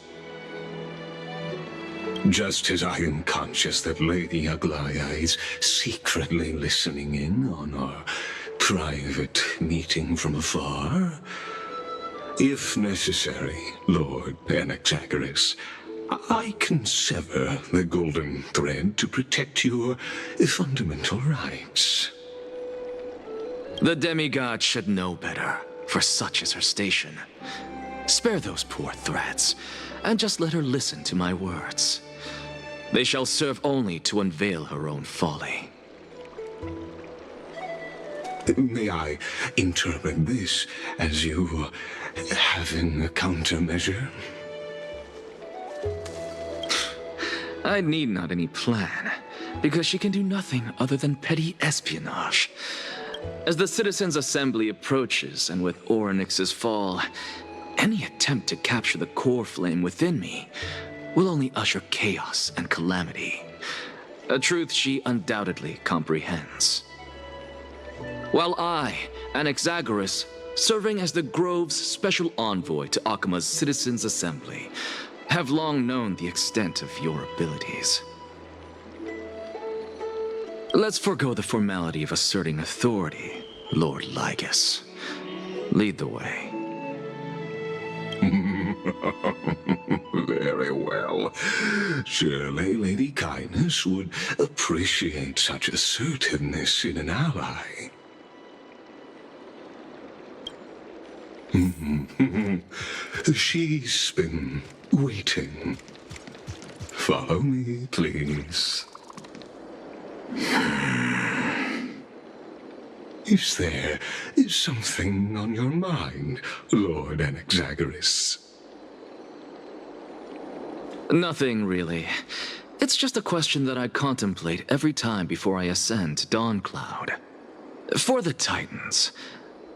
Just as I am conscious that Lady Aglaya is secretly listening in on our private meeting from afar, if necessary, Lord Anaxagoras, I can sever the golden thread to protect your fundamental rights. The demigod should know better, for such is her station. Spare those poor threads, and just let her listen to my words. They shall serve only to unveil her own folly. May I interpret this as you having a countermeasure? I need not any plan, because she can do nothing other than petty espionage. As the Citizens' Assembly approaches, and with Orynyx's fall, any attempt to capture the core flame within me will only usher chaos and calamity, a truth she undoubtedly comprehends. While I, Anaxagoras, serving as the Grove's special envoy to Akima's Citizens' Assembly, have long known the extent of your abilities. Let's forego the formality of asserting authority, Lord Lygus. Lead the way. Very well. Surely Lady Kindness would appreciate such assertiveness in an ally. She's been waiting. Follow me, please. Is there something on your mind, Lord Anaxagoras? Nothing, really. It's just a question that I contemplate every time before I ascend to Dawncloud. For the Titans,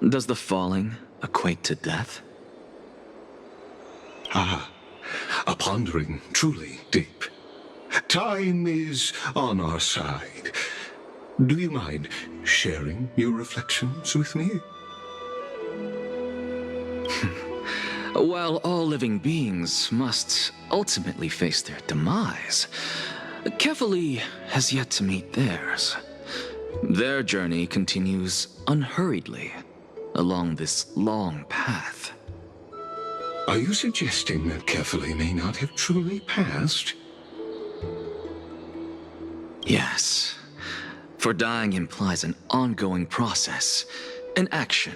does the falling equate to death? Ah, a pondering truly deep. Time is on our side. Do you mind sharing your reflections with me? While all living beings must ultimately face their demise, Kefali has yet to meet theirs. Their journey continues unhurriedly along this long path. Are you suggesting that Kefali may not have truly passed? Yes. For dying implies an ongoing process, an action,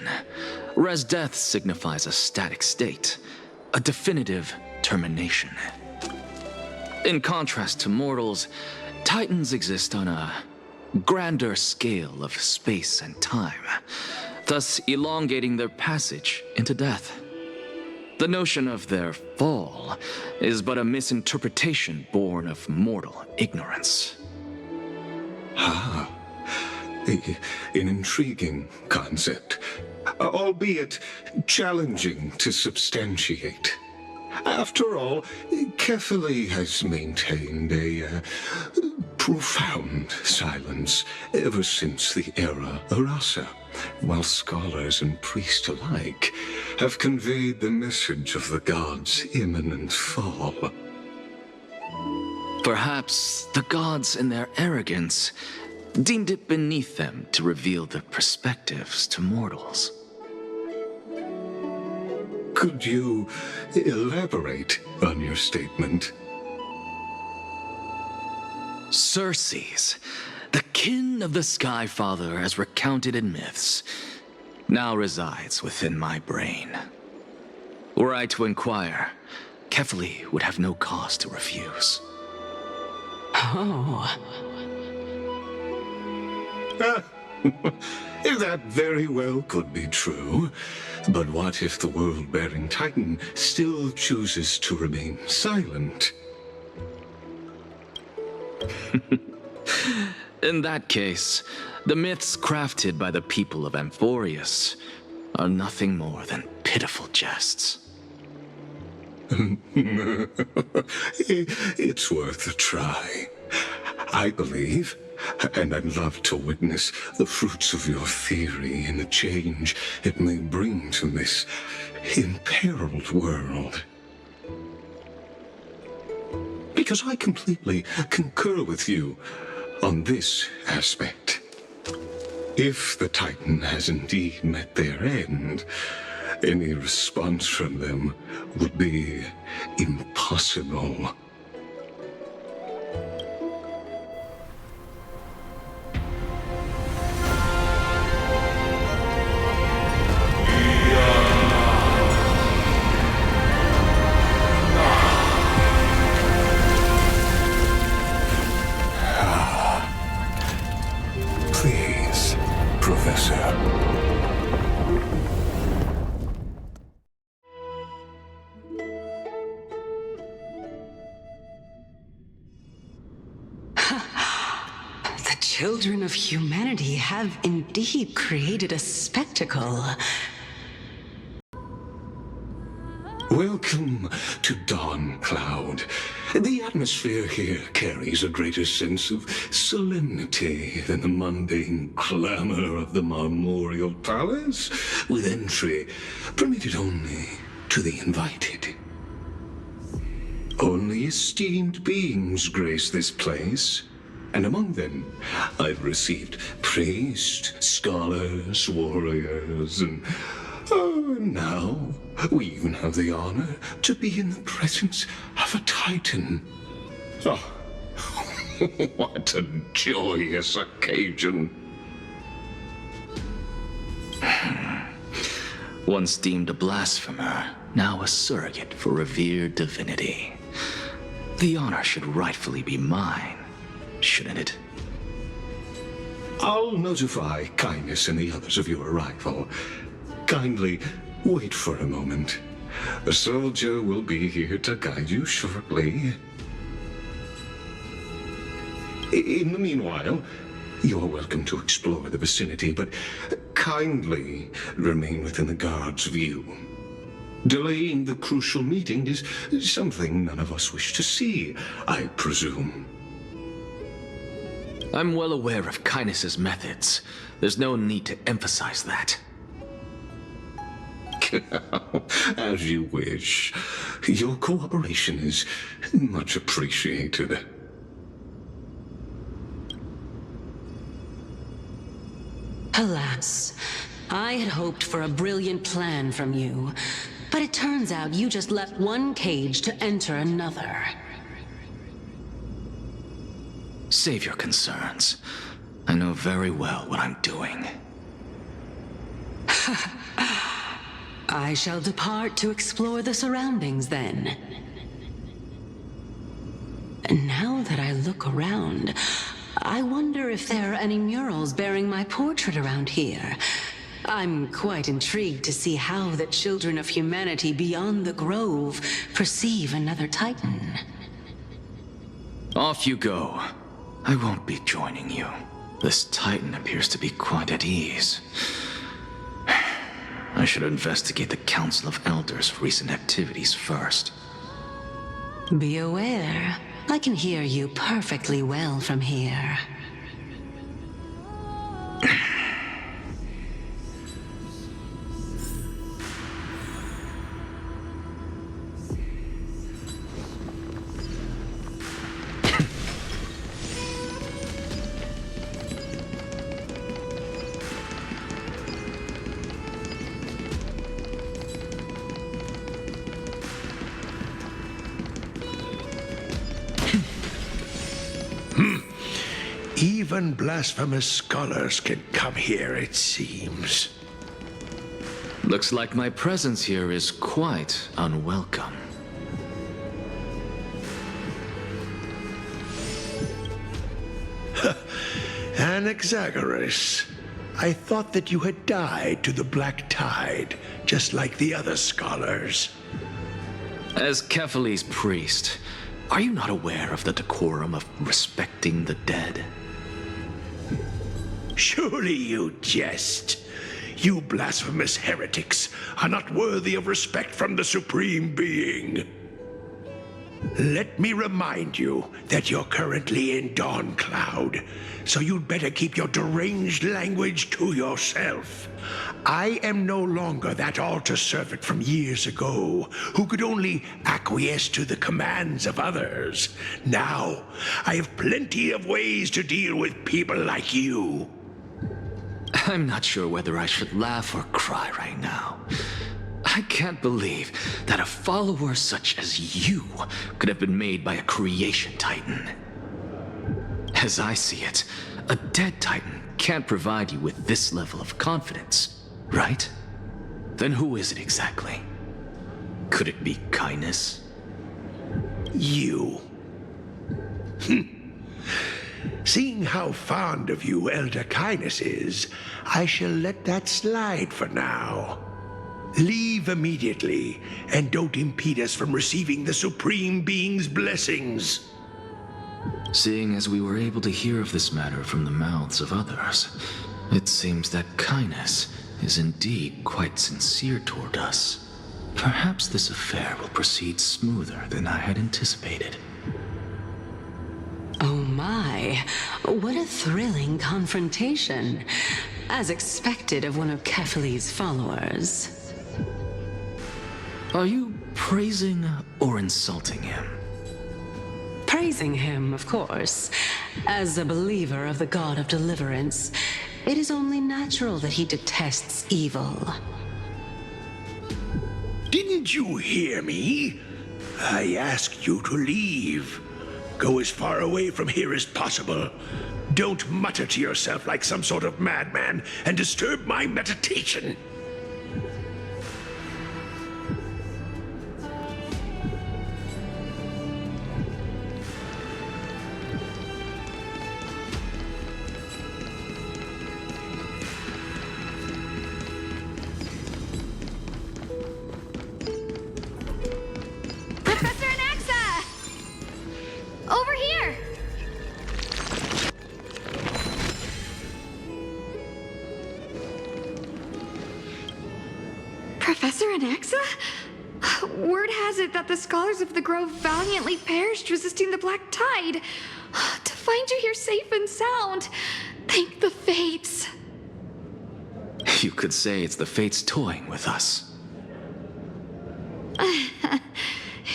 whereas death signifies a static state, a definitive termination. In contrast to mortals, Titans exist on a grander scale of space and time, thus elongating their passage into death. The notion of their fall is but a misinterpretation born of mortal ignorance. Ah, an intriguing concept. albeit challenging to substantiate. After all, Kefali has maintained a profound silence ever since the era Arasa, while scholars and priests alike have conveyed the message of the gods' imminent fall. Perhaps the gods, in their arrogance, deemed it beneath them to reveal their perspectives to mortals. Could you elaborate on your statement? Circes, the kin of the Sky Father as recounted in myths, now resides within my brain. Were I to inquire, Kefali would have no cause to refuse. Oh. That very well could be true. But what if the world-bearing Titan still chooses to remain silent? In that case, the myths crafted by the people of Amphorius are nothing more than pitiful jests. It's worth a try. I believe, and I'd love to witness the fruits of your theory and the change it may bring to this imperiled world. Because I completely concur with you on this aspect. If the Titan has indeed met their end, any response from them would be impossible. Please, Professor. The children of humanity have indeed created a spectacle. Welcome to Dawn Cloud. The atmosphere here carries a greater sense of solemnity than the mundane clamor of the Marmorial Palace, with entry permitted only to the invited. Only esteemed beings grace this place, and among them I've received priests, scholars, warriors, and now we even have the honor to be in the presence of a Titan. Oh, what a joyous occasion. Once deemed a blasphemer, now a surrogate for revered divinity. The honor should rightfully be mine, shouldn't it? I'll notify Kindness and the others of your arrival. Kindly wait for a moment. A soldier will be here to guide you shortly. In the meanwhile, you're welcome to explore the vicinity, but kindly remain within the guard's view. Delaying the crucial meeting is something none of us wish to see, I presume. I'm well aware of Kindness's methods. There's no need to emphasize that. As you wish. Your cooperation is much appreciated. Alas, I had hoped for a brilliant plan from you, but it turns out you just left one cage to enter another. Save your concerns. I know very well what I'm doing. I shall depart to explore the surroundings then. And now that I look around, I wonder if there are any murals bearing my portrait around here. I'm quite intrigued to see how the children of humanity beyond the grove perceive another Titan. Off you go. I won't be joining you. This Titan appears to be quite at ease. should investigate the Council of Elders' recent activities first. Be aware. I can hear you perfectly well from here. Even blasphemous scholars can come here, it seems. Looks like my presence here is quite unwelcome. Anaxagoras, I thought that you had died to the Black Tide, just like the other scholars. As Kephales's priest, are you not aware of the decorum of respecting the dead? Surely you jest. You blasphemous heretics are not worthy of respect from the Supreme Being. Let me remind you that you're currently in Dawn Cloud, so you'd better keep your deranged language to yourself. I am no longer that altar servant from years ago, who could only acquiesce to the commands of others. Now, I have plenty of ways to deal with people like you. I'm not sure whether I should laugh or cry right now. I can't believe that a follower such as you could have been made by a creation titan. As I see it, a dead titan can't provide you with this level of confidence, right? Then who is it exactly? Could it be kindness? You. Seeing how fond of you Elder Kindness is, I shall let that slide for now. Leave immediately, and don't impede us from receiving the Supreme Being's blessings. Seeing as we were able to hear of this matter from the mouths of others, it seems that Kindness is indeed quite sincere toward us. Perhaps this affair will proceed smoother than I had anticipated. Oh my, what a thrilling confrontation. As expected of one of Kephales's followers. Are you praising or insulting him? Praising him, of course. As a believer of the God of Deliverance, it is only natural that he detests evil. Didn't you hear me? I asked you to leave. Go as far away from here as possible. Don't mutter to yourself like some sort of madman and disturb my meditation. Over here! Professor Anaxa? Word has it that the scholars of the Grove valiantly perished resisting the Black Tide. To find you here safe and sound, thank the Fates. You could say it's the Fates toying with us.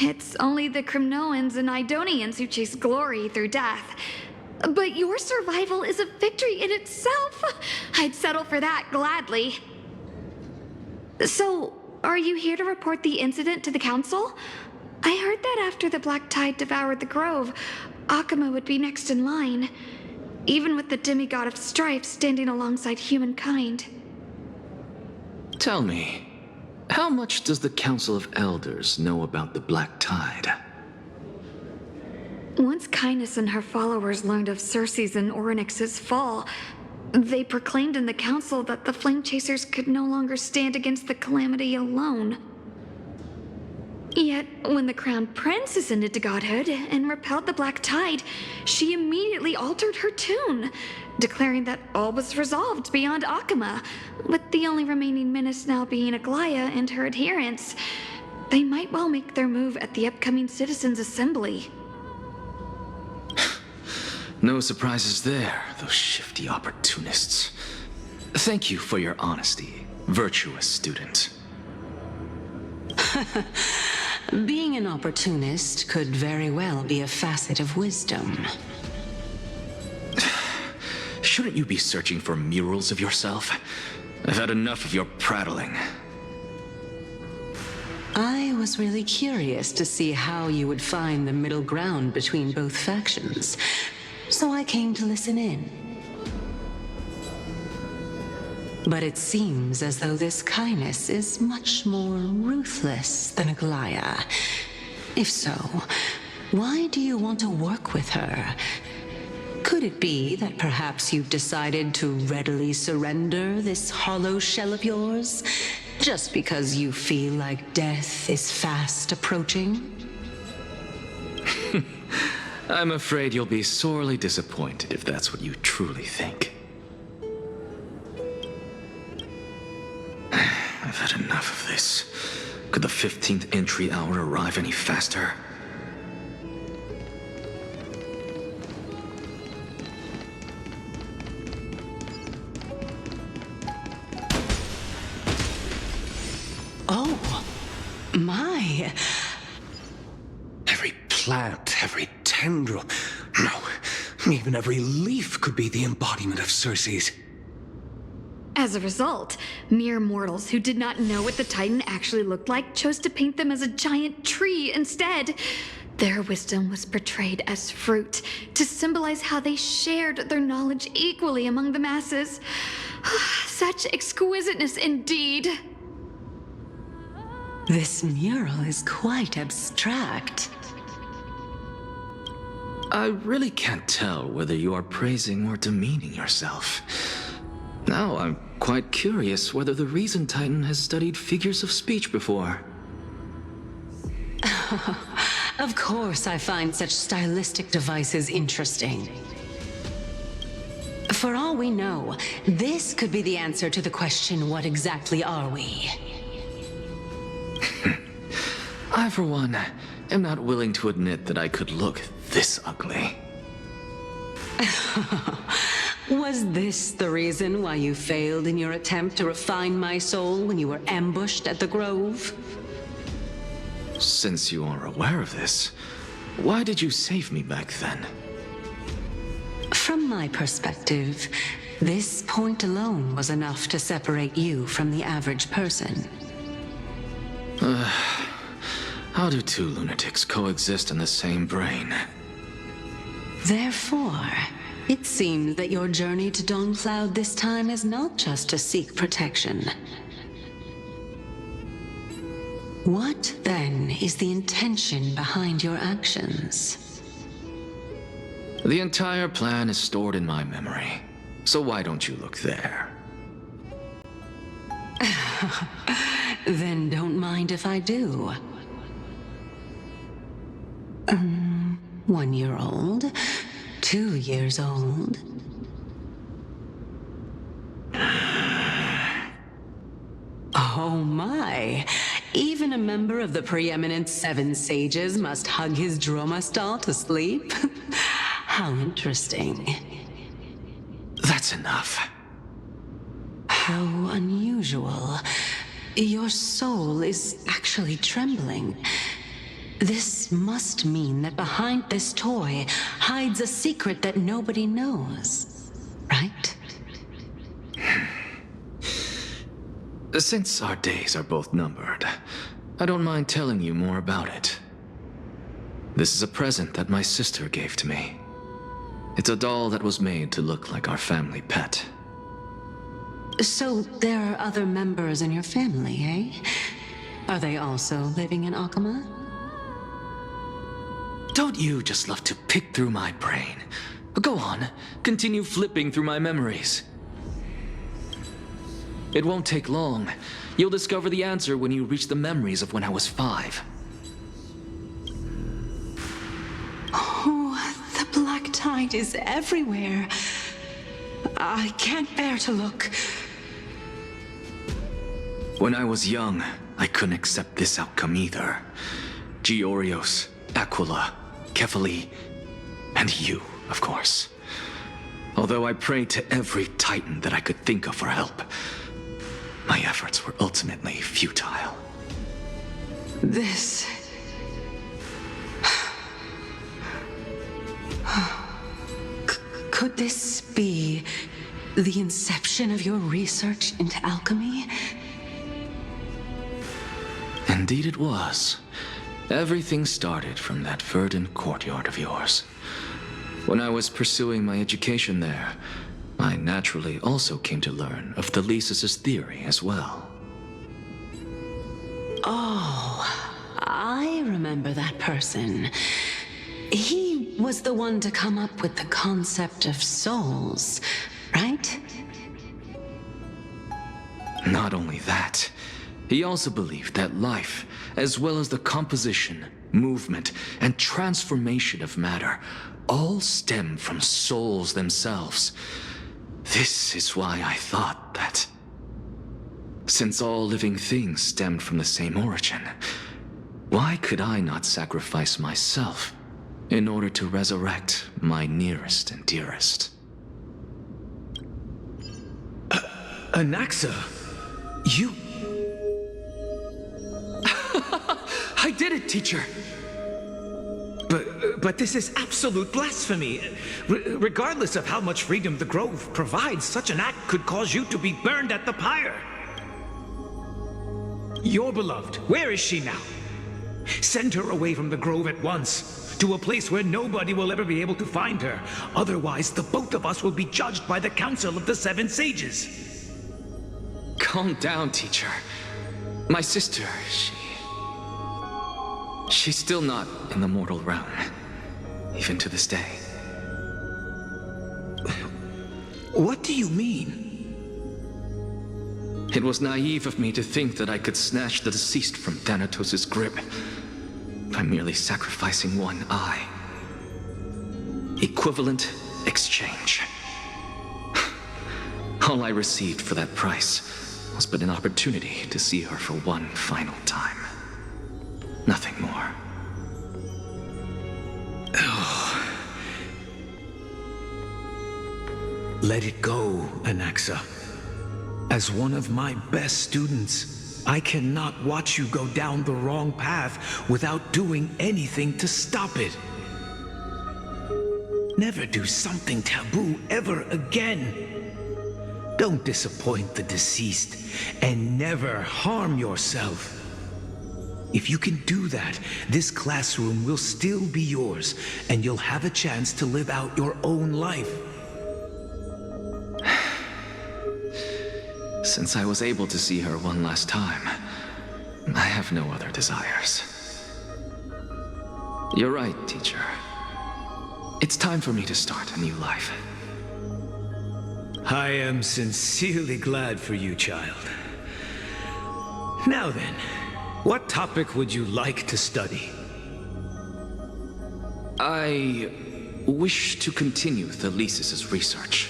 It's only the Cremnoans and Idonians who chase glory through death. But your survival is a victory in itself. I'd settle for that gladly. So, are you here to report the incident to the Council? I heard that after the Black Tide devoured the Grove, Akama would be next in line, even with the demigod of strife standing alongside humankind. Tell me, how much does the Council of Elders know about the Black Tide? Once Kindness and her followers learned of Circe's and Orynyx's fall, they proclaimed in the council that the Flame Chasers could no longer stand against the calamity alone. Yet, when the Crown Prince ascended to godhood and repelled the Black Tide, she immediately altered her tune, declaring that all was resolved beyond Akama, with the only remaining menace now being Aglaya and her adherents. They might well make their move at the upcoming Citizens' Assembly. No surprises there, those shifty opportunists. Thank you for your honesty, virtuous student. Being an opportunist could very well be a facet of wisdom. Shouldn't you be searching for murals of yourself? I've had enough of your prattling. I was really curious to see how you would find the middle ground between both factions, so I came to listen in. But it seems as though this kindness is much more ruthless than Aglaya. If so, why do you want to work with her? Could it be that perhaps you've decided to readily surrender this hollow shell of yours, just because you feel like death is fast approaching? I'm afraid you'll be sorely disappointed if that's what you truly think. I've had enough of this. Could the 15th entry hour arrive any faster? Oh, my. Every plant, every tendril, no, even every leaf could be the embodiment of Circe's. As a result, mere mortals who did not know what the Titan actually looked like chose to paint them as a giant tree instead. Their wisdom was portrayed as fruit, to symbolize how they shared their knowledge equally among the masses. Such exquisiteness indeed. This mural is quite abstract. I really can't tell whether you are praising or demeaning yourself. Now I'm quite curious whether the Reason Titan has studied figures of speech before. Of course I find such stylistic devices interesting. For all we know, this could be the answer to the question, what exactly are we? I, for one, am not willing to admit that I could look this ugly. Was this the reason why you failed in your attempt to refine my soul when you were ambushed at the Grove? Since you are aware of this, why did you save me back then? From my perspective, this point alone was enough to separate you from the average person. How do two lunatics coexist in the same brain? Therefore, it seems that your journey to Dawn-Cloud this time is not just to seek protection. What, then, is the intention behind your actions? The entire plan is stored in my memory, so why don't you look there? Then don't mind if I do. 1 year old, 2 years old. Oh my! Even a member of the preeminent 7 sages must hug his Dromastal to sleep? How interesting. That's enough. How unusual. Your soul is actually trembling. This must mean that behind this toy hides a secret that nobody knows, right? Since our days are both numbered, I don't mind telling you more about it. This is a present that my sister gave to me. It's a doll that was made to look like our family pet. So there are other members in your family, eh? Are they also living in Akama? Don't you just love to pick through my brain? Go on, continue flipping through my memories. It won't take long. You'll discover the answer when you reach the memories of when I was 5. Oh, the black tide is everywhere. I can't bear to look. When I was young, I couldn't accept this outcome either. Georios, Aquila, Kefali, and you, of course. Although I prayed to every titan that I could think of for help, my efforts were ultimately futile. This... Could this be the inception of your research into alchemy? Indeed it was. Everything started from that verdant courtyard of yours. When I was pursuing my education there, I naturally also came to learn of Thelesis' theory as well. Oh, I remember that person. He was the one to come up with the concept of souls, right? Not only that, he also believed that life, as well as the composition, movement, and transformation of matter, all stem from souls themselves. This is why I thought that, since all living things stemmed from the same origin, why could I not sacrifice myself in order to resurrect my nearest and dearest? Anaxa, you... I did it, teacher! But this is absolute blasphemy. Regardless of how much freedom the Grove provides, such an act could cause you to be burned at the pyre. Your beloved, where is she now? Send her away from the Grove at once, to a place where nobody will ever be able to find her. Otherwise, the both of us will be judged by the Council of the Seven Sages. Calm down, teacher. My sister, she's still not in the mortal realm, even to this day. What do you mean? It was naive of me to think that I could snatch the deceased from Thanatos' grip by merely sacrificing one eye. Equivalent exchange. All I received for that price was but an opportunity to see her for one final time. Nothing more. Oh. Let it go, Anaxa. As one of my best students, I cannot watch you go down the wrong path without doing anything to stop it. Never do something taboo ever again. Don't disappoint the deceased, and never harm yourself. If you can do that, this classroom will still be yours, and you'll have a chance to live out your own life. Since I was able to see her one last time, I have no other desires. You're right, teacher. It's time for me to start a new life. I am sincerely glad for you, child. Now then, what topic would you like to study? I wish to continue Thelesis' research.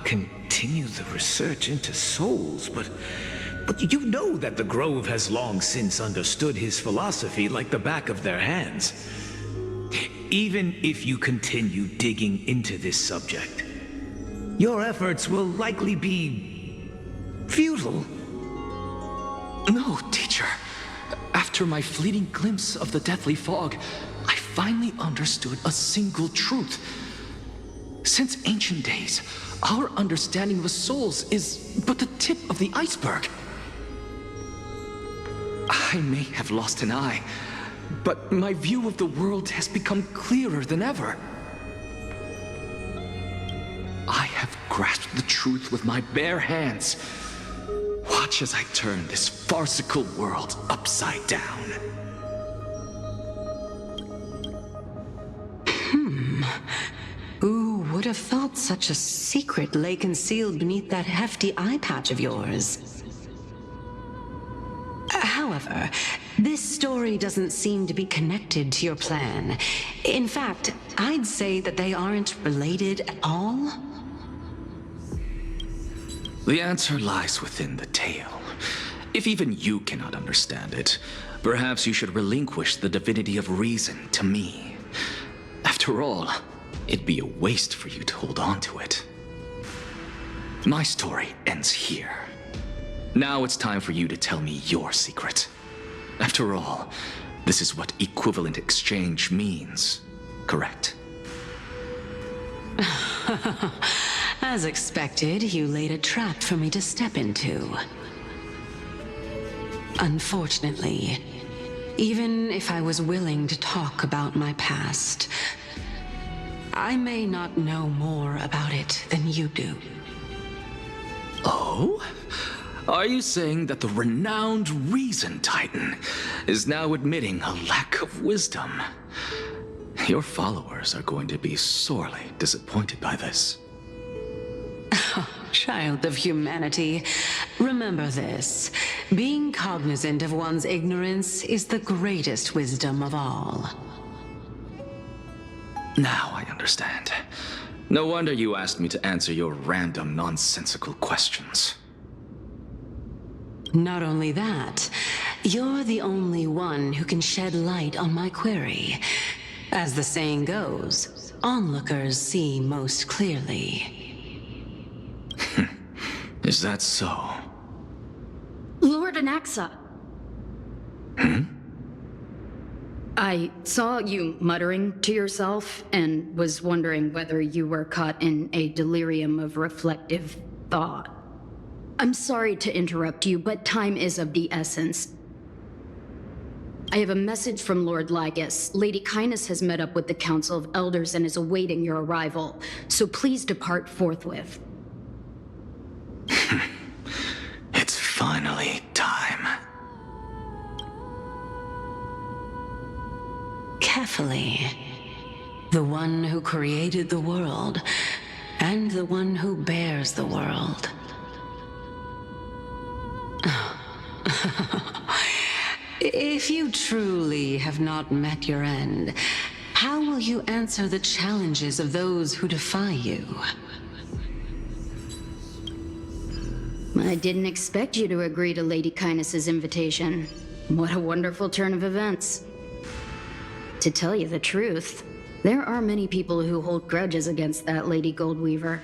Continue the research into souls, but you know that the Grove has long since understood his philosophy like the back of their hands. Even if you continue digging into this subject, your efforts will likely be futile. No, teacher. After my fleeting glimpse of the deathly fog, I finally understood a single truth. Since ancient days, our understanding of the souls is but the tip of the iceberg. I may have lost an eye, but my view of the world has become clearer than ever. I have grasped the truth with my bare hands. Watch as I turn this farcical world upside down. Who would have thought such a secret lay concealed beneath that hefty eye patch of yours? However, This story doesn't seem to be connected to your plan. In fact, I'd say that they aren't related at all. The answer lies within the tale. If even you cannot understand it, perhaps you should relinquish the divinity of reason to me. After all, it'd be a waste for you to hold on to it. My story ends here. Now it's time for you to tell me your secret. After all, this is what equivalent exchange means, correct? As expected, you laid a trap for me to step into. Unfortunately, even if I was willing to talk about my past, I may not know more about it than you do. Oh? Are you saying that the renowned Reason Titan is now admitting a lack of wisdom? Your followers are going to be sorely disappointed by this. Child of humanity, remember this. Being cognizant of one's ignorance is the greatest wisdom of all. Now I understand. No wonder you asked me to answer your random, nonsensical questions. Not only that, you're the only one who can shed light on my query. As the saying goes, onlookers see most clearly. Is that so? Lord Anaxa. I saw you muttering to yourself and was wondering whether you were caught in a delirium of reflective thought. I'm sorry to interrupt you, but time is of the essence. I have a message from Lord Lygus. Lady Kindness has met up with the Council of Elders and is awaiting your arrival, so please depart forthwith. It's finally time. Carefully. The one who created the world, and the one who bears the world. If you truly have not met your end, how will you answer the challenges of those who defy you? I didn't expect you to agree to Lady Kindness's invitation. What a wonderful turn of events. To tell you the truth, there are many people who hold grudges against that Lady Goldweaver.